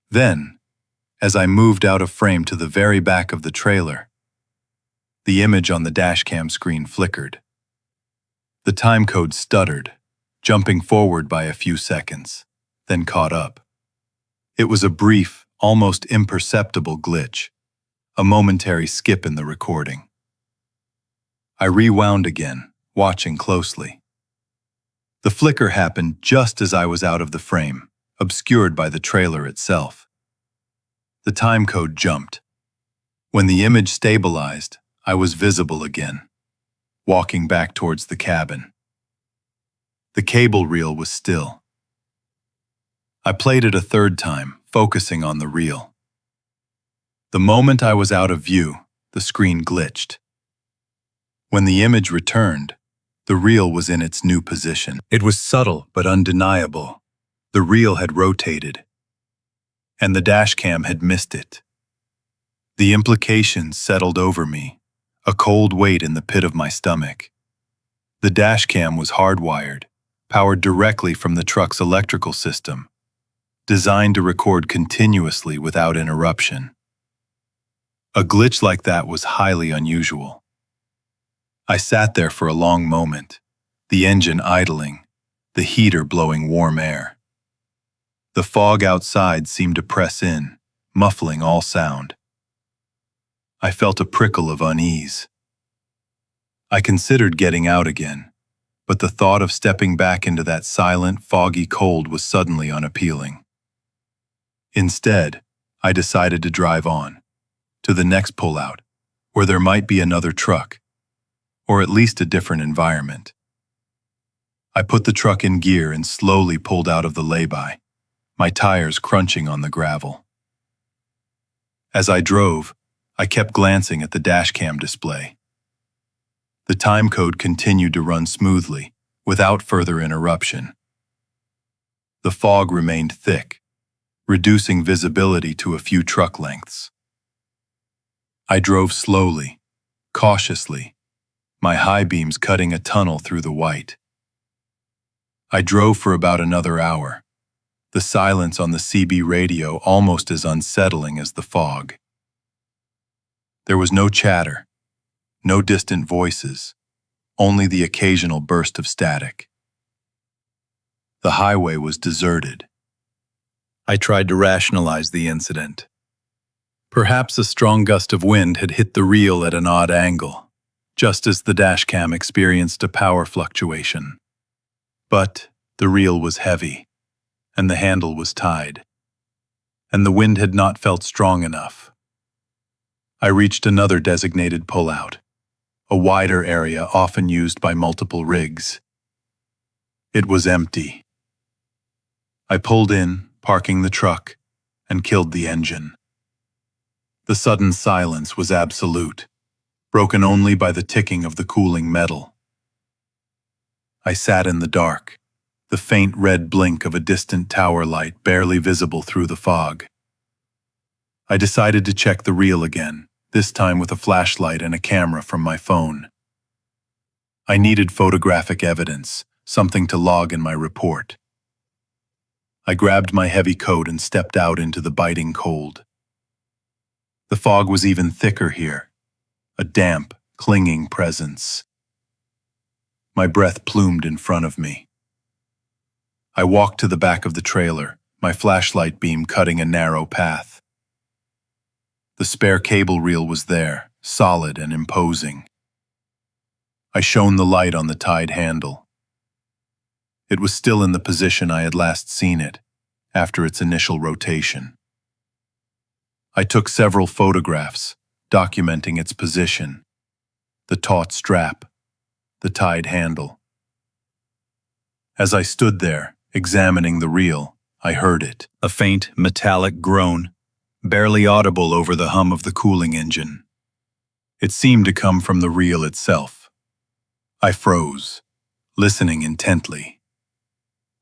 Then, as I moved out of frame to the very back of the trailer, the image on the dashcam screen flickered. The time code stuttered, jumping forward by a few seconds, then caught up. It was a brief, almost imperceptible glitch, a momentary skip in the recording. I rewound again, watching closely. The flicker happened just as I was out of the frame, obscured by the trailer itself. The time code jumped. When the image stabilized, I was visible again, walking back towards the cabin. The cable reel was still. I played it a third time, focusing on the reel. The moment I was out of view, the screen glitched. When the image returned, The reel was in its new position. It was subtle but undeniable. The reel had rotated, and the dashcam had missed it. The implications settled over me, a cold weight in the pit of my stomach. The dashcam was hardwired, powered directly from the truck's electrical system, designed to record continuously without interruption. A glitch like that was highly unusual. I sat there for a long moment, the engine idling, the heater blowing warm air. The fog outside seemed to press in, muffling all sound. I felt a prickle of unease. I considered getting out again, but the thought of stepping back into that silent, foggy cold was suddenly unappealing. Instead, I decided to drive on, to the next pullout, where there might be another truck, or at least a different environment. I put the truck in gear and slowly pulled out of the lay-by, my tires crunching on the gravel. As I drove, I kept glancing at the dashcam display. The time code continued to run smoothly, without further interruption. The fog remained thick, reducing visibility to a few truck lengths. I drove slowly, cautiously, my high beams cutting a tunnel through the white. I drove for about another hour, the silence on the CB radio almost as unsettling as the fog. There was no chatter, no distant voices, only the occasional burst of static. The highway was deserted. I tried to rationalize the incident. Perhaps a strong gust of wind had hit the reel at an odd angle, just as the dashcam experienced a power fluctuation. But the reel was heavy, and the handle was tied, and the wind had not felt strong enough. I reached another designated pullout, a wider area often used by multiple rigs. It was empty. I pulled in, parking the truck, and killed the engine. The sudden silence was absolute, broken only by the ticking of the cooling metal. I sat in the dark, the faint red blink of a distant tower light barely visible through the fog. I decided to check the reel again, this time with a flashlight and a camera from my phone. I needed photographic evidence, something to log in my report. I grabbed my heavy coat and stepped out into the biting cold. The fog was even thicker here, a damp, clinging presence. My breath plumed in front of me. I walked to the back of the trailer, my flashlight beam cutting a narrow path. The spare cable reel was there, solid and imposing. I shone the light on the tied handle. It was still in the position I had last seen it, after its initial rotation. I took several photographs, documenting its position, the taut strap, the tied handle. As I stood there, examining the reel, I heard it, a faint, metallic groan, barely audible over the hum of the cooling engine. It seemed to come from the reel itself. I froze, listening intently.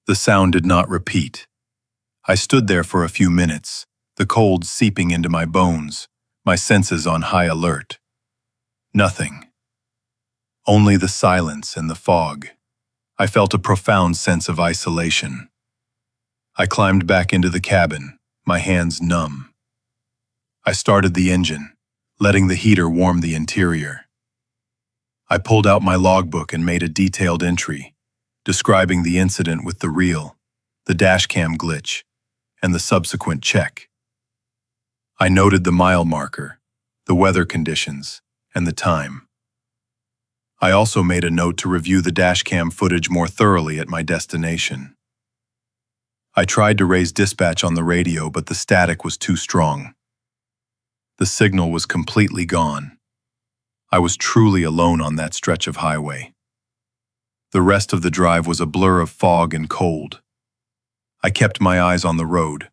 The sound did not repeat. I stood there for a few minutes, the cold seeping into my bones, my senses on high alert. Nothing. Only the silence and the fog. I felt a profound sense of isolation. I climbed back into the cabin, my hands numb. I started the engine, letting the heater warm the interior. I pulled out my logbook and made a detailed entry, describing the incident with the reel, the dashcam glitch, and the subsequent check. I noted the mile marker, the weather conditions, and the time. I also made a note to review the dashcam footage more thoroughly at my destination. I tried to raise dispatch on the radio, but the static was too strong. The signal was completely gone. I was truly alone on that stretch of highway. The rest of the drive was a blur of fog and cold. I kept my eyes on the road,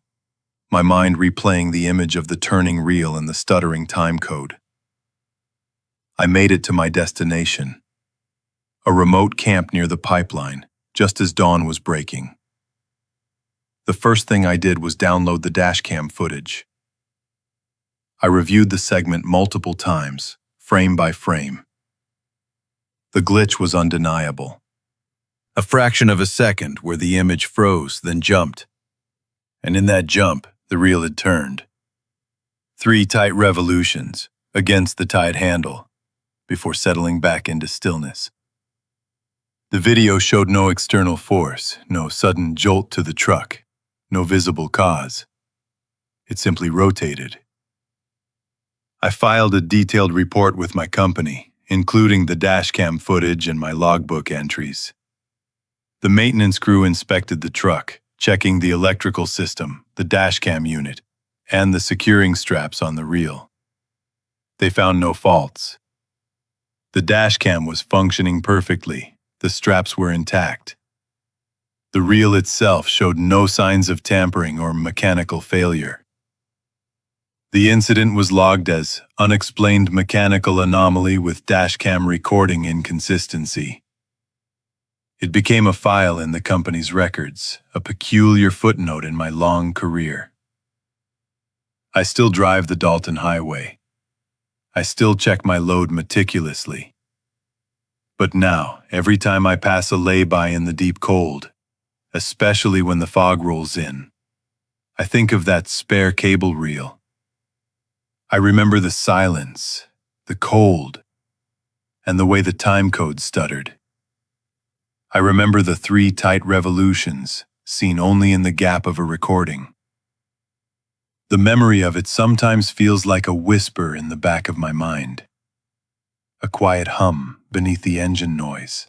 my mind replaying the image of the turning reel and the stuttering time code. I made it to my destination, a remote camp near the pipeline, just as dawn was breaking. The first thing I did was download the dashcam footage. I reviewed the segment multiple times, frame by frame. The glitch was undeniable. A fraction of a second where the image froze, then jumped. And in that jump, the reel had turned. 3 tight revolutions against the tight handle before settling back into stillness. The video showed no external force, no sudden jolt to the truck, no visible cause. It simply rotated. I filed a detailed report with my company, including the dashcam footage and my logbook entries. The maintenance crew inspected the truck, checking the electrical system, the dashcam unit, and the securing straps on the reel. They found no faults. The dashcam was functioning perfectly. The straps were intact. The reel itself showed no signs of tampering or mechanical failure. The incident was logged as unexplained mechanical anomaly with dashcam recording inconsistency. It became a file in the company's records, a peculiar footnote in my long career. I still drive the Dalton Highway. I still check my load meticulously. But now, every time I pass a lay-by in the deep cold, especially when the fog rolls in, I think of that spare cable reel. I remember the silence, the cold, and the way the time code stuttered. I remember the 3 tight revolutions, seen only in the gap of a recording. The memory of it sometimes feels like a whisper in the back of my mind, a quiet hum beneath the engine noise.